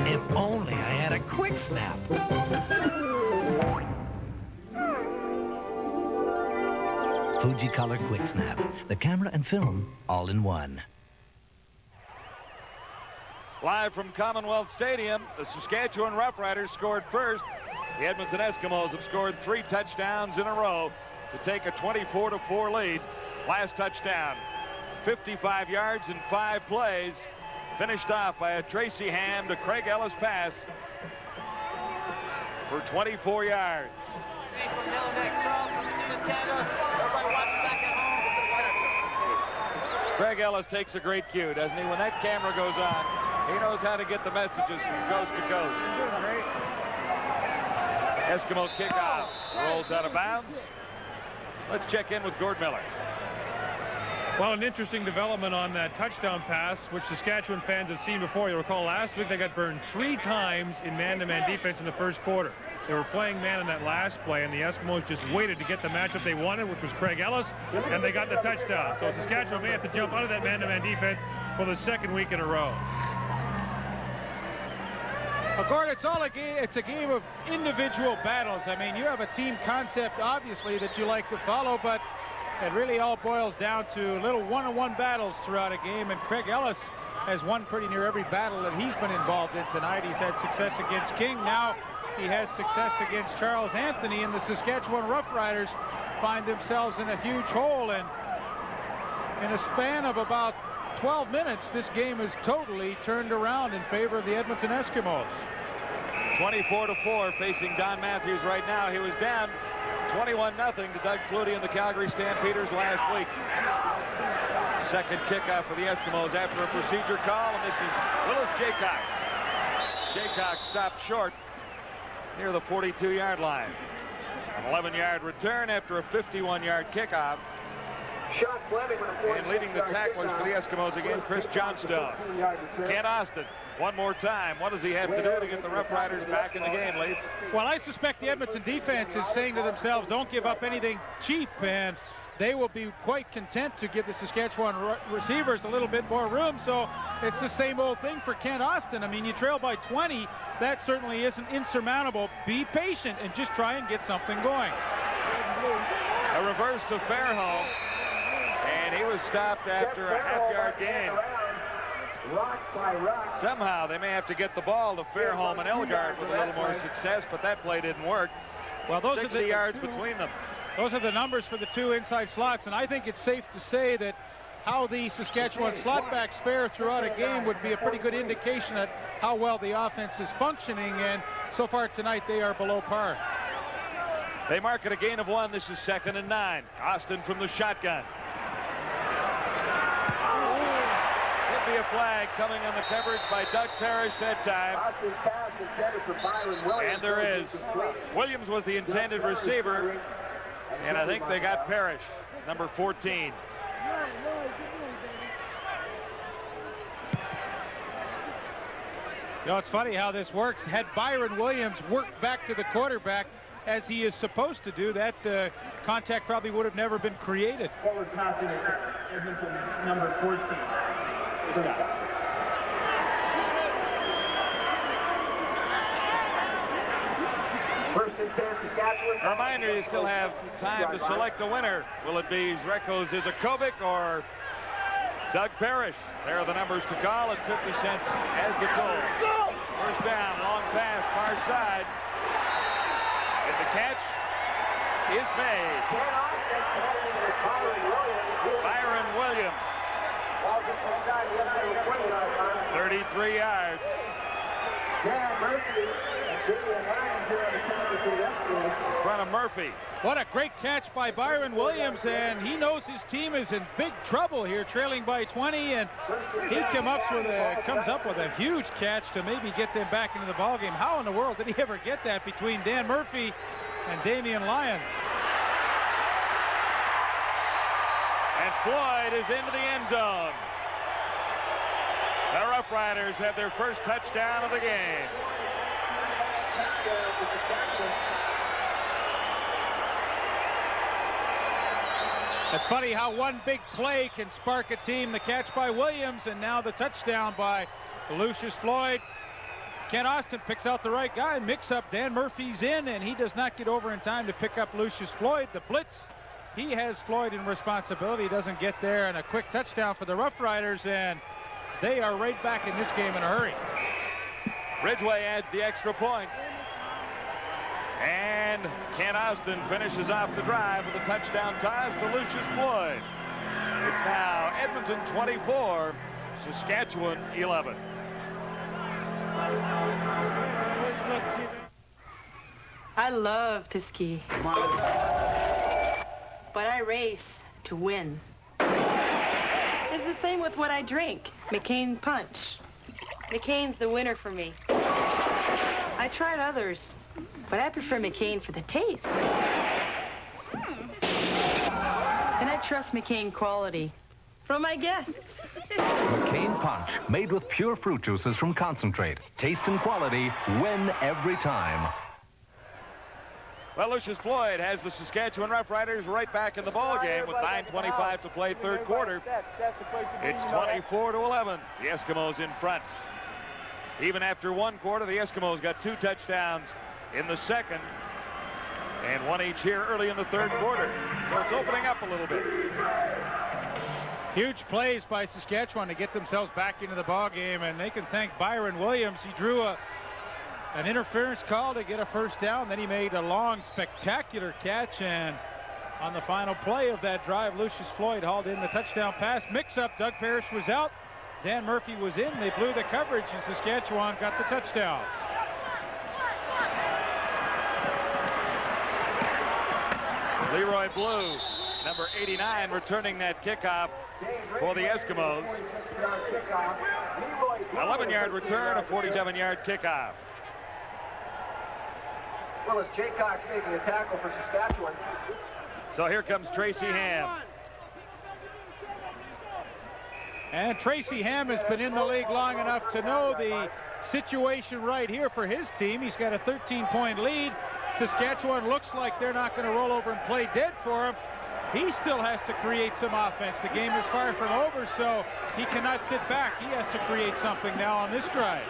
If only I had a quick snap. Fuji Color Quick Snap. The camera and film all in one. Live from Commonwealth Stadium, the Saskatchewan Roughriders scored first. The Edmonton Eskimos have scored 3 touchdowns in a row to take a 24-4 lead. Last touchdown, 55 yards in 5 plays. Finished off by a Tracy Ham to Craig Ellis pass for 24 yards. Craig Ellis takes a great cue, doesn't he? When that camera goes on, he knows how to get the messages from coast to coast. Eskimo kickoff rolls out of bounds. Let's check in with Gord Miller. Well, an interesting development on that touchdown pass, which Saskatchewan fans have seen before. You'll recall last week they got burned 3 times in man-to-man defense in the first quarter. They were playing man in that last play, and the Eskimos just waited to get the matchup they wanted, which was Craig Ellis, and they got the touchdown. So Saskatchewan may have to jump out of that man-to-man defense for the 2nd week in a row. Well, Gord, it's a game of individual battles. I mean, you have a team concept, obviously, that you like to follow, but it really all boils down to little one-on-one battles throughout a game, and Craig Ellis has won pretty near every battle that he's been involved in tonight. He's had success against King. Now he has success against Charles Anthony, and the Saskatchewan Roughriders find themselves in a huge hole, and in a span of about 12 minutes, this game is totally turned around in favor of the Edmonton Eskimos. 24-4 facing Don Matthews right now. He was down 21-0 to Doug Flutie and the Calgary Stampeders last week. Second kickoff for the Eskimos after a procedure call, and this is Willis Jaycox. Jaycox stopped short near the 42-yard line. An 11-yard return after a 51-yard kickoff. And leading the tacklers for the Eskimos again, Chris Johnstone. Kent Austin, one more time. What does he have to do to get the Roughriders back in the game, Lee? Well, I suspect the Edmonton defense is saying to themselves, don't give up anything cheap, and they will be quite content to give the Saskatchewan receivers a little bit more room. So it's the same old thing for Kent Austin. I mean, you trail by 20, that certainly isn't insurmountable. Be patient and just try and get something going. A reverse to Fairholm, and he was stopped after a half-yard gain. Somehow they may have to get the ball to Fairholm and Elgard with a little more success, but that play didn't work. Well, those 60 are the yards between them. Those are the numbers for the 2 inside slots, and I think it's safe to say that how the Saskatchewan slot backs fare throughout a game would be a pretty good indication of how well the offense is functioning, and so far tonight they are below par. They mark it a gain of 1. This is 2nd and 9. Austin from the shotgun. Could be a flag coming on the coverage by Doug Parrish that time. And there is. Williams was the intended receiver, and I think they got Parrish, number 14. You know, it's funny how this works. Had Byron Williams worked back to the quarterback as he is supposed to do, that contact probably would have never been created. Forward passing Edmonton, number 14. First and 10, Saskatchewan. A reminder, you still have time to select a winner. Will it be Zrekos Izakovic or Doug Parrish? There are the numbers to call at 50 cents as the toll. First down, long pass, far side. And the catch is made. Byron Williams. 33 yards. In front of Murphy. What a great catch by Byron Williams, and he knows his team is in big trouble here, trailing by 20, and he comes up with a huge catch to maybe get them back into the ballgame. How in the world did he ever get that between Dan Murphy and Damian Lyons? And Floyd is into the end zone. The Roughriders have their first touchdown of the game. It's funny how one big play can spark a team. The catch by Williams, and now the touchdown by Lucius Floyd. Kent Austin picks out the right guy, mix-up. Dan Murphy's in, and he does not get over in time to pick up Lucius Floyd. The blitz, he has Floyd in responsibility. He doesn't get there, and a quick touchdown for the Roughriders, and they are right back in this game in a hurry. Ridgway adds the extra points. And Kent Austin finishes off the drive with a touchdown toss to Lucius Floyd. It's now Edmonton 24, Saskatchewan 11. I love to ski, but I race to win. It's the same with what I drink. McCain Punch. McCain's the winner for me. I tried others, But I prefer McCain for the taste. And I trust McCain quality from my guests. McCain Punch, made with pure fruit juices from concentrate. Taste and quality win every time. Well, Lucius Floyd has the Saskatchewan Roughriders right back in the ball game with 9:25 to play third quarter. It's 24-11. The Eskimos in front. Even after one quarter, the Eskimos got 2 touchdowns in the second and 1 each here early in the third quarter. So it's opening up a little bit. Huge plays by Saskatchewan to get themselves back into the ball game, and they can thank Byron Williams. He drew an interference call to get a first down. Then he made a long, spectacular catch, and on the final play of that drive, Lucius Floyd hauled in the touchdown pass. Mix-up, Doug Parrish was out. Dan Murphy was in. They blew the coverage, and Saskatchewan got the touchdown. Leroy Blue, number 89, returning that kickoff for the Eskimos. 11-yard return, a 47-yard kickoff. Well, as Jay Cox making a tackle for Saskatchewan. So here comes Tracy Ham. And Tracy Ham has been in the league long enough to know the situation right here for his team. He's got a 13-point lead. Saskatchewan looks like they're not going to roll over and play dead for him. He still has to create some offense. The game is far from over, so he cannot sit back. He has to create something now on this drive.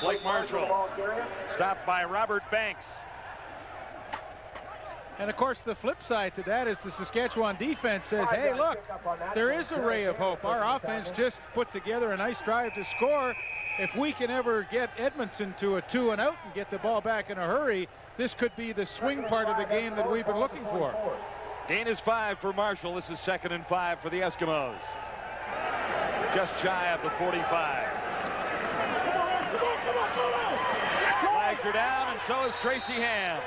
Blake Marshall stopped by Robert Banks. And of course, the flip side to that is the Saskatchewan defense says, hey, look, there is a ray of hope. Our offense just put together a nice drive to score. If we can ever get Edmonton to a 2-and-out and get the ball back in a hurry, this could be the swing part of the game that we've been looking for. Gain is 5 for Marshall. This is 2nd and 5 for the Eskimos. Just shy of the 45. Flags are down, and so is Tracy Ham.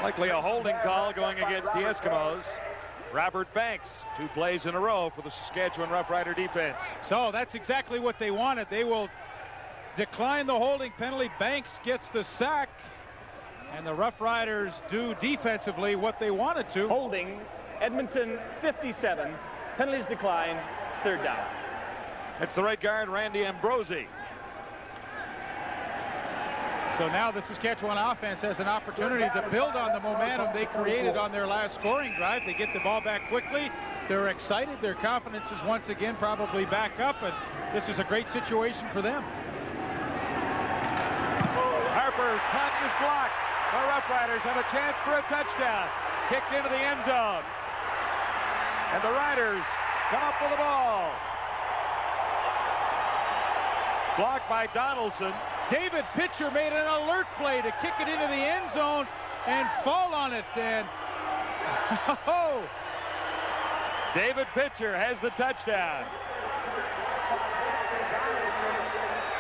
Likely a holding call going against the Eskimos. Robert Banks, 2 plays in a row for the Saskatchewan Roughrider defense. So that's exactly what they wanted. They will decline the holding penalty. Banks gets the sack, and the Roughriders do defensively what they wanted to. Holding, Edmonton 57. Penalties decline. It's 3rd down. It's the right guard, Randy Ambrosi. So now the Saskatchewan offense has an opportunity to build on the momentum they created on their last scoring drive. They get the ball back quickly. They're excited. Their confidence is once again probably back up, and this is a great situation for them. Harper's punt is blocked. The Roughriders have a chance for a touchdown. Kicked into the end zone. And the Riders come up with the ball. Blocked by Donaldson. David Pitcher made an alert play to kick it into the end zone and fall on it then. Oh! David Pitcher has the touchdown.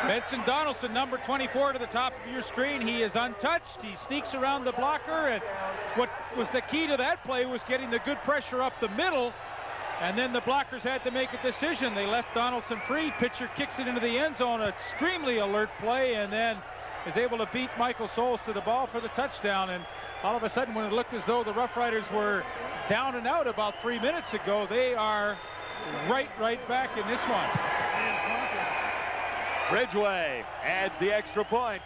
Benson Donaldson, number 24 to the top of your screen. He is untouched. He sneaks around the blocker, and what was the key to that play was getting the good pressure up the middle, and then the blockers had to make a decision. They left Donaldson free. Pitcher kicks it into the end zone. Extremely alert play, and then is able to beat Michael Souls to the ball for the touchdown. And all of a sudden, when it looked as though the Roughriders were down and out about 3 minutes ago, they are right back in this one. Ridgway adds the extra points.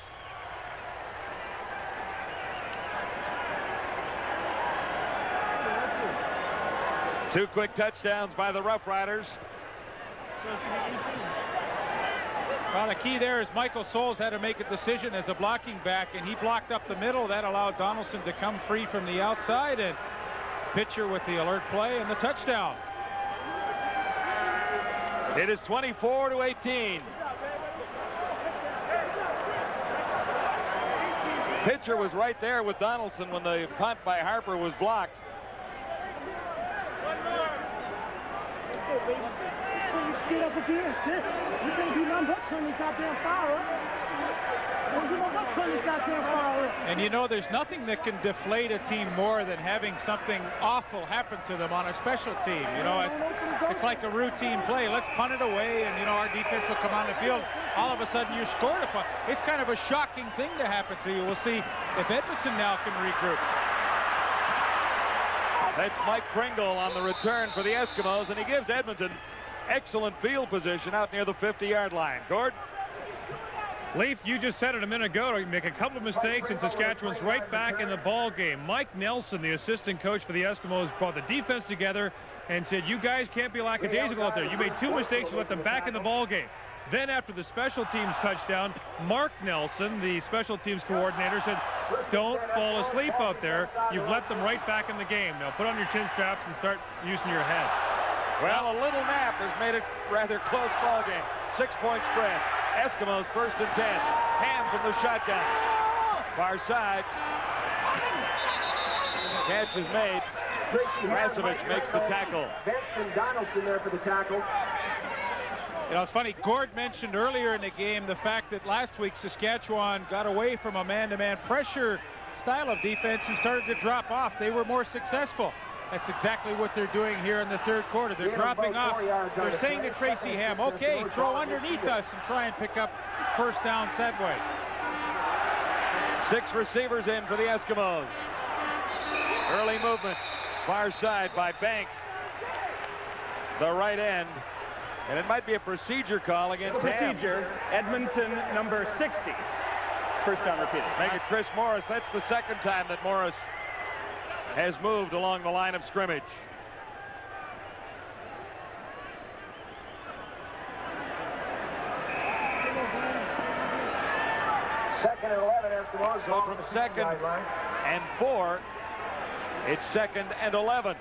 Two quick touchdowns by the Roughriders. Well, the key there is Michael Souls had to make a decision as a blocking back, and he blocked up the middle. That allowed Donaldson to come free from the outside, and Pitcher with the alert play and the touchdown. It is 24-18. Pitcher was right there with Donaldson when the punt by Harper was blocked. Sit up again, shit. You can't do nothing but turn this goddamn fire up. Don't do nothing but turn this goddamn fire up. And you know, there's nothing that can deflate a team more than having something awful happen to them on a special team. You know, it's like a routine play. Let's punt it away, and, you know, our defense will come on the field. All of a sudden, you're scored a punt. It's kind of a shocking thing to happen to you. We'll see if Edmonton now can regroup. That's Mike Pringle on the return for the Eskimos, and he gives Edmonton excellent field position out near the 50-yard line. Gord? Leaf, you just said it a minute ago. You make a couple of mistakes, and Saskatchewan's right back in the ball game. Mike Nelson, the assistant coach for the Eskimos, brought the defense together and said, you guys can't be lackadaisical out there. You made 2 mistakes, you let them back in the ball game. Then after the special teams touchdown, Mark Nelson, the special teams coordinator, said, don't fall asleep out there. You've let them right back in the game. Now put on your chin straps and start using your heads. Well, a little nap has made it rather close ball game. 6-point spread. Eskimos 1st and 10. Ham from the shotgun. Far side. Catch is made. Krasovich makes the tackle. Benson Donaldson there for the tackle. You know, it's funny, Gord mentioned earlier in the game the fact that last week Saskatchewan got away from a man-to-man pressure style of defense and started to drop off. They were more successful. That's exactly what they're doing here in the 3rd quarter. They're dropping off. They're saying to Tracy Ham, okay, throw underneath us and try and pick up first downs that way. 6 receivers in for the Eskimos. Early movement. Far side by Banks. The right end. And it might be a procedure call against Procedure. Edmonton number 60. First down repeated. Make it Chris Morris. That's the 2nd time that Morris has moved along the line of scrimmage. Second and 11, Eskimos. So from 2nd and 4, it's 2nd and 11.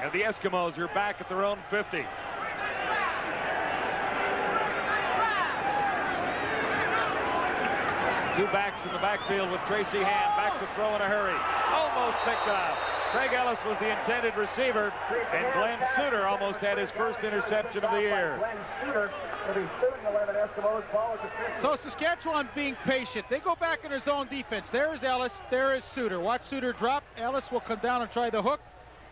And the Eskimos are back at their own 50. Two backs in the backfield with Tracy Ham back to throw in a hurry. Almost picked off. Craig Ellis was the intended receiver, and Glenn Suter almost had his first interception of the year. Glenn Suter for the 3rd and 11 Eskimos. Ball at the 50. So Saskatchewan being patient. They go back in their zone defense. There is Ellis. There is Suter. Watch Suter drop. Ellis will come down and try the hook.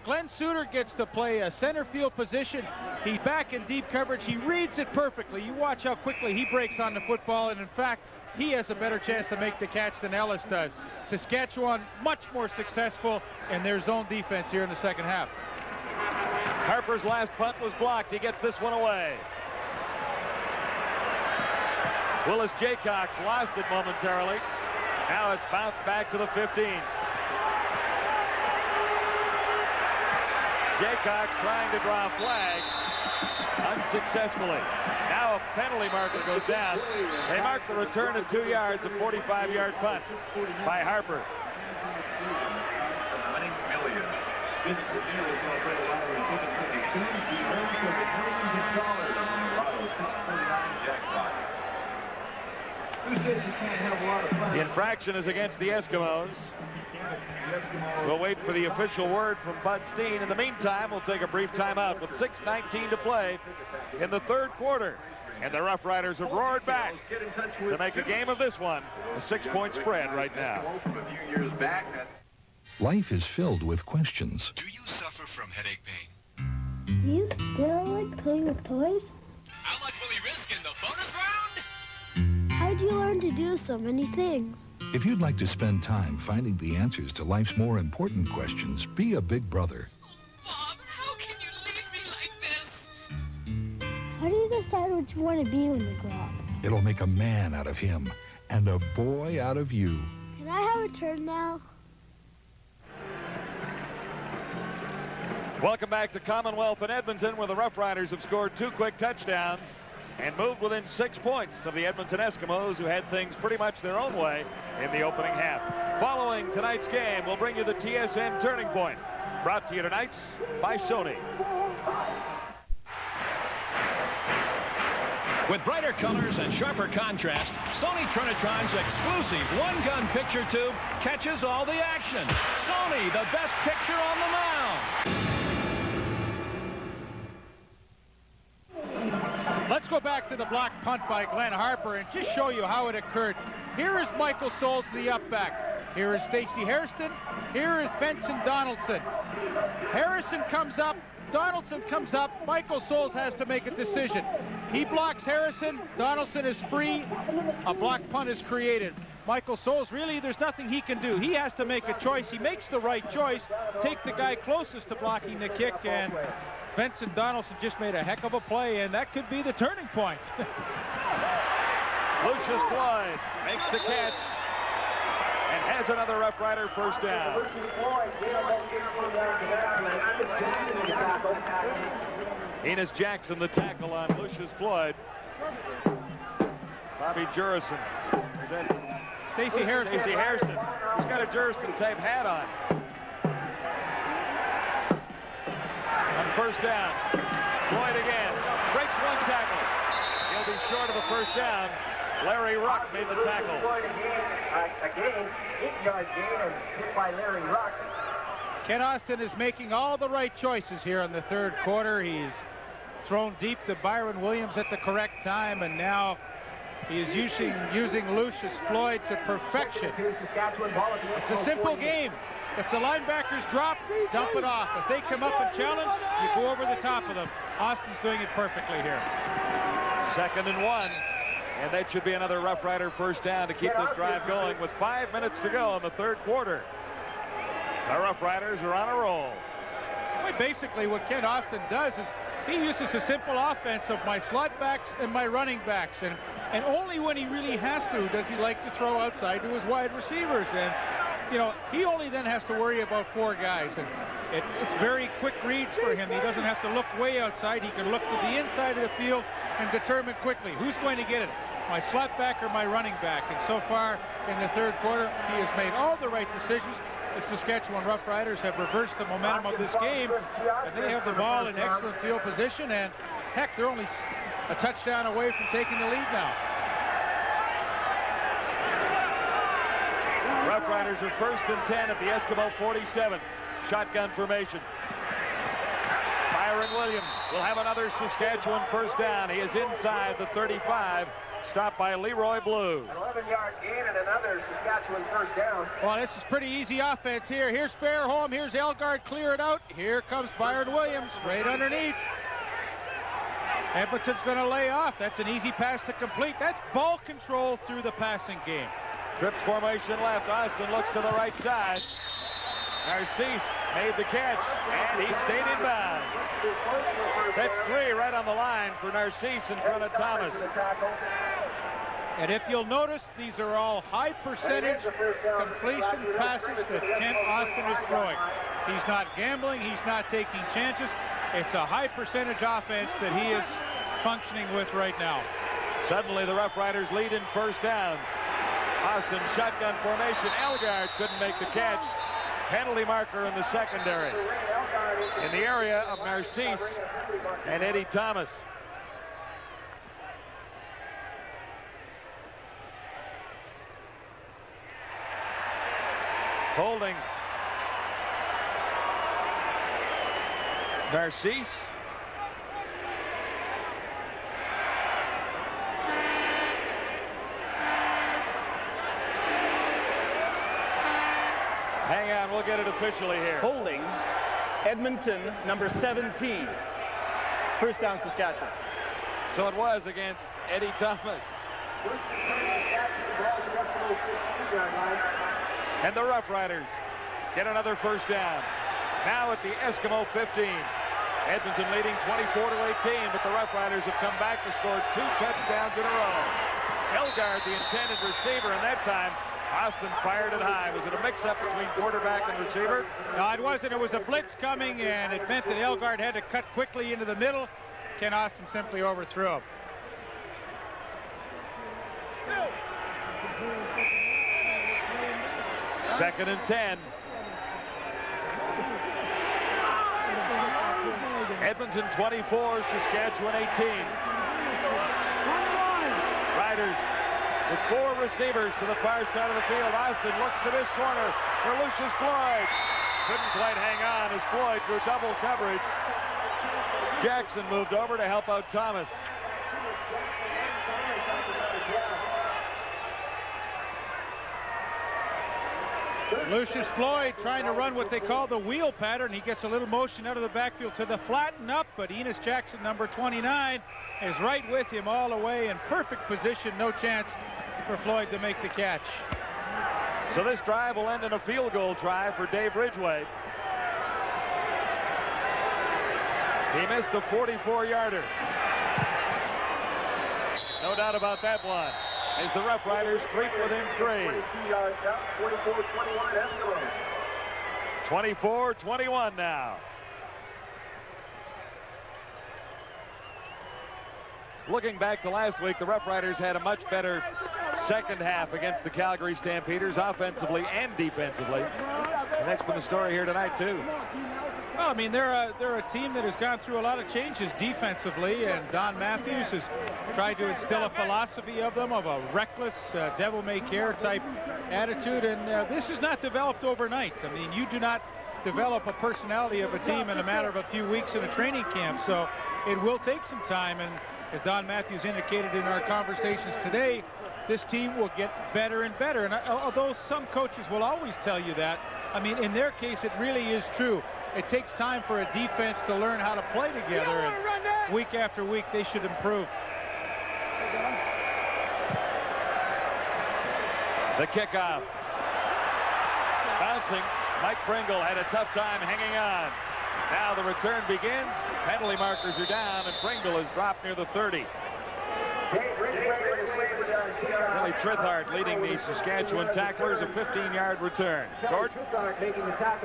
Glenn Suter gets to play a center field position. He's back in deep coverage. He reads it perfectly. You watch how quickly he breaks on the football, and in fact, he has a better chance to make the catch than Ellis does. Saskatchewan much more successful in their zone defense here in the 2nd half. Harper's last punt was blocked. He gets this one away. Willis Jaycox lost it momentarily. Now it's bounced back to the 15. Jaycox trying to draw a flag unsuccessfully. Now a penalty marker goes down. They mark the return at 2 yards, a 45-yard punt by Harper. The infraction is against the Eskimos. We'll wait for the official word from Bud Steen. In the meantime, we'll take a brief timeout with 6:19 to play in the 3rd quarter. And the Roughriders have roared back to make a game of this one. A 6-point spread right now. Life is filled with questions. Do you suffer from headache pain? Do you still like playing with toys? How much will he risk in the bonus round? How'd you learn to do so many things? If you'd like to spend time finding the answers to life's more important questions, be a big brother. Mom, how can you leave me like this? How do you decide what you want to be when you grow up? It'll make a man out of him and a boy out of you. Can I have a turn now? Welcome back to Commonwealth in Edmonton, where the Roughriders have scored 2 quick touchdowns and moved within 6 points of the Edmonton Eskimos, who had things pretty much their own way in the opening half. Following tonight's game, we'll bring you the TSN Turning Point, brought to you tonight by Sony. With brighter colors and sharper contrast, Sony Trinitron's exclusive one-gun picture tube catches all the action. Sony, the best picture on the mound. Let's go back to the block punt by Glenn Harper and just show you how it occurred. Here is Michael Souls, the up back. Here is Stacey Hairston. Here is Benson Donaldson. Harrison comes up, Donaldson comes up, Michael Souls has to make a decision. He blocks Harrison, Donaldson is free, a block punt is created. Michael Souls, really, there's nothing he can do. He has to make a choice. He makes the right choice. Take the guy closest to blocking the kick, and Benson Donaldson just made a heck of a play, and that could be the turning point. Lucius Floyd makes the catch and has another Rough Rider first down. Enos Jackson, the tackle on Lucius Floyd. Bobby Jurison. Is that Stacey Hairston? Stacey Hairston. He's got a Jurison-type hat on. On first down, Floyd again. Breaks one tackle. He'll be short of the first down. Larry Ruck made the tackle. Again, 8-yard gain and hit by Larry Ruck. Ken Austin is making all the right choices here in the third quarter. He's thrown deep to Byron Williams at the correct time, and now he is using Lucius Floyd to perfection. It's a simple game. If the linebackers drop, dump it off. If they come up and challenge, you go over the top of them. Austin's doing it perfectly here. 2nd and 1. And that should be another Rough Rider first down to keep this drive going with 5 minutes to go in the third quarter. The Rough Riders are on a roll. Well, basically, what Ken Austin does is he uses a simple offense of my slot backs and my running backs. And only when he really has to does he like to throw outside to his wide receivers. And, you know, he only then has to worry about 4 guys. And it's very quick reads for him. He doesn't have to look way outside. He can look to the inside of the field and determine quickly who's going to get it, my slot back or my running back. And so far in the third quarter, he has made all the right decisions. The Saskatchewan Roughriders have reversed the momentum of this game, and they have the ball in excellent field position, and heck, they're only a touchdown away from taking the lead now. Roughriders are 1st and 10 at the Eskimo 47. Shotgun formation. Byron Williams will have another Saskatchewan first down. He is inside the 35. Stopped by Leroy Blue. An 11-yard gain and another Saskatchewan first down. Well, this is pretty easy offense here. Here's Fairholm. Here's Elgard. Clear it out. Here comes Byron Williams right underneath. Edmonton's going to lay off. That's an easy pass to complete. That's ball control through the passing game. Trips formation left. Austin looks to the right side. Narcisse made the catch, and he stayed in bounds. That's 3 right on the line for Narcisse in front of Thomas. And if you'll notice, these are all high percentage completion passes that Ken Austin is throwing. He's not gambling. He's not taking chances. It's a high percentage offense that he is functioning with right now. Suddenly, the Rough Riders lead in first down. Austin shotgun formation. Elgard couldn't make the catch. Penalty marker in the secondary. In the area of Narcisse and Eddie Thomas. Holding. Narcisse. Hang on, we'll get it officially here. Holding Edmonton, number 17. First down, Saskatchewan. So it was against Eddie Thomas. And the Rough Riders get another first down. Now at the Eskimo 15. Edmonton leading 24-18, but the Rough Riders have come back to score 2 touchdowns in a row. Elgard, the intended receiver, and that time Austin fired it high. Was it a mix-up between quarterback and receiver? No, it wasn't. It was a blitz coming, and it meant that Elgard had to cut quickly into the middle. Ken Austin simply overthrew him. Second and 10. Edmonton 24, Saskatchewan 18. Riders with 4 receivers to the far side of the field. Austin looks to this corner for Lucius Floyd. Couldn't quite hang on as Floyd drew double coverage. Jackson moved over to help out Thomas. Lucius Floyd trying to run what they call the wheel pattern. He gets a little motion out of the backfield to the flatten up, but Enos Jackson, number 29, is right with him all the way in perfect position. No chance for Floyd to make the catch. So this drive will end in a field goal try for Dave Ridgway. He missed a 44-yarder. No doubt about that one. As the Roughriders creep within 3. 24-21 now. Looking back to last week, the Roughriders had a much better second half against the Calgary Stampeders, offensively and defensively. And that's been the story here tonight, too. Well, I mean, they're a team that has gone through a lot of changes defensively, and Don Matthews has tried to instill a philosophy of them, of a reckless, devil-may-care type attitude, and this is not developed overnight. I mean, you do not develop a personality of a team in a matter of a few weeks in a training camp, so it will take some time, and as Don Matthews indicated in our conversations today, this team will get better and better. And although some coaches will always tell you that, I mean, in their case, it really is true. It takes time for a defense to learn how to play together, and week after week, they should improve. The kickoff. Bouncing. Mike Pringle had a tough time hanging on. Now the return begins. Penalty markers are down, and Pringle is dropped near the 30. Billy Trithart leading the Saskatchewan tacklers, a 15-yard return. Gordon?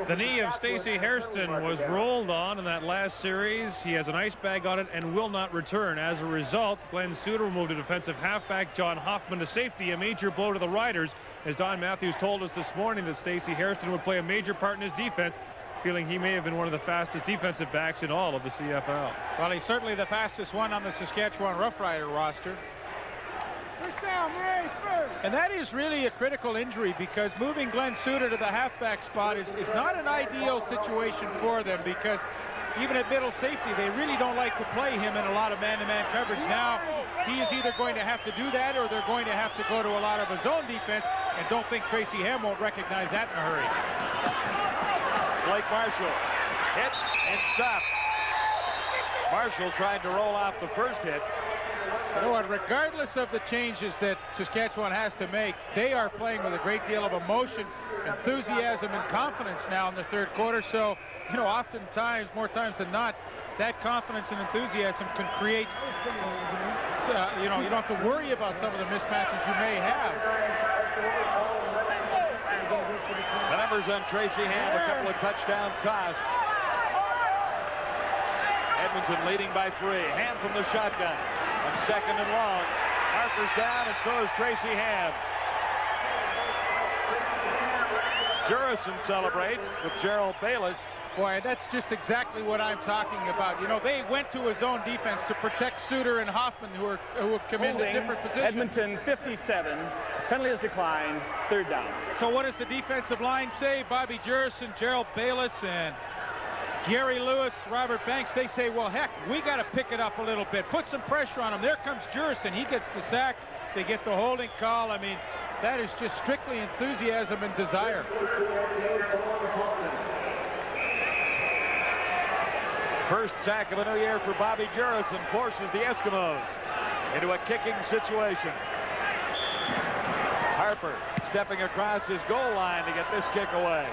The knee of Stacey Hairston was rolled on in that last series. He has an ice bag on it and will not return. As a result, Glenn Suter moved a defensive halfback, John Hoffman, to safety, a major blow to the Riders, as Don Matthews told us this morning that Stacey Hairston would play a major part in his defense, feeling he may have been one of the fastest defensive backs in all of the CFL. Well, he's certainly the fastest one on the Saskatchewan Roughrider roster. First down, Murray, first. And that is really a critical injury, because moving Glenn Suter to the halfback spot is not an ideal situation for them, because even at middle safety, they really don't like to play him in a lot of man-to-man coverage. Now, he is either going to have to do that, or they're going to have to go to a lot of his own defense, and don't think Tracy Ham won't recognize that in a hurry. Blake Marshall hit and stopped. Marshall tried to roll off the first hit. You know what, regardless of the changes that Saskatchewan has to make, they are playing with a great deal of emotion, enthusiasm, and confidence now in the third quarter. So, you know, oftentimes, more times than not, that confidence and enthusiasm can create, you know, you don't have to worry about some of the mismatches you may have. The numbers on Tracy Ham, a couple of touchdowns tossed. Edmonton leading by 3. Ham from the shotgun. On second and long. Harper's down, and so is Tracy Ham. Jurison celebrates with Gerald Bayless. Boy, that's just exactly what I'm talking about. You know, they went to his own defense to protect Suter and Hoffman, who have come into different positions. Edmonton 57. Penalty has declined. Third down. So what does the defensive line say? Bobby Jurison, Gerald Bayless, and Gary Lewis, Robert Banks, they say, well, heck, we got to pick it up a little bit. Put some pressure on him. There comes Jurison. He gets the sack. They get the holding call. I mean, that is just strictly enthusiasm and desire. First sack of the new year for Bobby Jurison forces the Eskimos into a kicking situation. Harper stepping across his goal line to get this kick away.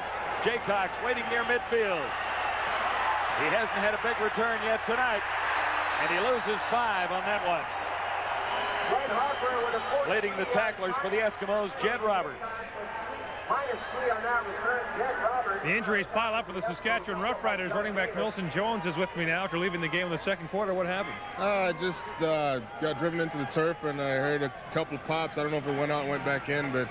Jaycox waiting near midfield. He hasn't had a big return yet tonight, and he loses 5 on that one. Leading the tacklers for the Eskimos, Jed Roberts. -3 on that return, Jed Roberts. The injuries pile up for the Saskatchewan Roughriders. Running back Milson Jones is with me now after leaving the game in the second quarter. What happened? I just got driven into the turf, and I heard a couple of pops. I don't know if it went out and went back in, but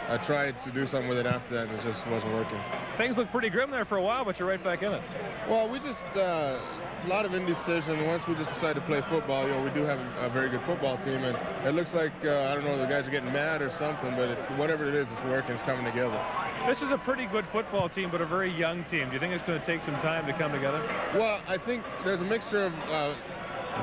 I tried to do something with it after that, and it just wasn't working. Things look pretty grim there for a while, but you're right back in it. Well, we just a lot of indecision. Once we just decided to play football, you know, we do have a very good football team, and it looks like I don't know, the guys are getting mad or something, but it's whatever it is, it's working, it's coming together. This is a pretty good football team, but a very young team. Do you think it's going to take some time to come together? Well, I think there's a mixture of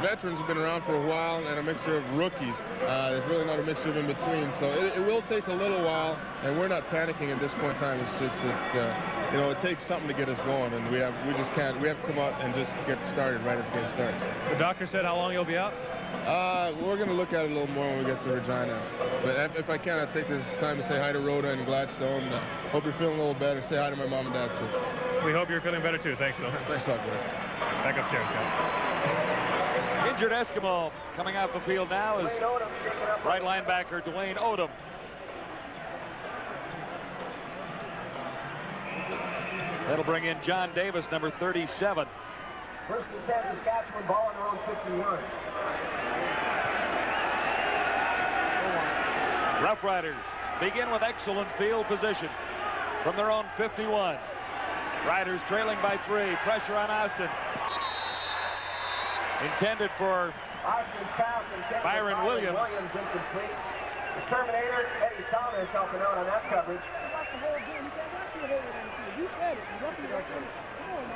veterans have been around for a while and a mixture of rookies. There's really not a mixture of in between. So it will take a little while, and we're not panicking at this point in time. It's just that, you know, it takes something to get us going, and we just can't. We have to come out and just get started right as the game starts. The doctor said how long you'll be out? We're going to look at it a little more when we get to Regina. But if I can, I'll take this time to say hi to Rhoda and Gladstone. Hope you're feeling a little better. Say hi to my mom and dad, too. We hope you're feeling better, too. Thanks, Bill. Thanks a lot, buddy. Back upstairs, guys. Injured Eskimo coming out the field now is right linebacker Dwayne Odom. That'll bring in John Davis, number 37. First and 10, Saskatchewan, ball on their own 51. Roughriders begin with excellent field position from their own 51. Riders trailing by 3. Pressure on Austin. Intended for Byron Williams. Incomplete. The Terminator, Eddie Thomas, helping out on that coverage.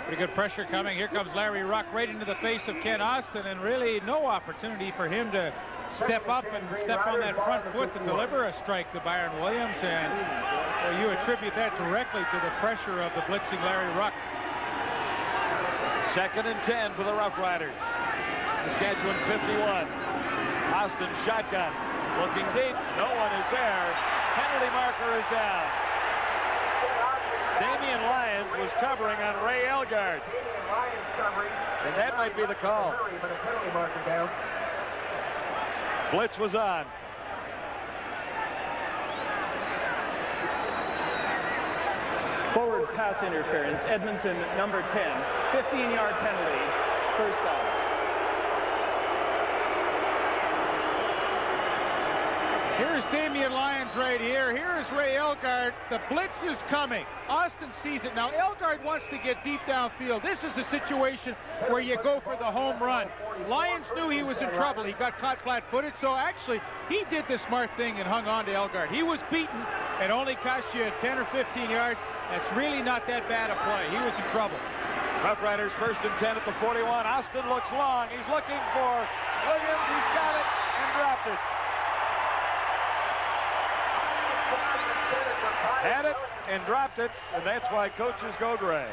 Pretty good pressure coming. Here comes Larry Ruck right into the face of Ken Austin, and really no opportunity for him to step up and step on that front foot to deliver a strike to Byron Williams, and you attribute that directly to the pressure of the blitzing Larry Ruck. 2nd and 10 for the Roughriders. Saskatchewan 51. Austin shotgun. Looking deep. No one is there. Penalty marker is down. Damian Lyons was covering on Ray Elgard. And that might be the call. Blitz was on. Forward pass interference, Edmonton, number 10. 15-yard penalty, first down. Here's Damian Lyons right here. Here's Ray Elgard. The blitz is coming. Austin sees it. Now, Elgard wants to get deep downfield. This is a situation where you go for the home run. Lyons knew he was in trouble. He got caught flat-footed, so actually he did the smart thing and hung on to Elgard. He was beaten. It only cost you 10 or 15 yards. That's really not that bad a play. He was in trouble. Roughriders 1st and 10 at the 41. Austin looks long. He's looking for Williams. He's got it and dropped it. Had it and dropped it, and that's why coaches go gray.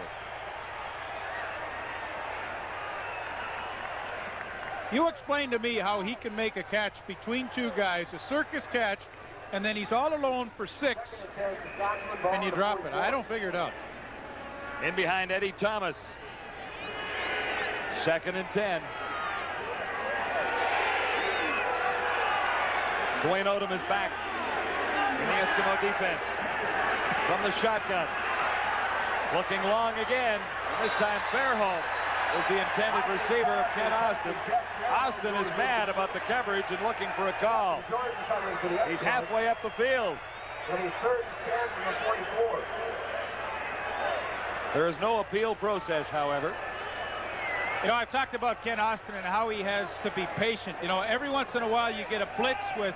You explain to me how he can make a catch between 2 guys, a circus catch, and then he's all alone for 6, and you drop it. I don't figure it out. In behind Eddie Thomas. 2nd and 10. Dwayne Odom is back in the Eskimo defense. From the shotgun. Looking long again. This time Fairholm was the intended receiver of Ken Austin. Austin is mad about the coverage and looking for a call. He's halfway up the field. There is no appeal process, however. You know, I've talked about Ken Austin and how he has to be patient. You know, every once in a while you get a blitz with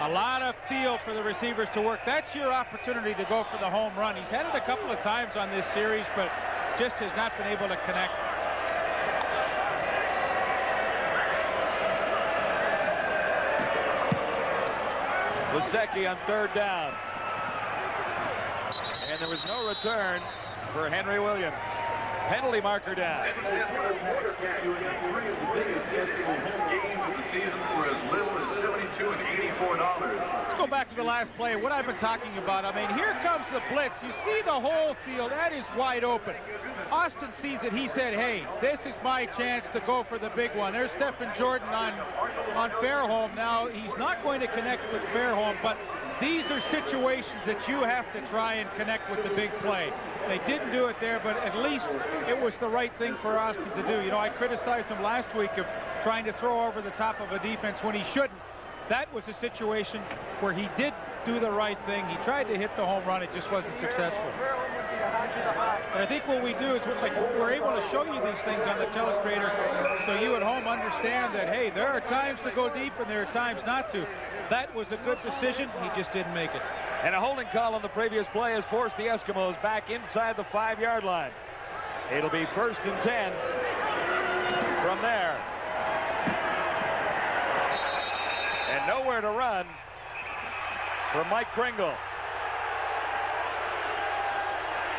a lot of field for the receivers to work. That's your opportunity to go for the home run. He's had it a couple of times on this series, but just has not been able to connect. Wasecki on 3rd down. And there was no return for Henry Williams. Penalty marker down. Let's go back to the last play. What I've been talking about. I mean, here comes the blitz. You see the whole field. That is wide open. Austin sees it. He said, hey, this is my chance to go for the big one. There's Stephen Jordan on Fairholm. Now, he's not going to connect with Fairholm, but these are situations that you have to try and connect with the big play. They didn't do it there, but at least it was the right thing for Austin to do. You know, I criticized him last week of trying to throw over the top of a defense when he shouldn't. That was a situation where he did do the right thing. He tried to hit the home run. It just wasn't successful. And I think what we do is we're able to show you these things on the telestrator so you at home understand that, hey, there are times to go deep and there are times not to. That was a good decision. He just didn't make it. And a holding call on the previous play has forced the Eskimos back inside the 5-yard line. It'll be 1st and 10 from there. And nowhere to run for Mike Pringle.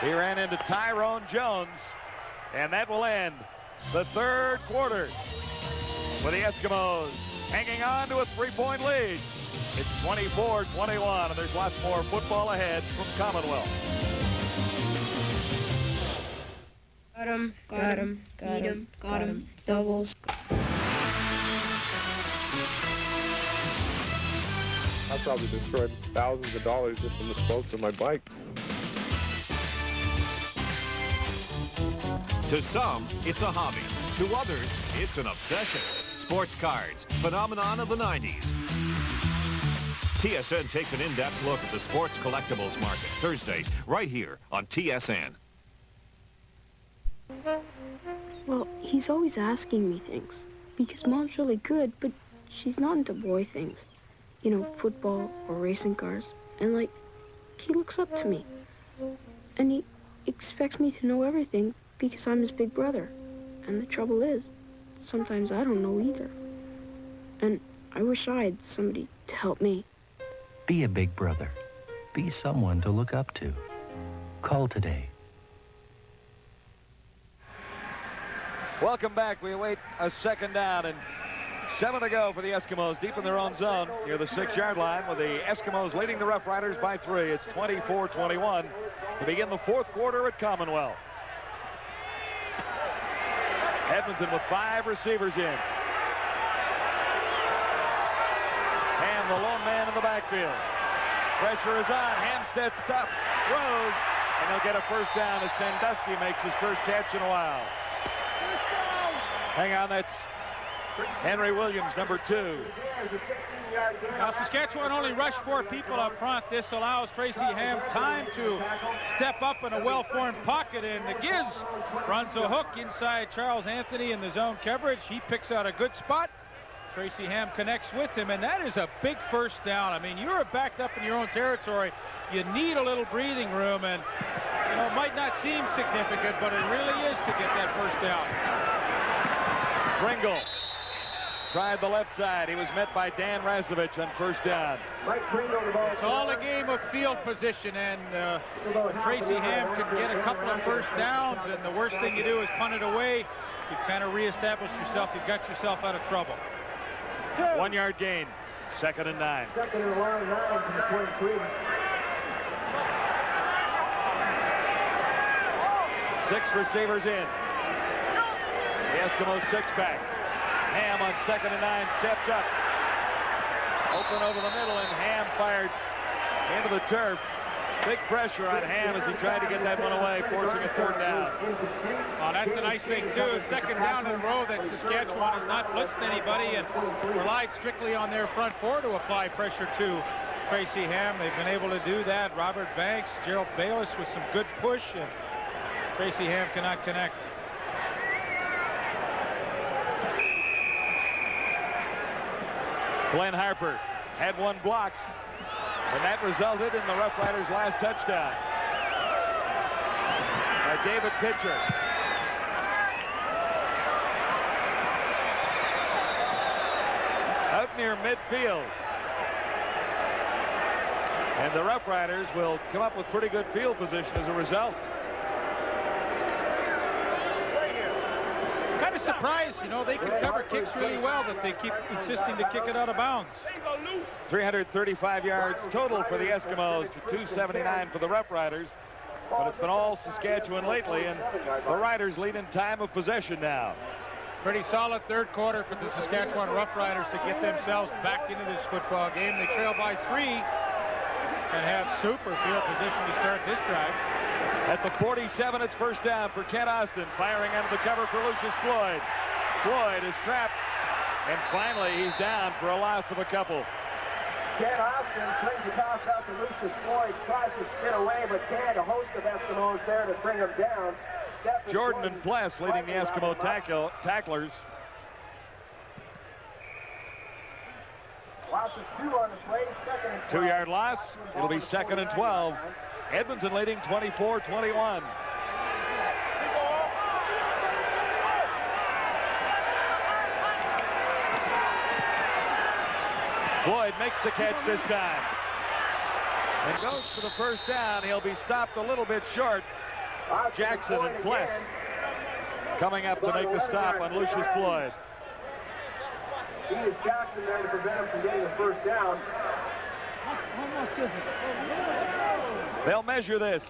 He ran into Tyrone Jones, and that will end the third quarter with the Eskimos hanging on to a 3-point lead. It's 24-21, and there's lots more football ahead from Commonwealth. Got him, need him, got him, doubles. I probably destroyed thousands of dollars just in the spokes of my bike. To some, it's a hobby. To others, it's an obsession. Sports cards, phenomenon of the 90s. TSN takes an in-depth look at the sports collectibles market. Thursdays, right here on TSN. Well, he's always asking me things. Because Mom's really good, but she's not into boy things. You know, football or racing cars. And, like, he looks up to me. And he expects me to know everything because I'm his big brother. And the trouble is, sometimes I don't know either. And I wish I had somebody to help me. Be a big brother. Be someone to look up to. Call today. Welcome back. We await a second down and 7 to go for the Eskimos deep in their own zone near the 6-yard line with the Eskimos leading the Roughriders by 3. It's 24-21 to begin the fourth quarter at Commonwealth. Edmonton with 5 receivers in. Ham, the lone man in the backfield. Pressure is on. Ham steps up, throws, and he'll get a first down as Sandusky makes his first catch in a while. Hang on, that's Henry Williams, number 2. Now, Saskatchewan only rushed 4 people up front. This allows Tracy Ham time to step up in a well-formed pocket, and the Giz runs a hook inside Charles Anthony in the zone coverage. He picks out a good spot. Tracy Ham connects with him, and that is a big first down. I mean, you're backed up in your own territory. You need a little breathing room, and you know, it might not seem significant, but it really is to get that first down. Pringle tried the left side. He was met by Dan Razovich on first down. It's all a game of field position, and Tracy Ham can get a couple of first downs, and the worst thing you do is punt it away. You kind of reestablish yourself. You've got yourself out of trouble. 1-yard gain. 2nd and 9. Second and long 9 from the 23. 6 receivers in. The Eskimos 6-back. Ham on 2nd and 9 steps up. Open over the middle, and Ham fired into the turf. Big pressure on Ham as he tried to get that one away, forcing a 3rd down. Oh, that's the nice thing, too. 2nd down in a row that Saskatchewan has not blitzed anybody and relied strictly on their front 4 to apply pressure to Tracy Ham. They've been able to do that. Robert Banks, Gerald Bayless with some good push, and Tracy Ham cannot connect. Glenn Harper had one blocked, and that resulted in the Roughriders' last touchdown. David Pitcher. Out near midfield. And the Roughriders will come up with pretty good field position as a result. Kind of surprised, you know, they can cover kicks really well, that they keep insisting to kick it out of bounds. 335 yards total for the Eskimos to 279 for the Roughriders. But it's been all Saskatchewan lately, and the Riders lead in time of possession now. Pretty solid third quarter for the Saskatchewan Roughriders to get themselves back into this football game. They trail by 3 and have super field position to start this drive. At the 47, it's first down for Kent Austin, firing under the cover for Lucius Floyd. Floyd is trapped, and finally he's down for a loss of a couple. Kent Austin brings the toss out to Lucius Floyd, tries to spin away, but can't. A host of Eskimos there to bring him down. Jordan and Pless leading the Eskimo tacklers. Loss of 2 on the play, 2nd and 12. 2-yard loss. It'll be 2nd and 12. Edmonton leading 24-21. Floyd makes the catch this time. And goes for the first down. He'll be stopped a little bit short. Jackson and Pless coming up to make the stop on Lucius Floyd. He is Jackson there to prevent him from getting a first down. How much is it? They'll measure this.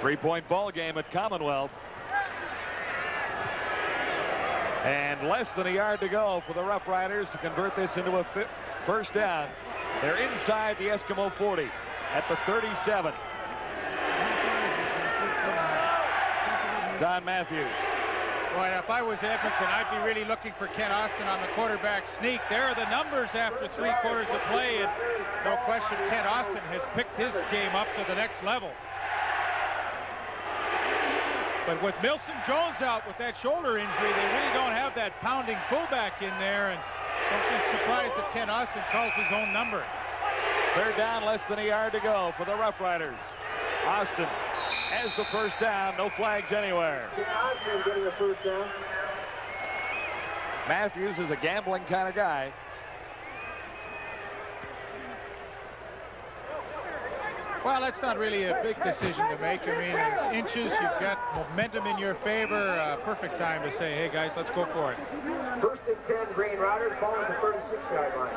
Three-point ball game at Commonwealth. And less than a yard to go for the Rough Riders to convert this into a first down. They're inside the Eskimo 40 at the 37. Don Matthews. Boy, if I was Edmonton, I'd be really looking for Kent Austin on the quarterback sneak. There are the numbers after 3 quarters of play, and no question Kent Austin has picked his game up to the next level. But with Milson Jones out with that shoulder injury, they really don't have that pounding fullback in there, and don't be surprised if Kent Austin calls his own number. Third down, less than a yard to go for the Rough Riders. Austin has the first down, no flags anywhere. Austin getting a first down. Matthews is a gambling kind of guy. Well, that's not really a big decision to make. I mean, inches, you've got momentum in your favor. Perfect time to say, hey, guys, let's go for it. First and 10, Green Riders, falling to 36-yard line.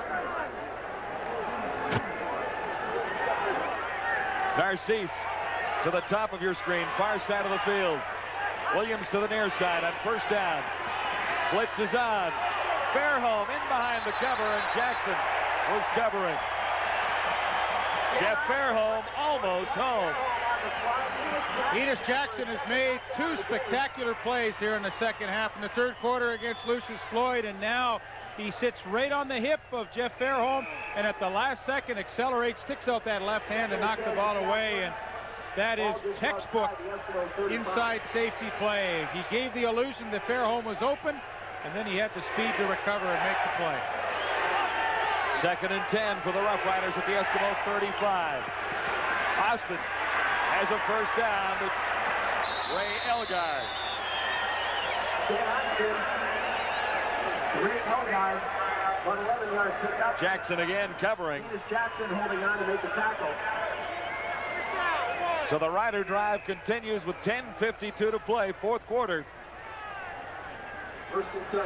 Narcisse to the top of your screen, far side of the field. Williams to the near side on first down. Blitz is on. Fairholm in behind the cover, and Jackson was covering. Jeff Fairholm almost home. Enos Jackson has made 2 spectacular plays here in the second half in the third quarter against Lucius Floyd, and now he sits right on the hip of Jeff Fairholm, and at the last second accelerates, sticks out that left hand to knock the ball away, and that is textbook inside safety play. He gave the illusion that Fairholm was open, and then he had the speed to recover and make the play. Second and 10 for the Rough Riders at the Eskimo 35. Austin has a first down to Ray Elgard. Ray Elgard, 11 yards picked up. Jackson again covering. Jackson holding on to make the tackle. So the Rider drive continues with 10:52 to play, fourth quarter.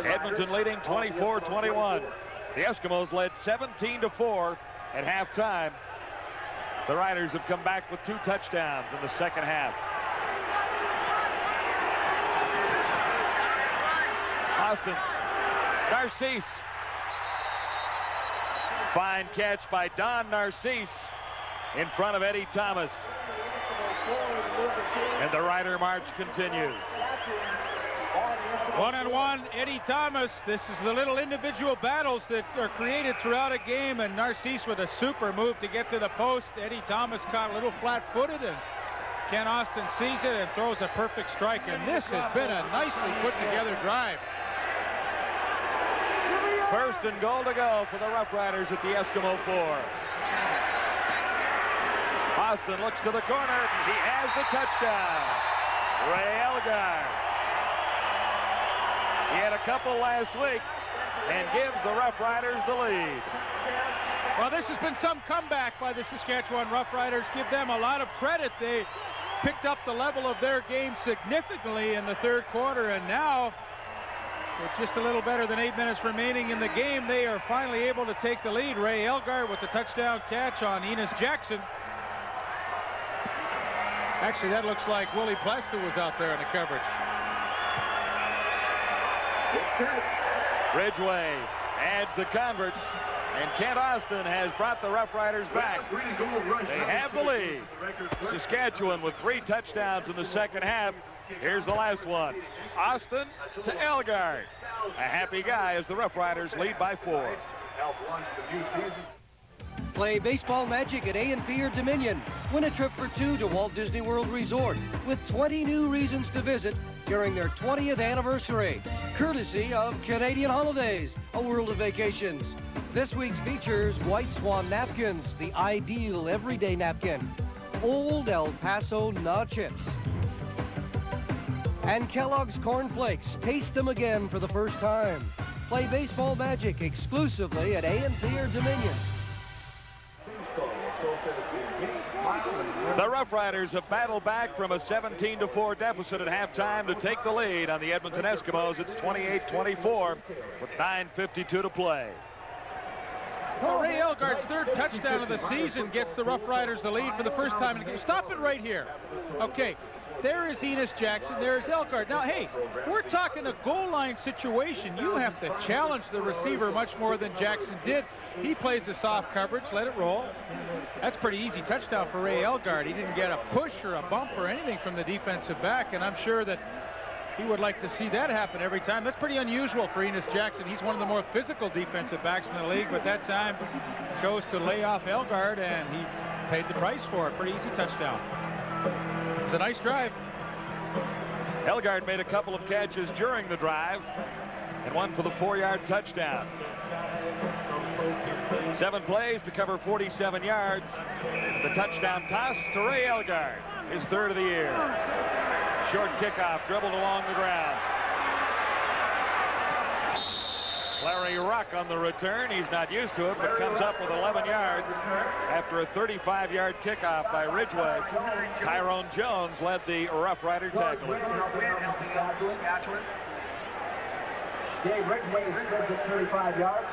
Edmonton leading 24-21. The Eskimos led 17-4 at halftime. The Riders have come back with 2 touchdowns in the second half. Austin, Narcisse. Fine catch by Don Narcisse in front of Eddie Thomas. And the Rider march continues. One-on-one, Eddie Thomas. This is the little individual battles that are created throughout a game, and Narcisse with a super move to get to the post. Eddie Thomas caught a little flat-footed, and Ken Austin sees it and throws a perfect strike, and this has been a nicely put-together drive. First and goal to go for the Rough Riders at the Eskimo 4. Austin looks to the corner. He has the touchdown. Ray Elgard. He had a couple last week and gives the Rough Riders the lead. Well, this has been some comeback by the Saskatchewan Roughriders. Give them a lot of credit. They picked up the level of their game significantly in the third quarter, and now, with just a little better than 8 minutes remaining in the game, they are finally able to take the lead. Ray Elgard with the touchdown catch on Enos Jackson. Actually, that looks like Willie Pless who was out there in the coverage. Ridgway adds the converts, and Kent Austin has brought the Rough Riders back. They have the lead. Saskatchewan with 3 touchdowns in the second half. Here's the last one. Austin to Elgard. A happy guy as the Rough Riders lead by 4. Play baseball magic at A&P or Dominion. Win a trip for 2 to Walt Disney World Resort with 20 new reasons to visit during their 20th anniversary. Courtesy of Canadian Holidays, a world of vacations. This week's features White Swan napkins, the ideal everyday napkin. Old El Paso Nut Chips. And Kellogg's Corn Flakes. Taste them again for the first time. Play Baseball Magic exclusively at A&P or Dominion. The Roughriders have battled back from a 17-4 deficit at halftime to take the lead on the Edmonton Eskimos. It's 28-24 with 9:52 to play. Well, Ray Elgaard's third touchdown of the season gets the Roughriders the lead for the first time in the game. Stop it right here. Okay, there is Enos Jackson, there is Elgaard. Now, hey, we're talking a goal line situation. You have to challenge the receiver much more than Jackson did. He plays the soft coverage, let it roll. That's pretty easy touchdown for Ray Elgaard. He didn't get a push or a bump or anything from the defensive back, and I'm sure that he would like to see that happen every time. That's pretty unusual for Enos Jackson. He's one of the more physical defensive backs in the league, but that time chose to lay off Elgaard, and he paid the price for it. Pretty easy touchdown. It was a nice drive. Elgaard made a couple of catches during the drive and one for the 4-yard touchdown. 7 plays to cover 47 yards. The touchdown toss to Ray Elgaard, his 3rd of the year. Short kickoff, dribbled along the ground. Larry Ruck on the return. He's not used to it, but comes up with 11 yards after a 35-yard kickoff by Ridgway. Tyrone Jones led the Rough Rider tackling. Dave Ridgway is 35 yards.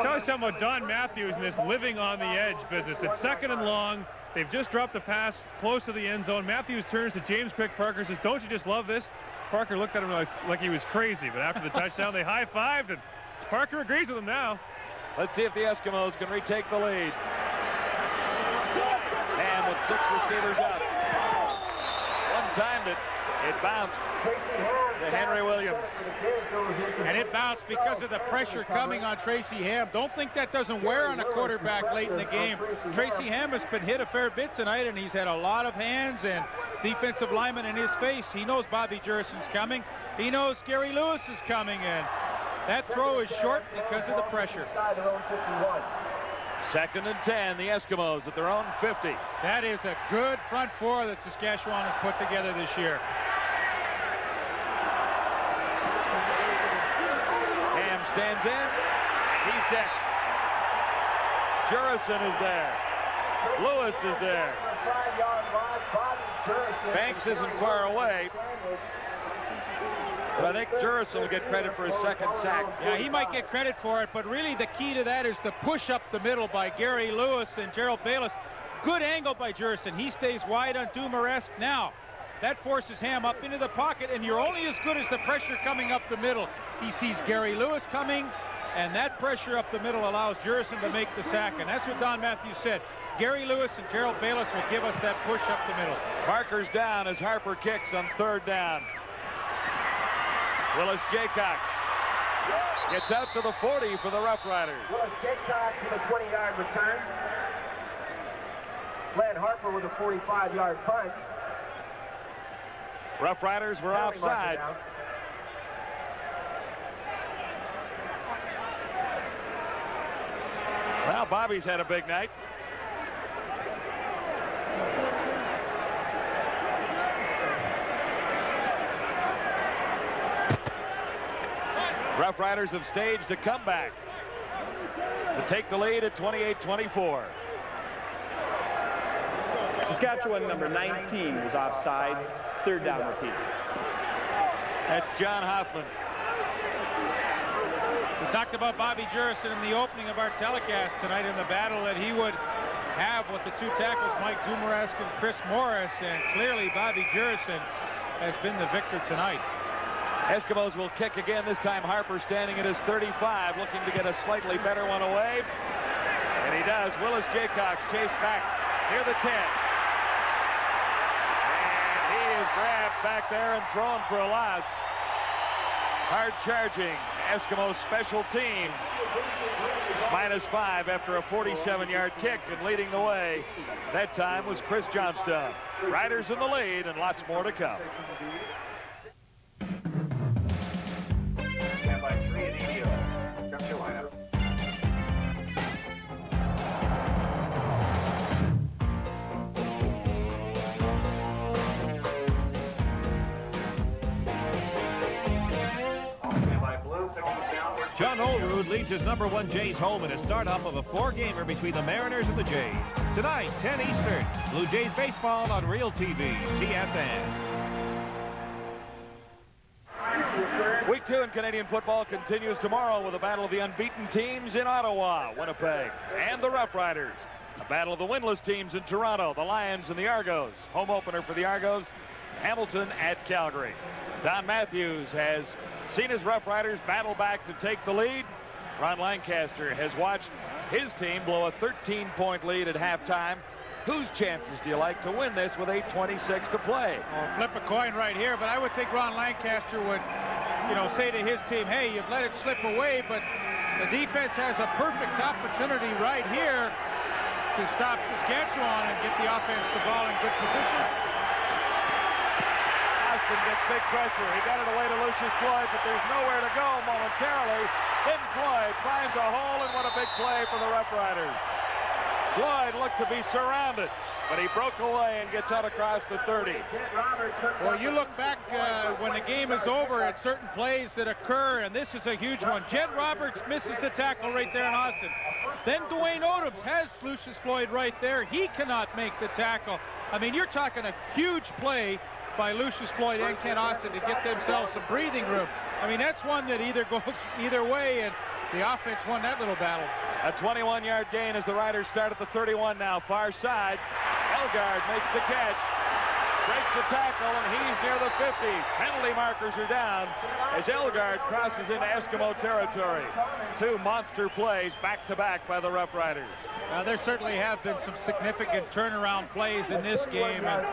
Tell us something about Don Matthews in this living on the edge business. It's 2nd and long. They've just dropped the pass close to the end zone. Matthews turns to James Quick Parker, says, "Don't you just love this?" Parker looked at him like he was crazy, but after the touchdown, they high-fived, and Parker agrees with him now. Let's see if the Eskimos can retake the lead. And with 6 receivers up. One-timed it. It bounced to Henry Williams. And it bounced because of the pressure coming on Tracy Ham. Don't think that doesn't wear on a quarterback late in the game. Tracy Ham has been hit a fair bit tonight, and he's had a lot of hands and defensive linemen in his face. He knows Bobby Jurison's coming. He knows Gary Lewis is coming, and that throw is short because of the pressure. 2nd and 10, the Eskimos at their own 50. That is a good front four that Saskatchewan has put together this year. Ham stands in. He's decked. Jurison is there. Lewis is there. Banks isn't far away. But I think Jurison will get credit for his 2nd sack. Yeah, he might get credit for it, but really the key to that is the push up the middle by Gary Lewis and Gerald Bayless. Good angle by Jurison. He stays wide on Dumaresque. Now, that forces Ham up into the pocket, and you're only as good as the pressure coming up the middle. He sees Gary Lewis coming, and that pressure up the middle allows Jurison to make the sack, and that's what Don Matthews said. Gary Lewis and Gerald Bayless will give us that push up the middle. Parker's down as Harper kicks on 3rd down. Willis Jaycox gets out to the 40 for the Rough Riders. Willis Jaycox with a 20-yard return. Glenn Harper with a 45-yard punt. Rough Riders were offside. Well, Bobby's had a big night. Rough Riders have staged a comeback to take the lead at 28-24. Saskatchewan number 19 was offside. 3rd down repeat. That's John Hoffman. We talked about Bobby Jurison in the opening of our telecast tonight in the battle that he would have with the 2 tackles, Mike Dumaresque and Chris Morris, and clearly Bobby Jurison has been the victor tonight. Eskimos will kick again, this time Harper standing at his 35, looking to get a slightly better one away. And he does. Willis Jaycox chased back near the 10. And he is grabbed back there and thrown for a loss. Hard charging Eskimo special team. -5 after a 47-yard kick, and leading the way that time was Chris Johnstone. Riders in the lead and lots more to come. John Olerud leads his #1 Jays home in a start-off of a 4-gamer between the Mariners and the Jays. Tonight, 10 Eastern, Blue Jays baseball on Real TV, TSN. Week 2 in Canadian football continues tomorrow with a battle of the unbeaten teams in Ottawa, Winnipeg, and the Roughriders. A battle of the winless teams in Toronto, the Lions and the Argos. Home opener for the Argos, Hamilton at Calgary. Don Matthews has seen his Roughriders battle back to take the lead. Ron Lancaster has watched his team blow a 13-point lead at halftime. Whose chances do you like to win this with 8:26 to play? Well, flip a coin right here, but I would think Ron Lancaster would, say to his team, hey, you've let it slip away, but the defense has a perfect opportunity right here to stop Saskatchewan and get the offense the ball in good position. Austin gets big pressure. He got it away to Lucius Floyd, but there's nowhere to go momentarily. Then Floyd finds a hole, and what a big play for the Roughriders. Floyd looked to be surrounded, but he broke away and gets out across the 30. Well, you look back when the game is over at certain plays that occur, and this is a huge one. Jed Roberts misses the tackle right there in Austin. Then Dwayne Odoms has Lucius Floyd right there. He cannot make the tackle. I mean, you're talking a huge play by Lucius Floyd and Ken Austin to get themselves some breathing room. I mean, that's one that either goes either way, and the offense won that little battle. A 21-yard gain as the Riders start at the 31 now, far side. Elgard makes the catch, breaks the tackle, and he's near the 50. Penalty markers are down as Elgard crosses into Eskimo territory. 2 monster plays back-to-back by the Roughriders. There certainly have been some significant turnaround plays in this game, and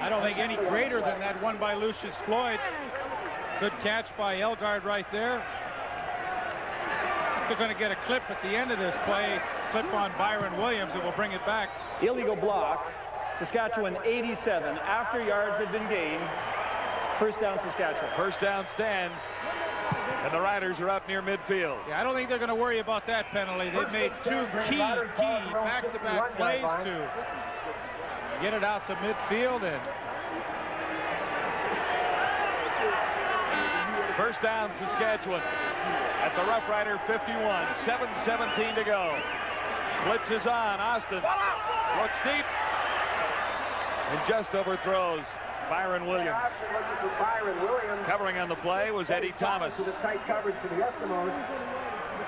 I don't think any greater than that one by Lucius Floyd. Good catch by Elgard right there. They're going to get a clip at the end of this play, clip on Byron Williams, and we'll bring it back. Illegal block. Saskatchewan 87 after yards had been gained. First down, Saskatchewan. First down stands, and the Riders are up near midfield. Yeah, I don't think they're going to worry about that penalty. They've made 2 key back-to-back plays to get it out to midfield. And first down, Saskatchewan at the Roughrider 51. 7:17 to go. Blitz is on. Austin looks deep and just overthrows Byron Williams. Covering on the play was Eddie Thomas.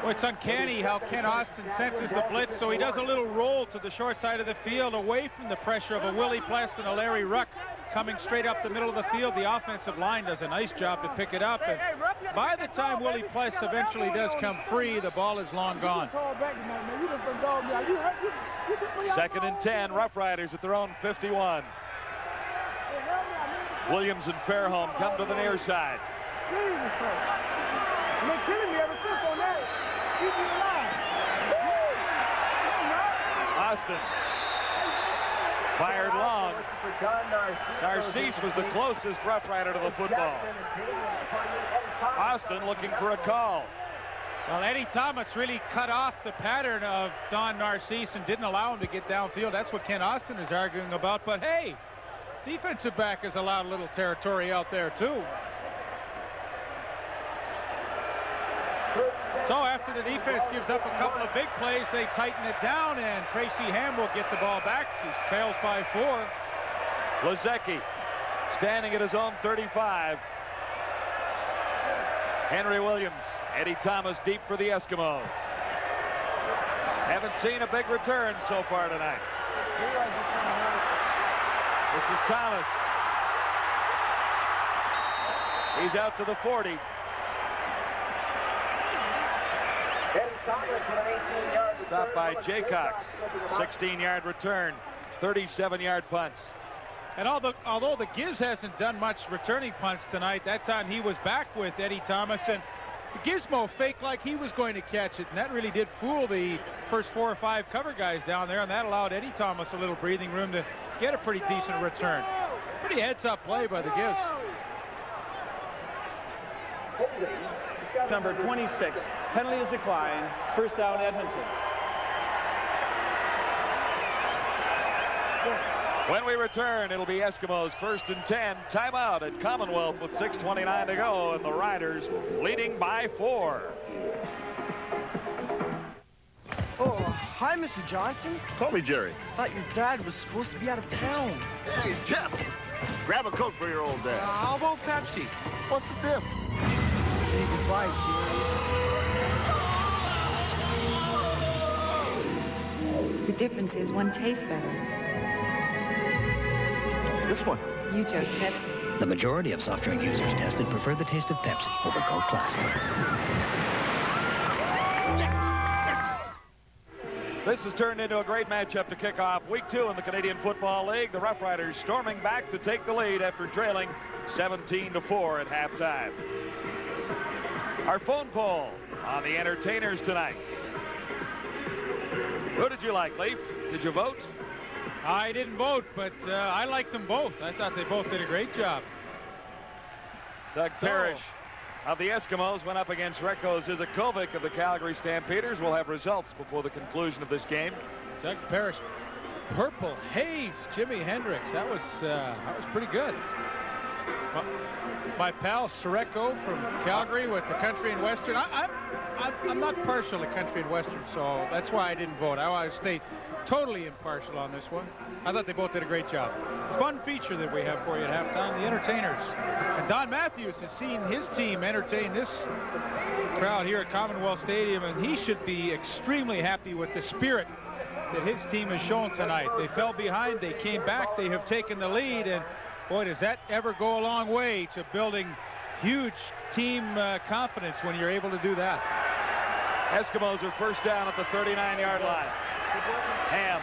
Well, it's uncanny how Ken Austin senses the blitz, so he does a little roll to the short side of the field away from the pressure of a Willie Pless and a Larry Ruck coming straight up the middle of the field. The offensive line does a nice job to pick it up, and by the time Willie Pless eventually does come free, the ball is long gone. 2nd and 10, Roughriders at their own 51. Williams and Fairholm come to the near side. Austin fired long. Narcisse was the closest Roughrider to the football. Austin looking for a call. Well, Eddie Thomas really cut off the pattern of Don Narcisse and didn't allow him to get downfield. That's what Ken Austin is arguing about. But hey, defensive back has allowed a little territory out there too. So after the defense gives up a couple of big plays, they tighten it down, and Tracy Ham will get the ball back. He trails by 4. Lozecki standing at his own 35. Henry Williams, Eddie Thomas deep for the Eskimos. Haven't seen a big return so far tonight. This is Thomas. He's out to the 40. Stopped by Jaycox. 16-yard return, 37-yard punts. And although the Giz hasn't done much returning punts tonight, that time he was back with Eddie Thomas, and Gizmo faked like he was going to catch it, and that really did fool the first 4 or 5 cover guys down there, and that allowed Eddie Thomas a little breathing room to get a pretty decent return. Pretty heads-up play by the Giz. Number 26. Penalty is declined. First down, Edmonton. When we return, it'll be Eskimos 1st and 10. Timeout at Commonwealth with 6:29 to go, and the Riders leading by 4. Oh, hi, Mr. Johnson. Call me Jerry. Thought your dad was supposed to be out of town. Hey, Jeff. Grab a Coke for your old dad. How about Pepsi? What's the tip? Say goodbye, Jerry. The difference is one tastes better. This one. You chose Pepsi. The majority of soft drink users tested prefer the taste of Pepsi over Coke Classic. This has turned into a great matchup to kick off Week 2 in the Canadian Football League. The Roughriders storming back to take the lead after trailing 17-4 at halftime. Our phone poll on the entertainers tonight. Who did you like, Leaf? Did you vote? I didn't vote, but I liked them both. I thought they both did a great job. Doug Parrish of the Eskimos went up against Rekko Zizakovic of the Calgary Stampeders. We'll have results before the conclusion of this game. Doug Parrish, Purple Haze, Jimi Hendrix. That was pretty good. My pal Soreko from Calgary with the country and western. I'm not partial to country and western, so that's why I didn't vote. I want to stay totally impartial on this one. I thought they both did a great job. Fun feature that we have for you at halftime, the entertainers. And Don Matthews has seen his team entertain this crowd here at Commonwealth Stadium, and he should be extremely happy with the spirit that his team has shown tonight. They fell behind, they came back, they have taken the lead, and boy, does that ever go a long way to building huge team confidence when you're able to do that. Eskimos are first down at the 39-yard line. Ham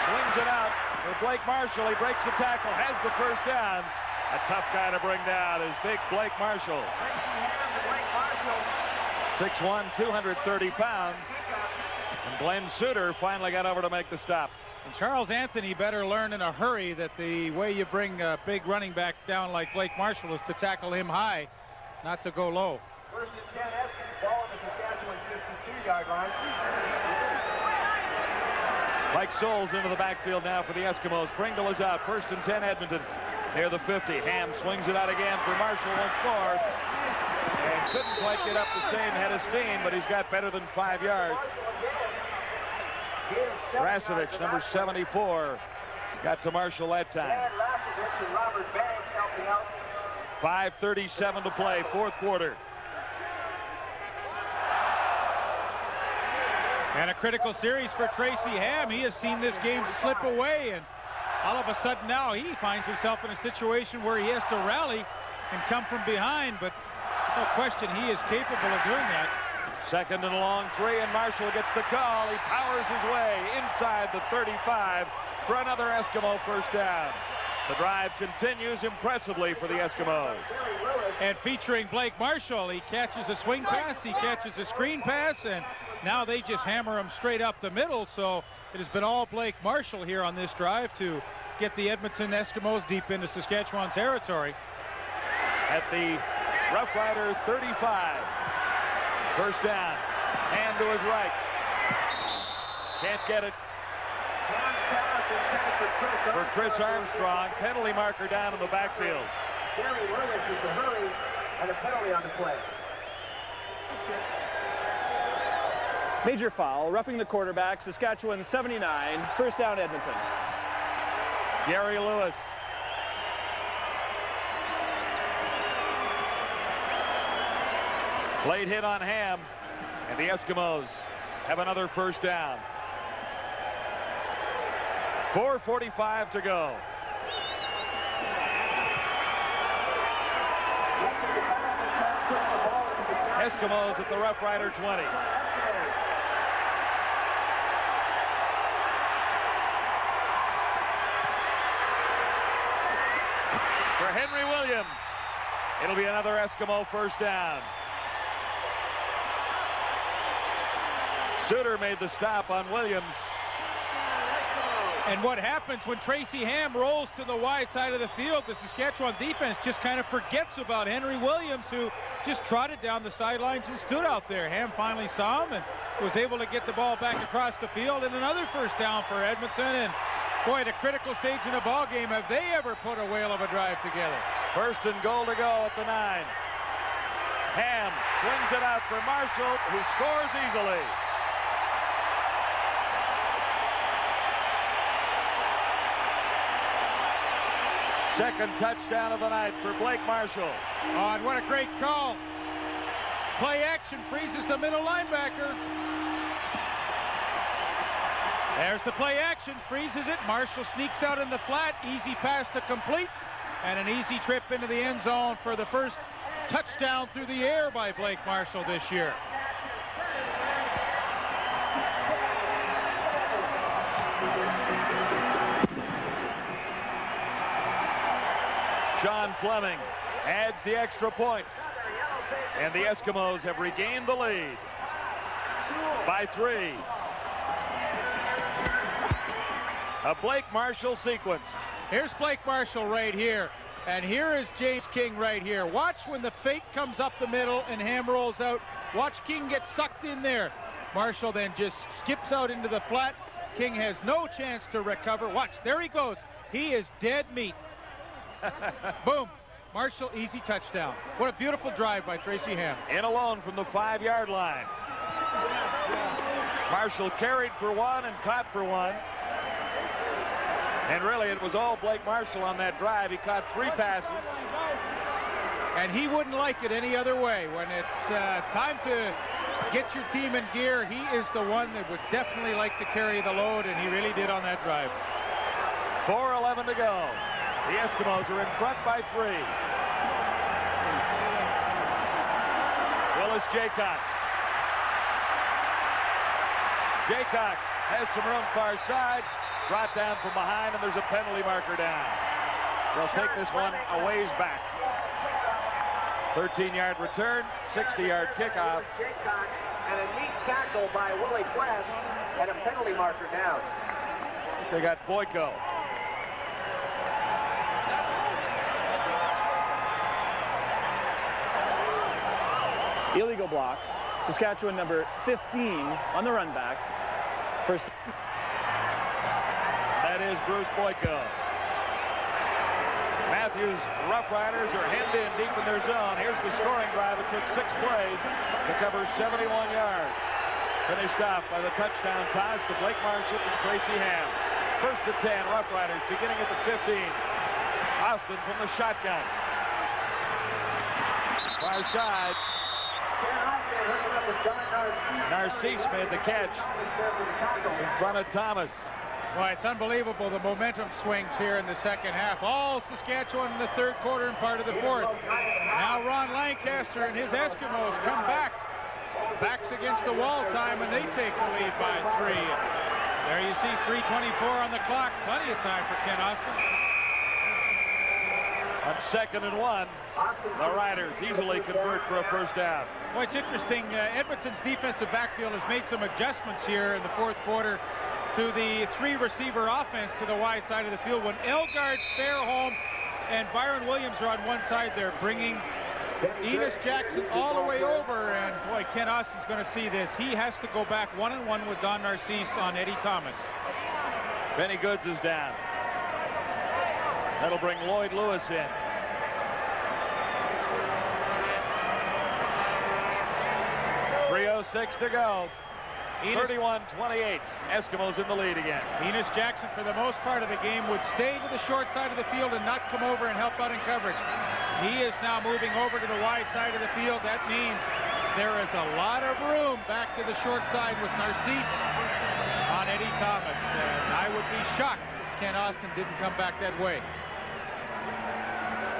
swings it out for Blake Marshall. He breaks the tackle, has the first down. A tough guy to bring down is big Blake Marshall. 6'1", 230 pounds. And Glenn Suter finally got over to make the stop. And Charles Anthony better learn in a hurry that the way you bring a big running back down like Blake Marshall is to tackle him high, not to go low. First and 10 Eskimos, ball on the Saskatchewan 52-yard line. Mike Souls into the backfield now for the Eskimos. Pringle is out. First and 10 Edmonton near the 50. Ham swings it out again for Marshall once more. And couldn't quite get up the same head of steam, but he's got better than 5 yards. Rasevich, number 74, got to Marshall that time. 5:37 to play, fourth quarter. And a critical series for Tracy Ham. He has seen this game slip away, and all of a sudden now he finds himself in a situation where he has to rally and come from behind, but no question he is capable of doing that. Second and a long three, and Marshall gets the call. He powers his way inside the 35 for another Eskimo first down. The drive continues impressively for the Eskimos. And featuring Blake Marshall, he catches a swing pass, he catches a screen pass, and now they just hammer him straight up the middle. So it has been all Blake Marshall here on this drive to get the Edmonton Eskimos deep into Saskatchewan territory. At the Rough Rider 35. First down. Hand to his right. Can't get it. For Chris Armstrong. Penalty marker down in the backfield. Gary Williams is a hurry and a penalty on the play. Major foul, roughing the quarterback, Saskatchewan 79, first down Edmonton. Gary Lewis. Late hit on Ham, and the Eskimos have another first down. 4:45 to go. Eskimos at the Rough Rider 20. For Henry Williams, it'll be another Eskimo first down. Suter made the stop on Williams. And what happens when Tracy Ham rolls to the wide side of the field, the Saskatchewan defense just kind of forgets about Henry Williams, who just trotted down the sidelines and stood out there. Ham finally saw him and was able to get the ball back across the field, and another first down for Edmonton. And boy, at a critical stage in a ball game, have they ever put a whale of a drive together? First and goal to go at the 9. Ham swings it out for Marshall, who scores easily. Second touchdown of the night for Blake Marshall. Oh, and what a great call. Play action freezes the middle linebacker. There's the play action, freezes it. Marshall sneaks out in the flat. Easy pass to complete. And an easy trip into the end zone for the first touchdown through the air by Blake Marshall this year. Sean Fleming adds the extra points. And the Eskimos have regained the lead by 3. A Blake Marshall sequence. Here's Blake Marshall right here. And here is James King right here. Watch when the fake comes up the middle and Ham rolls out. Watch King get sucked in there. Marshall then just skips out into the flat. King has no chance to recover. Watch, there he goes. He is dead meat. Boom. Marshall, easy touchdown. What a beautiful drive by Tracy Ham. In alone from the 5-yard line. Marshall carried for 1 and caught for 1. And really, it was all Blake Marshall on that drive. He caught 3 passes. And he wouldn't like it any other way. When it's time to get your team in gear, he is the one that would definitely like to carry the load, and he really did on that drive. 4:11 to go. The Eskimos are in front by 3. Willis Jaycox. Jaycox has some room far side. Brought down from behind, and there's a penalty marker down. They'll take this one a ways back. 13-yard return, 60-yard kickoff. Jaycox and a neat tackle by Willie Quest and a penalty marker down. They got Boyko. Illegal block. Saskatchewan number 15 on the run back. First. That is Bruce Boyko. Matthews Roughriders are hemmed in deep in their zone. Here's the scoring drive. It took 6 plays to cover 71 yards. Finished off by the touchdown toss to Blake Marshall and Tracy Ham. First to 10, Roughriders beginning at the 15. Austin from the shotgun. Far side. Narcisse made the catch in front of Thomas. Well, it's unbelievable the momentum swings here in the second half. All Saskatchewan in the third quarter and part of the fourth. Now Ron Lancaster and his Eskimos come back. Backs against the wall time, and they take the lead by 3. There you see 3:24 on the clock. Plenty of time for Ken Austin. On 2nd and 1, the Riders easily convert for a first down. Well, it's interesting. Edmonton's defensive backfield has made some adjustments here in the fourth quarter to the 3-receiver offense to the wide side of the field. When Elgard, Fairholm, and Byron Williams are on one side, they're bringing Enos Jackson all the way over, and boy, Ken Austin's going to see this. He has to go back 1-on-1 with Don Narcisse on Eddie Thomas. Benny Goods is down. That'll bring Lloyd Lewis in. .306 to go. 31-28. Eskimos in the lead again. Enos Jackson, for the most part of the game, would stay to the short side of the field and not come over and help out in coverage. He is now moving over to the wide side of the field. That means there is a lot of room back to the short side with Narcisse on Eddie Thomas. And I would be shocked if Ken Austin didn't come back that way.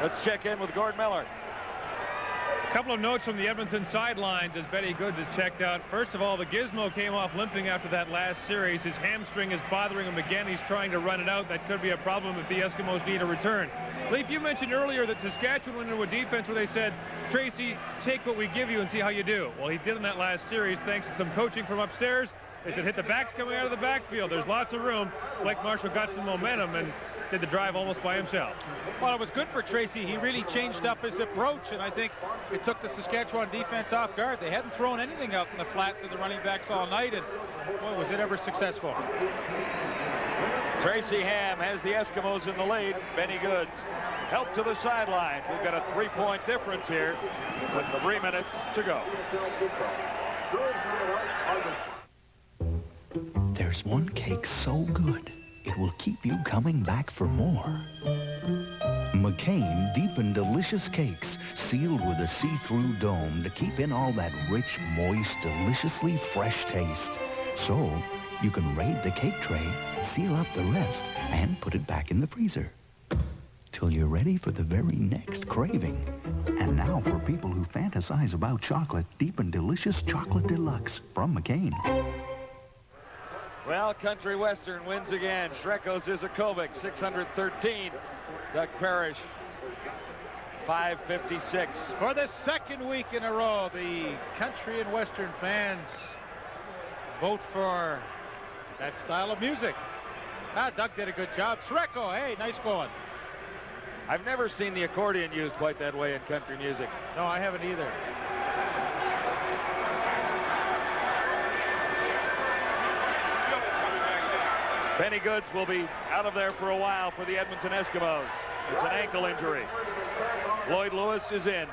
Let's check in with Gord Miller. A couple of notes from the Edmonton sidelines as Benny Goods is checked out. First of all, the Gizmo came off limping after that last series. His hamstring is bothering him again. He's trying to run it out. That could be a problem if the Eskimos need a return. Leif, you mentioned earlier that Saskatchewan went into a defense where they said, Tracy, take what we give you and see how you do. Well, he did in that last series thanks to some coaching from upstairs. They said hit the backs coming out of the backfield. There's lots of room. Blake Marshall got some momentum and did the drive almost by himself. Well, it was good for Tracy. He really changed up his approach, and I think it took the Saskatchewan defense off guard. They hadn't thrown anything out in the flat to the running backs all night, and boy, was it ever successful. Tracy Ham has the Eskimos in the lead. Benny Goods help to the sideline. We've got a 3-point difference here with 3 minutes to go. There's one cake so good, it will keep you coming back for more. McCain Deep and Delicious Cakes, sealed with a see-through dome to keep in all that rich, moist, deliciously fresh taste. So, you can raid the cake tray, seal up the rest, and put it back in the freezer. Till you're ready for the very next craving. And now for people who fantasize about chocolate, Deep and Delicious Chocolate Deluxe from McCain. Well, Country Western wins again. Shreko Zizakovic, 613. Doug Parrish, 556. For the second week in a row, the Country and Western fans vote for that style of music. Doug did a good job. Shreko, hey, nice going. I've never seen the accordion used quite that way in country music. No, I haven't either. Benny Goods will be out of there for a while for the Edmonton Eskimos. It's an ankle injury. Lloyd Lewis is in.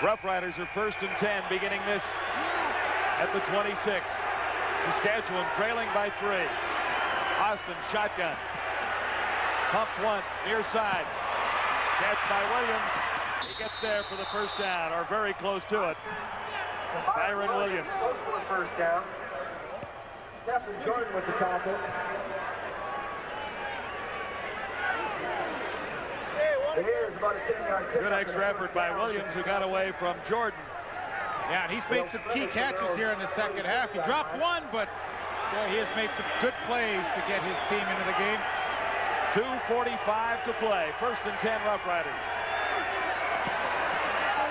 Roughriders are 1st and 10 beginning this at the 26. Saskatchewan trailing by 3. Austin shotgun. Pumps once, near side. Catch by Williams. He gets there for the first down, or very close to it. Byron Williams. First down. Stephen Jordan with the tackle. Here's about a 10-yard kick. Good extra effort by Williams, who got away from Jordan. Yeah, and he's made some key catches here in the second half. He dropped one, but boy, he has made some good plays to get his team into the game. 2:45 to play. 1st and 10 Roughriders.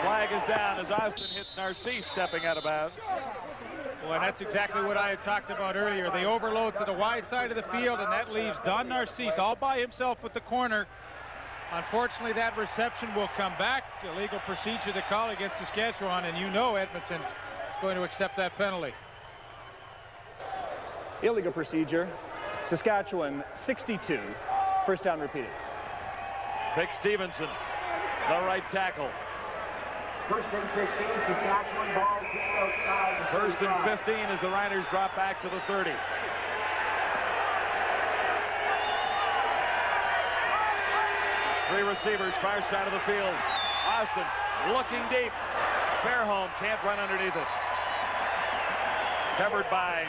Flag is down as Austin hits Narcisse stepping out of bounds. Well, that's exactly what I had talked about earlier. They overload to the wide side of the field, and that leaves Don Narcisse all by himself with the corner. Unfortunately, that reception will come back. Illegal procedure to call against Saskatchewan, and you know Edmonton is going to accept that penalty. Illegal procedure. Saskatchewan 62. First down repeated. Vic Stevenson, the right tackle. 1st and 15, Saskatchewan ball just outside the 1st and 15 as the Riders drop back to the 30. Three receivers, far side of the field. Austin looking deep. Fairholm can't run underneath it. Covered by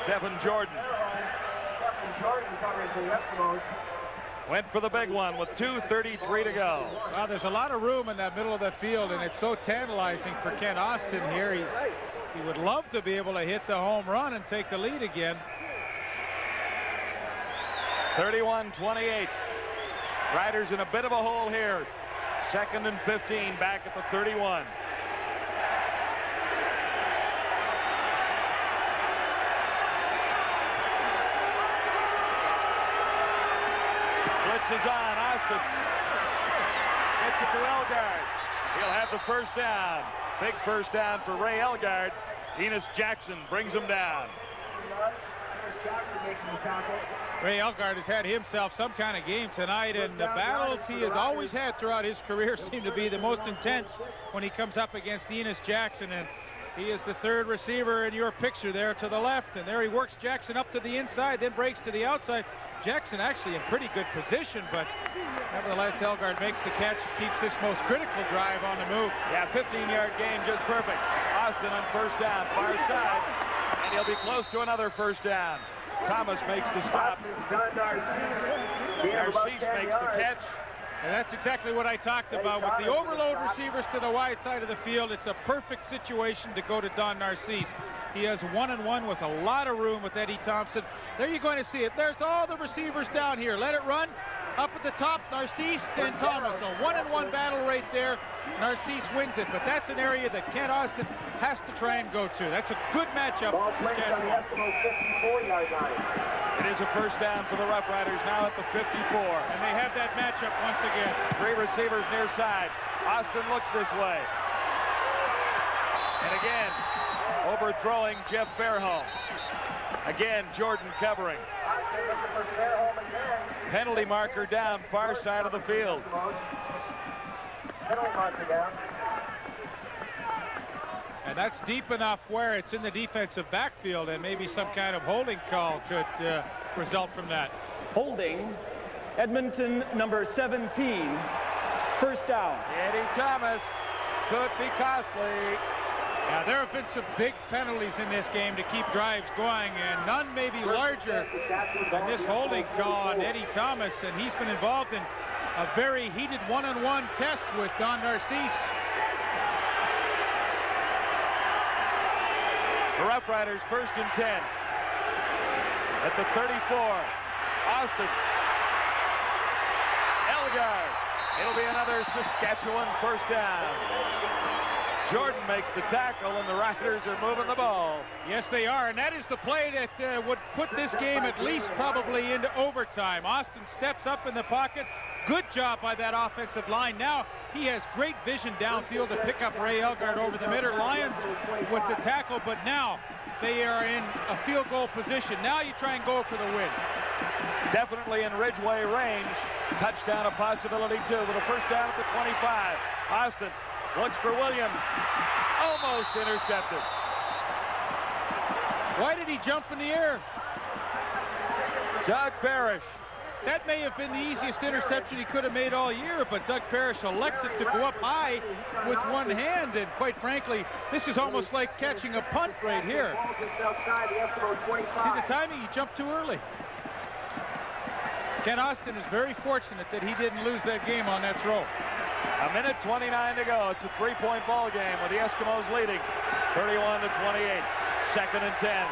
Stephen Jordan. Jordan covering for the Eskimos. Went for the big one with 2:33 to go. Well, there's a lot of room in that middle of the field, and it's so tantalizing for Kent Austin here. He would love to be able to hit the home run and take the lead again. 31-28. Riders in a bit of a hole here. 2nd and 15 back at the 31. Blitz is on. Austin gets it to Elgard. He'll have the first down. Big first down for Ray Elgard. Enos Jackson brings him down. Ray Elgard has had himself some kind of game tonight, and the battles he has always had throughout his career seem to be the most intense when he comes up against Enos Jackson, and he is the 3rd receiver in your picture there to the left, and there he works Jackson up to the inside, then breaks to the outside. Jackson actually in pretty good position, but nevertheless Elgard makes the catch, keeps this most critical drive on the move. Yeah, 15-yard gain, just perfect. Austin on first down, far side, and he'll be close to another first down. Thomas makes the stop. Narcisse makes the catch. And that's exactly what I talked about. With the overload receivers to the wide side of the field, it's a perfect situation to go to Don Narcisse. He has 1-on-1 with a lot of room with Eddie Thompson. There you're going to see it. There's all the receivers down here. Let it run. Up at the top, Narcisse and Thomas. A 1-on-1 battle right there. Narcisse wins it, but that's an area that Kent Austin has to try and go to. That's a good matchup for Saskatchewan. It is a first down for the Roughriders now at the 54. And they have that matchup once again. 3 receivers near side. Austin looks this way. And again, overthrowing Jeff Fairholm. Again, Jordan covering. Penalty marker down, far side of the field. Penalty marker down. And that's deep enough where it's in the defensive backfield, and maybe some kind of holding call could result from that. Holding Edmonton number 17. First down. Eddie Thomas could be costly. Now, there have been some big penalties in this game to keep drives going, and none may be larger than this holding call on Eddie Thomas, and he's been involved in a very heated one-on-one test with Don Narcisse. The Roughriders 1st and 10. At the 34. Austin. Elgard. It'll be another Saskatchewan first down. Jordan makes the tackle, and the Riders are moving the ball. Yes, they are, and that is the play that would put this game at least probably into overtime. Austin steps up in the pocket. Good job by that offensive line. Now he has great vision downfield to pick up Ray Elgard over the middle. Lions with the tackle, but now they are in a field goal position. Now you try and go for the win. Definitely in Ridgeway range. Touchdown a possibility too with a first down at the 25. Austin looks for Williams. Almost intercepted. Why did he jump in the air? Doug Parrish. That may have been the easiest interception he could have made all year, but Doug Parrish elected to go up high with one hand, and quite frankly, this is almost like catching a punt right here. See the timing? He jumped too early. Ken Austin is very fortunate that he didn't lose that game on that throw. A minute 29 to go. It's a 3-point ball game with the Eskimos leading 31-28. 2nd and 10.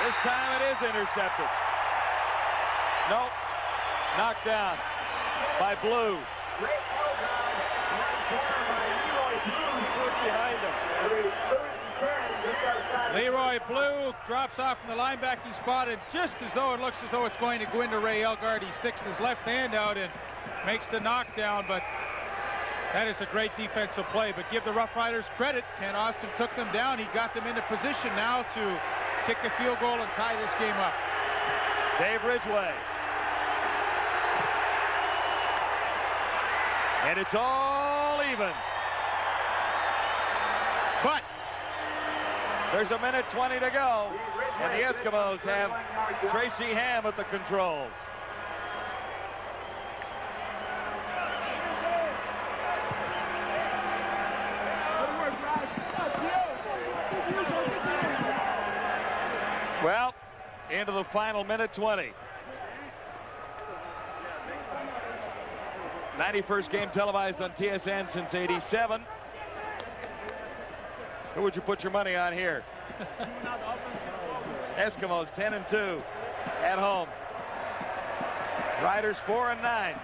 This time it is intercepted. Nope. Knocked down by Blue. Behind him. Leroy Blue drops off from the linebacking spot, and just as though it looks as though it's going to go into Ray Elgard, he sticks his left hand out and makes the knockdown, but that is a great defensive play. But give the Roughriders credit. Ken Austin took them down. He got them into position now to kick a field goal and tie this game up. Dave Ridgeway. And it's all even. But there's a minute 20 to go, and the Eskimos have Tracy Ham at the controls. Well, into the final minute 20. 91st game televised on TSN since '87. Who would you put your money on here? Eskimos 10-2 at home. Riders 4-9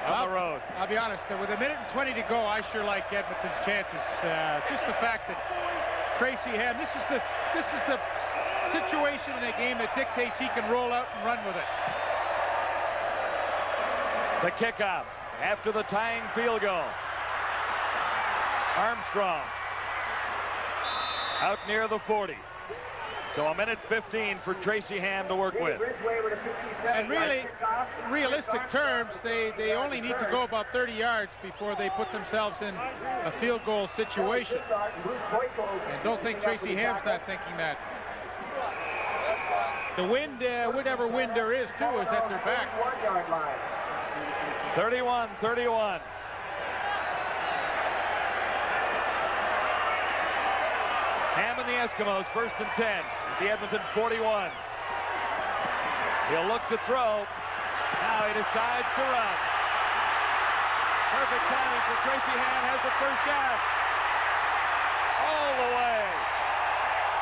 on the road. I'll be honest, with a minute and 20 to go, I sure like Edmonton's chances. Just the fact that Tracy Ham, this is the situation in a game that dictates he can roll out and run with it. The kickoff after the tying field goal. Armstrong out near the 40. So a minute 15 for Tracy Ham to work with. And really, realistic terms, they only need to go about 30 yards before they put themselves in a field goal situation. And don't think Tracy Ham's not thinking that. The wind, whatever wind there is, too, is at their back. 31-31. Ham and the Eskimos, 1st and 10 at the Edmonton 41. He'll look to throw. Now he decides to run. Perfect timing for Tracy Ham, has the first down. All the way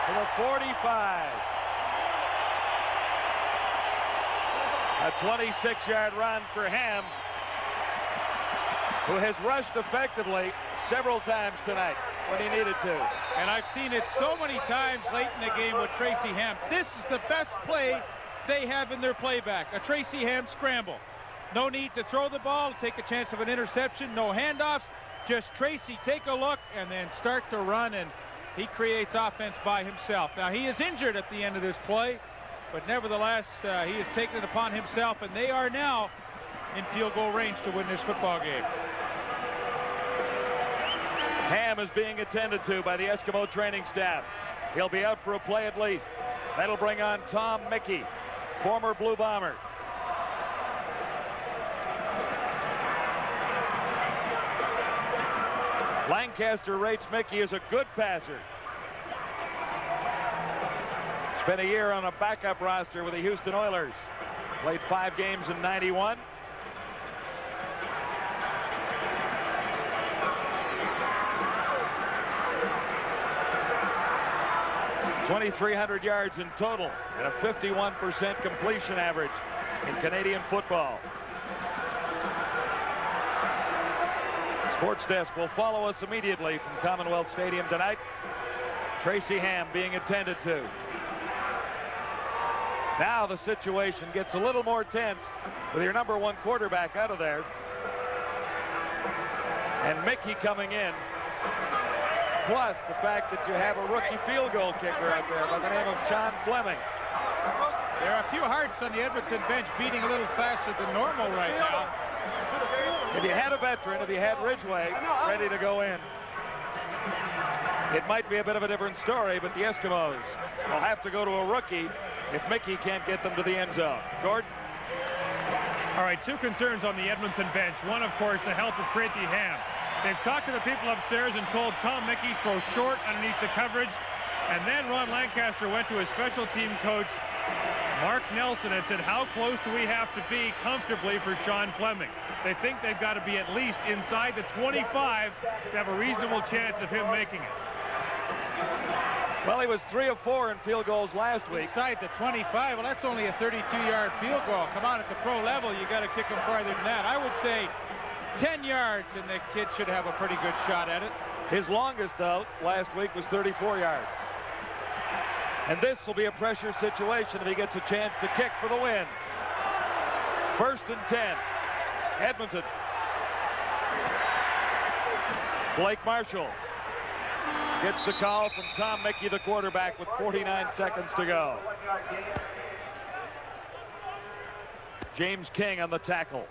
to the 45. A 26-yard run for Ham, who has rushed effectively several times tonight when he needed to. And I've seen it so many times late in the game with Tracy Ham. This is the best play they have in their playback, a Tracy Ham scramble. No need to throw the ball, take a chance of an interception, no handoffs, just Tracy take a look and then start to run, and He creates offense by himself. Now, he is injured at the end of this play, but nevertheless, he has taken it upon himself, and they are now in field goal range to win this football game. Ham is being attended to by the Eskimo training staff. He'll be out for a play at least. That'll bring on Tom Mickey, former Blue Bomber. Lancaster rates Mickey as a good passer. Spent a year on a backup roster with the Houston Oilers. Played 5 games in '91. .2,300 yards in total and a 51% completion average in Canadian football. Sports Desk will follow us immediately from Commonwealth Stadium tonight. Tracy Ham being attended to. Now the situation gets a little more tense with your number 1 quarterback out of there. And Mickey coming in. Plus the fact that you have a rookie field goal kicker out there by the name of Sean Fleming. There are a few hearts on the Edmonton bench beating a little faster than normal right now. If you had a veteran, if you had Ridgway ready to go in, it might be a bit of a different story, but the Eskimos will have to go to a rookie if Mickey can't get them to the end zone. Gordon? All right, 2 concerns on the Edmonton bench. One, of course, the health of Tracy Ham. They've talked to the people upstairs and told Tom Mickey throw short underneath the coverage. And then Ron Lancaster went to his special team coach, Mark Nelson, and said, how close do we have to be comfortably for Sean Fleming? They think they've got to be at least inside the 25 to have a reasonable chance of him making it. Well, he was 3 of 4 in field goals last week. Inside the 25, well, that's only a 32-yard field goal. Come on, at the pro level, you got to kick him farther than that. I would say 10 yards, and the kid should have a pretty good shot at it. His longest, though, last week was 34 yards. And this will be a pressure situation if he gets a chance to kick for the win. 1st and 10. Edmonton. Blake Marshall gets the call from Tom Mickey, the quarterback, with 49 seconds to go. James King on the tackle.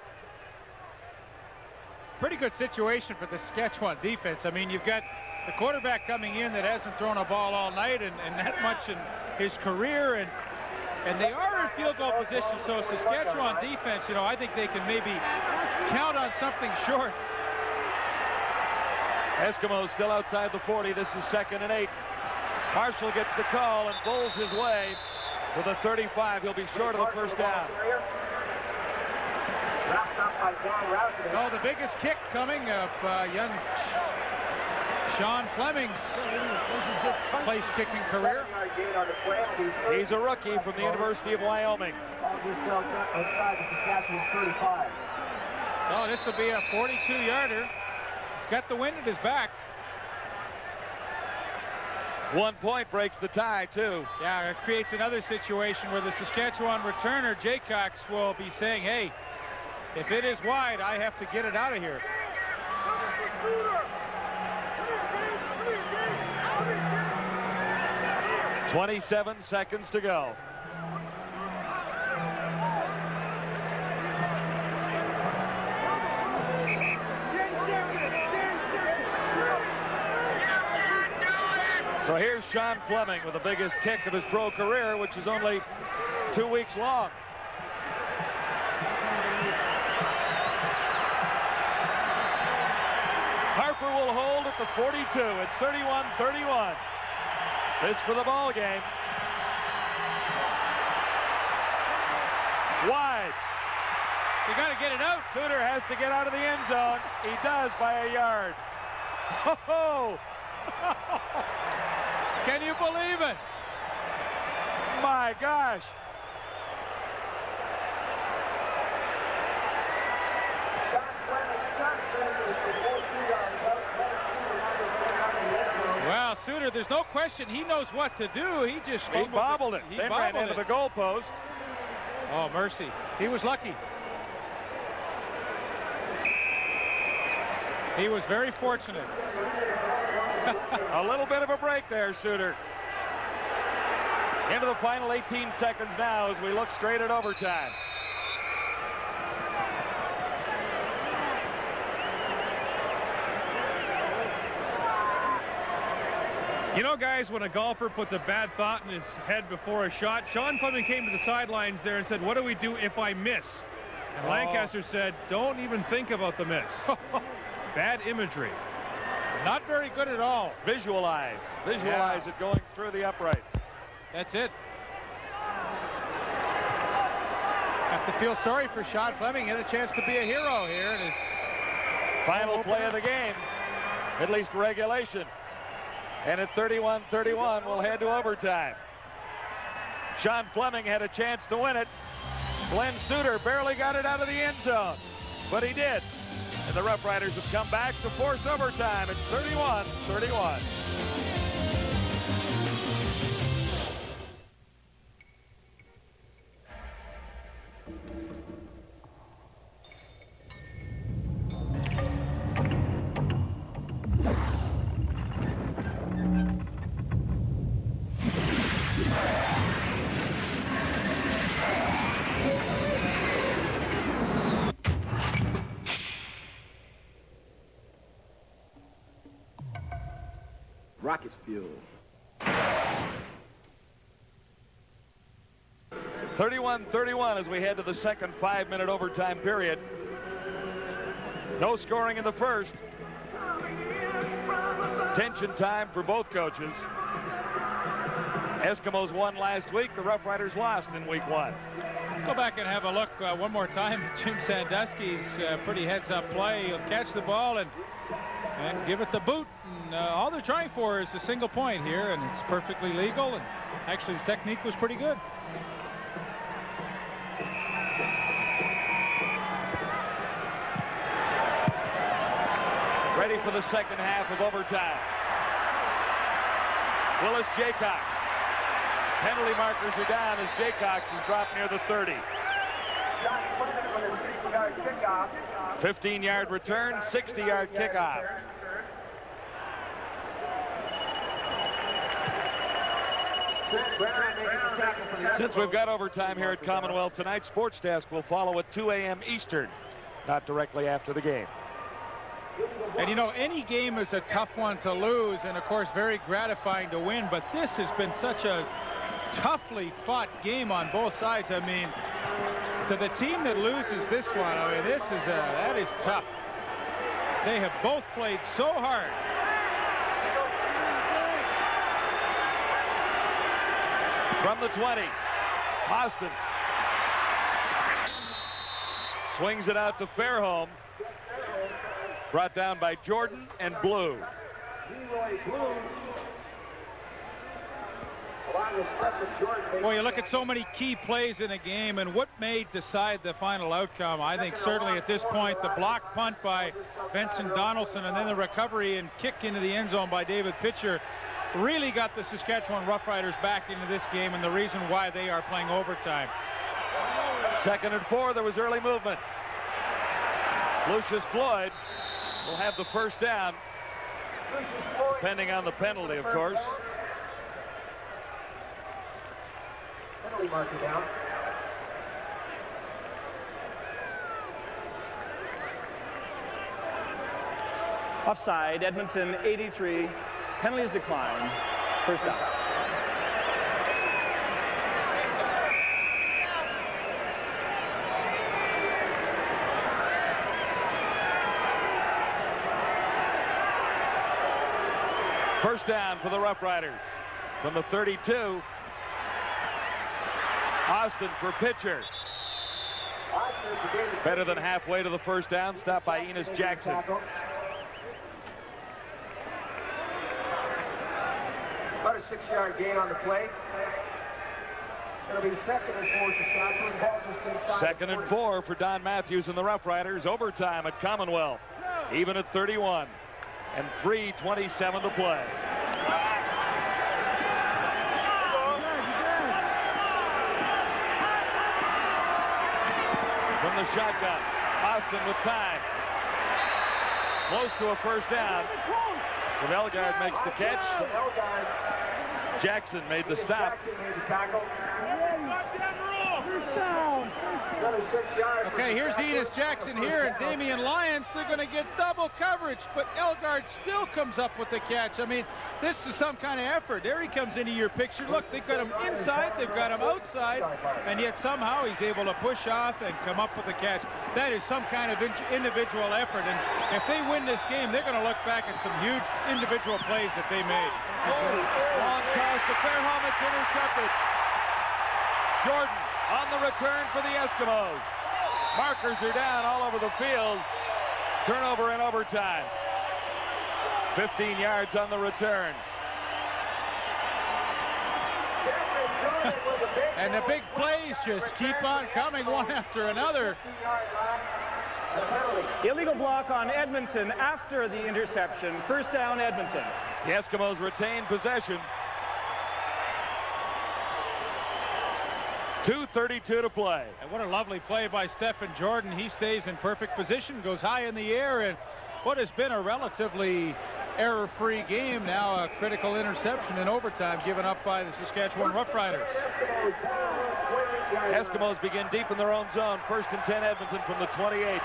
Pretty good situation for the Saskatchewan defense. I mean, you've got the quarterback coming in that hasn't thrown a ball all night and that much in his career, and they are in field goal position. So Saskatchewan defense, you know, I think they can maybe count on something short. Eskimos still outside the 40. This is 2nd and 8. Marshall gets the call and bowls his way to the 35. He'll be short of the first down. So the biggest kick coming of young Sean Fleming's place-kicking career. He's a rookie from the University of Wyoming. Oh, this will be a 42-yarder. He's got the wind at his back. 1 point breaks the tie, too. Yeah, it creates another situation where the Saskatchewan returner, Jaycox, will be saying, hey, if it is wide, I have to get it out of here. .27 seconds to go. So here's Sean Fleming with the biggest kick of his pro career, which is only 2 weeks long. Harper will hold at the 42. It's 31-31. This for the ball game. Wide. You got to get it out. Suter has to get out of the end zone. He does by a yard. Oh! Can you believe it? My gosh. Well, Suter, there's no question he knows what to do. He just bobbled it. They ran into the goalpost. Oh, mercy. He was lucky. He was very fortunate. A little bit of a break there, Suter. Into the final 18 seconds now as we look straight at overtime. You know, guys, when a golfer puts a bad thought in his head before a shot, Sean Fleming came to the sidelines there and said, what do we do if I miss? And Lancaster said, don't even think about the miss. Bad imagery. Not very good at all. Visualize it going through the uprights. That's it. Have to feel sorry for Sean Fleming. He had a chance to be a hero here in his final play of the game, at least regulation. And at 31-31, we'll head to overtime. Sean Fleming had a chance to win it. Glenn Suter barely got it out of the end zone, but he did. And the Rough Riders have come back to force overtime at 31-31. Rockets fuel. 31-31 as we head to the second 5-minute overtime period. No scoring in the first. Tension time for both coaches. Eskimos won last week. The Rough Riders lost in week 1. Let's go back and have a look one more time at Jim Sandusky's pretty heads-up play. He'll catch the ball and give it the boot. And all they're trying for is a single point here, and it's perfectly legal. And actually, the technique was pretty good. Ready for the second half of overtime. Willis Jaycox. Penalty markers are down as Jaycox is dropped near the 30. 15-yard return, 60-yard kickoff. Since we've got overtime here at Commonwealth tonight, Sports Desk will follow at 2 a.m. Eastern, not directly after the game. And you know, any game is a tough one to lose, and of course very gratifying to win, but this has been such a toughly fought game on both sides. I mean, to the team that loses this one, I mean, that is tough. They have both played so hard. From the 20, Austin swings it out to Fairholm. Brought down by Jordan and Blue. Well, you look at so many key plays in a game, and what may decide the final outcome. I think certainly at this point, the block punt by Vincent Donaldson and then the recovery and kick into the end zone by David Pitcher really got the Saskatchewan Roughriders back into this game, and the reason why they are playing overtime. 2nd and 4, there was early movement. Lucius Floyd will have the first down, depending on the penalty, of course. Penalty marker down. Offside, Edmonton 83. Penalties declined. First down. First down for the Rough Riders from the 32. Austin for Pitcher. Better than halfway to the first down. Stopped by Enos Jackson. About a 6-yard gain on the play. It'll be 2nd and 4 Saskatchewan. Ball just inside. 2nd and 4 for Don Matthews and the Rough Riders. Overtime at Commonwealth. Even at 31. And 3:27 to play. From the shotgun, Austin with time. close to a first down. If Elgard makes the catch, Jackson made the stop. Okay, here's Enos Jackson here and Damian Lyons. They're going to get double coverage, but Elgard still comes up with the catch. I mean, this is some kind of effort. There he comes into your picture. Look, they've got him inside, they've got him outside, and yet somehow he's able to push off and come up with the catch. That is some kind of individual effort, and if they win this game, they're going to look back at some huge individual plays that they made. Long toss to Fairholm, it's intercepted. Jordan on the return for the Eskimos. Markers are down all over the field. Turnover in overtime. 15 yards on the return. And the big plays just keep on coming one after another. Illegal block on Edmonton after the interception. First down, Edmonton. The Eskimos retain possession. 2:32 to play. And what a lovely play by Stephen Jordan. He stays in perfect position, goes high in the air, and what has been a relatively error-free game, now a critical interception in overtime given up by the Saskatchewan Roughriders. Eskimos begin deep in their own zone. 1st and 10 Edmonton from the 28.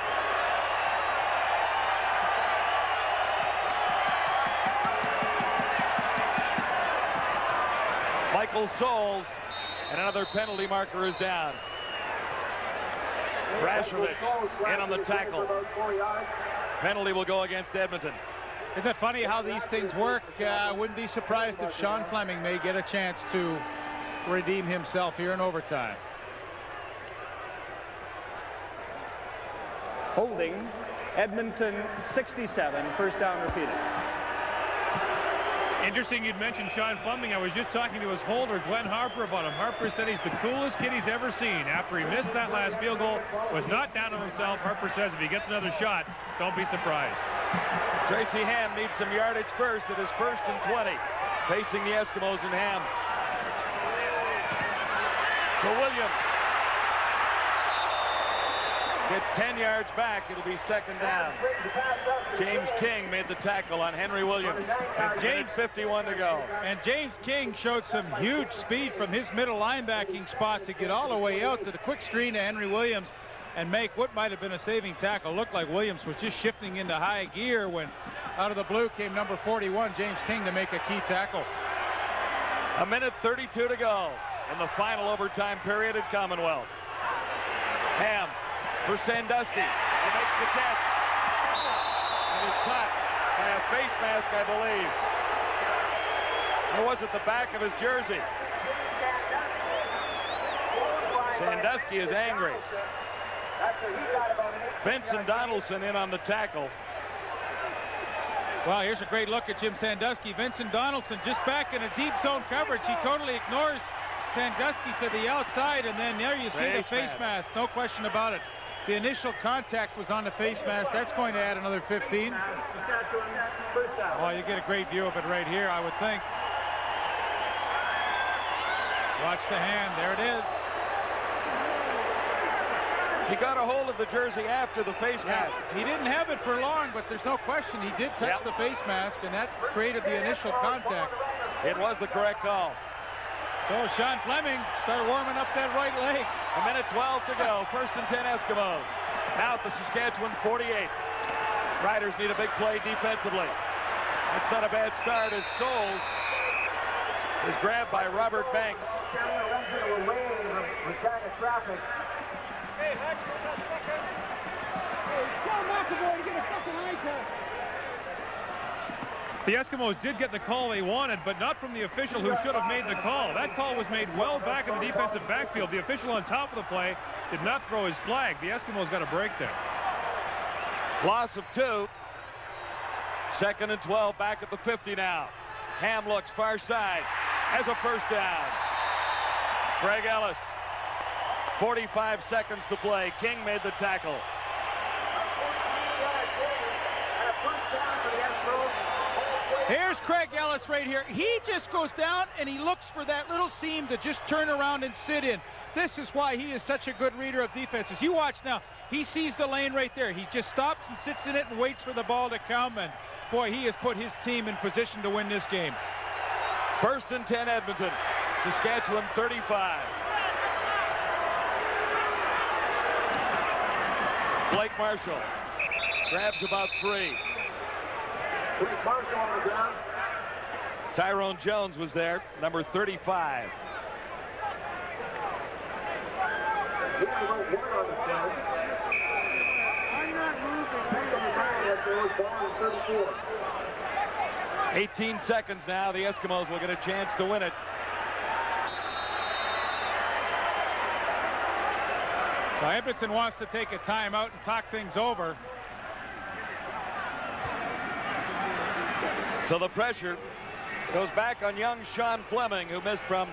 Michael Souls, and another penalty marker is down. Brashovich in on the tackle. Penalty will go against Edmonton. Isn't it funny how these things work? Wouldn't be surprised if Sean Fleming may get a chance to redeem himself here in overtime. Holding, Edmonton 67, first down repeated. Interesting you'd mentioned Sean Fleming. I was just talking to his holder, Glenn Harper, about him. Harper said he's the coolest kid he's ever seen. After he missed that last field goal, was not down on himself. Harper says if he gets another shot, don't be surprised. Tracy Ham needs some yardage first. It is 1st and 20. Facing the Eskimos and Ham. To Williams. Gets 10 yards back. It'll be 2nd down. James King made the tackle on Henry Williams. And James 51 to go. And James King showed some huge speed from his middle linebacking spot to get all the way out to the quick screen to Henry Williams and make what might have been a saving tackle. Looked like Williams was just shifting into high gear when out of the blue came number 41, James King, to make a key tackle. 1:32 to go in the final overtime period at Commonwealth. Ham for Sandusky. He makes the catch. And is caught by a face mask, I believe. Or was it the back of his jersey? Sandusky is angry. Vincent Donaldson in on the tackle. Well, here's a great look at Jim Sandusky. Vincent Donaldson just back in a deep zone coverage. He totally ignores Sandusky to the outside, and then there you see the face mask. No question about it. The initial contact was on the face mask. That's going to add another 15. Well, you get a great view of it right here, I would think. Watch the hand. There it is. He got a hold of the jersey after the face mask. He didn't have it for long, but there's no question he did touch the face mask, and that created the initial contact. It was the correct call. So Sean Fleming started warming up that right leg. 1:12 to go. 1st and 10 Eskimos. Now at the Saskatchewan 48. Riders need a big play defensively. It's not a bad start as Souls is grabbed by Robert Banks. The Eskimos did get the call they wanted, but not from the official who should have made the call. That call was made well back in the defensive backfield. The official on top of the play did not throw his flag. The Eskimos got a break there. Loss of 2. 2nd and 12 back at the 50 now. Ham looks far side. Has a first down. Craig Ellis. 45 seconds to play. King made the tackle. Here's Craig Ellis right here. He just goes down and he looks for that little seam to just turn around and sit in. This is why he is such a good reader of defenses. You watch now. He sees the lane right there. He just stops and sits in it and waits for the ball to come. And, boy, he has put his team in position to win this game. 1st and 10, Edmonton. Saskatchewan 35. Blake Marshall grabs about 3. Blake Marshall on the ground. Tyrone Jones was there, number 35. We have no word on the field. I'm not moving. Back on the ground, there was ball in 34. 18 seconds now. The Eskimos will get a chance to win it. So Edmonton wants to take a timeout and talk things over. So the pressure goes back on young Sean Fleming, who missed from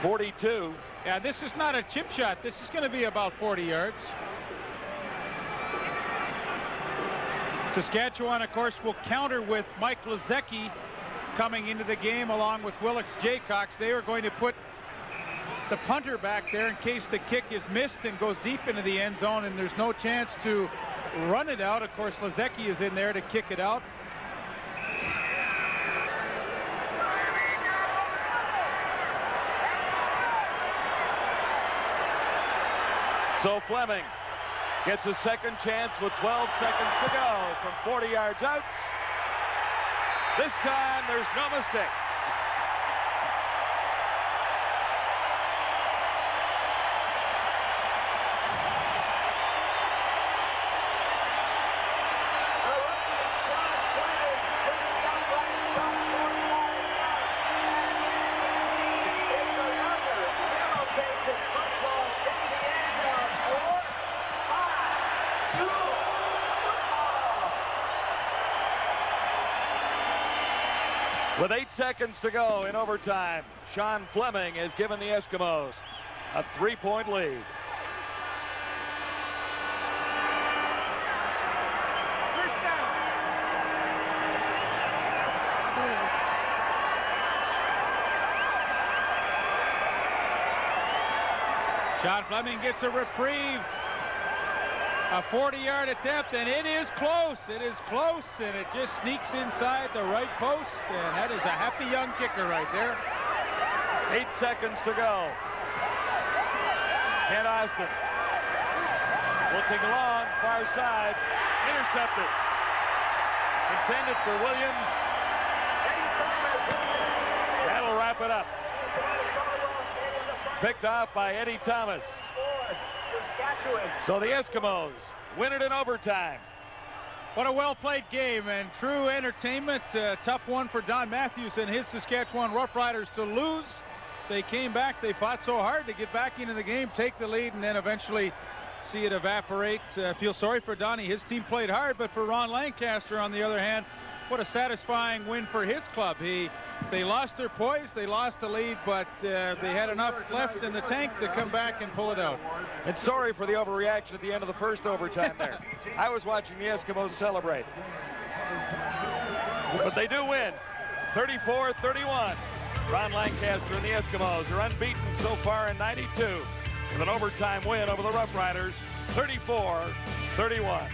42. Yeah, this is not a chip shot. This is going to be about 40 yards. Saskatchewan, of course, will counter with Mike Lezecki coming into the game along with Willix Jaycox. They are going to put the punter back there in case the kick is missed and goes deep into the end zone and there's no chance to run it out. Of course, Lezecki is in there to kick it out. So Fleming gets a second chance with 12 seconds to go from 40 yards out. This time, there's no mistake. With 8 seconds to go in overtime, Sean Fleming has given the Eskimos a 3-point lead. Sean Fleming gets a reprieve. A 40-yard attempt, and it is close. It is close, and it just sneaks inside the right post, and that is a happy young kicker right there. 8 seconds to go. Kent Austin looking long, far side, intercepted. Intended for Williams. That'll wrap it up. Picked off by Eddie Thomas. So the Eskimos win it in overtime. What a well-played game and true entertainment. Tough one for Don Matthews and his Saskatchewan Roughriders to lose. They came back. They fought so hard to get back into the game, take the lead, and then eventually see it evaporate. Feel sorry for Donnie. His team played hard, but for Ron Lancaster, on the other hand, what a satisfying win for his club. They lost their poise, they lost the lead, but they had enough left in the tank to come back and pull it out. And sorry for the overreaction at the end of the first overtime there. I was watching the Eskimos celebrate. But they do win, 34-31. Ron Lancaster and the Eskimos are unbeaten so far in 92 with an overtime win over the Roughriders, 34-31.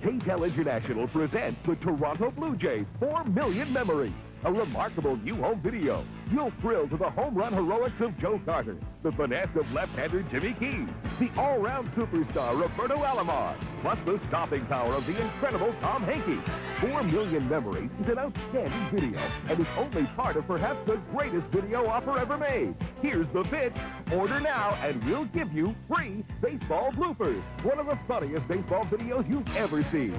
KTEL International presents the Toronto Blue Jays 4 Million Memories, a remarkable new home video. You'll thrill to the home run heroics of Joe Carter, the finesse of left-hander Jimmy Keys, the all-round superstar Roberto Alomar, plus the stopping power of the incredible Tom Hankey. 4 Million Memories is an outstanding video and is only part of perhaps the greatest video offer ever made. Here's the pitch. Order now and we'll give you free baseball bloopers, one of the funniest baseball videos you've ever seen.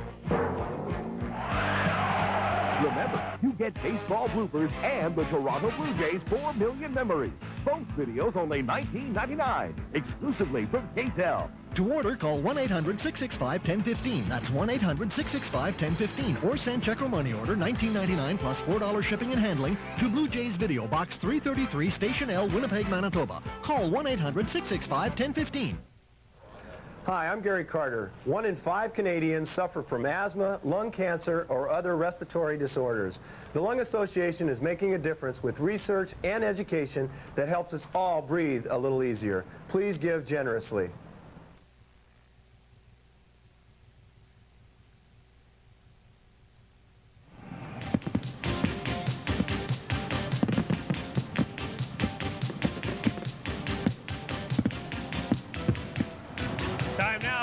Remember, you get baseball bloopers and the Toronto Blue Jays 4 Million Memories. Both videos only $19.99, exclusively from KTEL. To order, call 1-800-665-1015. That's 1-800-665-1015. Or send check or money order $19.99 plus $4 shipping and handling to Blue Jays Video Box 333, Station L, Winnipeg, Manitoba. Call 1-800-665-1015. Hi, I'm Gary Carter. 1 in 5 Canadians suffer from asthma, lung cancer, or other respiratory disorders. The Lung Association is making a difference with research and education that helps us all breathe a little easier. Please give generously.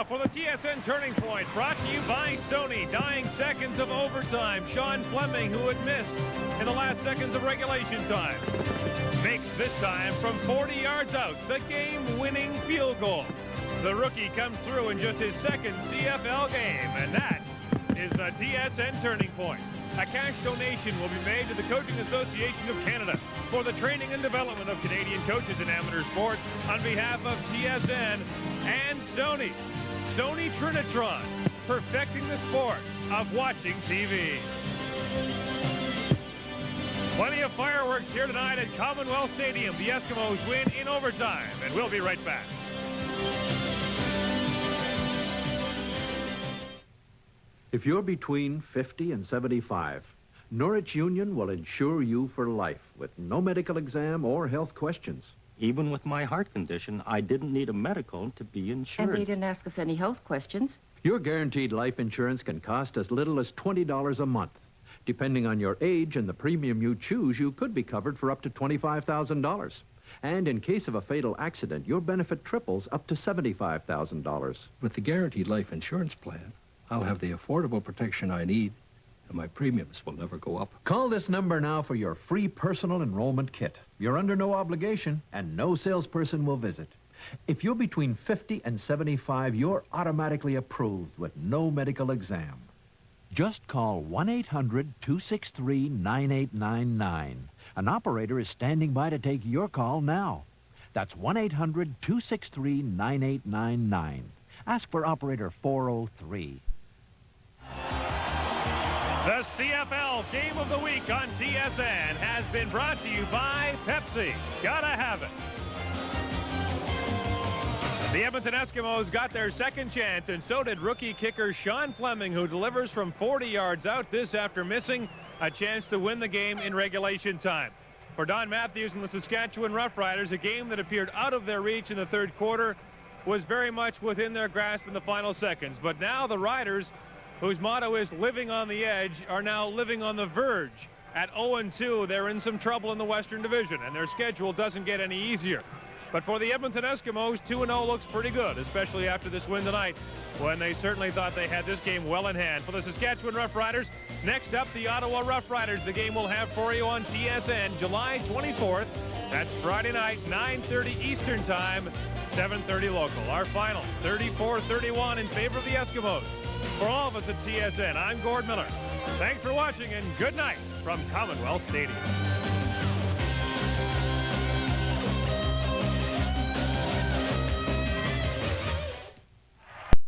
For the TSN Turning Point, brought to you by Sony. Dying seconds of overtime. Sean Fleming, who had missed in the last seconds of regulation time, makes this time from 40 yards out the game-winning field goal. The rookie comes through in just his second CFL game, and that is the TSN Turning Point. A cash donation will be made to the Coaching Association of Canada for the training and development of Canadian coaches in amateur sports on behalf of TSN and Sony. Sony Trinitron, perfecting the sport of watching TV. Plenty of fireworks here tonight at Commonwealth Stadium. The Eskimos win in overtime, and we'll be right back. If you're between 50 and 75, Norwich Union will insure you for life with no medical exam or health questions. Even with my heart condition, I didn't need a medical to be insured. And they didn't ask us any health questions. Your guaranteed life insurance can cost as little as $20 a month. Depending on your age and the premium you choose, you could be covered for up to $25,000. And in case of a fatal accident, your benefit triples up to $75,000. With the guaranteed life insurance plan, I'll have the affordable protection I need, and my premiums will never go up. Call this number now for your free personal enrollment kit. You're under no obligation, and no salesperson will visit. If you're between 50 and 75, you're automatically approved with no medical exam. Just call 1-800-263-9899. An operator is standing by to take your call now. That's 1-800-263-9899. Ask for operator 403. The CFL Game of the Week on TSN has been brought to you by Pepsi. Gotta have it. The Edmonton Eskimos got their second chance, and so did rookie kicker Sean Fleming, who delivers from 40 yards out, this after missing a chance to win the game in regulation time. For Don Matthews and the Saskatchewan Roughriders, a game that appeared out of their reach in the third quarter was very much within their grasp in the final seconds. But now the Riders, whose motto is living on the edge, are now living on the verge. At 0-2, they're in some trouble in the Western Division, and their schedule doesn't get any easier. But for the Edmonton Eskimos, 2-0 looks pretty good, especially after this win tonight, when they certainly thought they had this game well in hand. For the Saskatchewan Roughriders, next up, the Ottawa Roughriders. The game we'll have for you on TSN July 24th. That's Friday night, 9:30 Eastern Time, 7:30 local. Our final, 34-31 in favor of the Eskimos. For all of us at TSN, I'm Gord Miller. Thanks for watching, and good night from Commonwealth Stadium.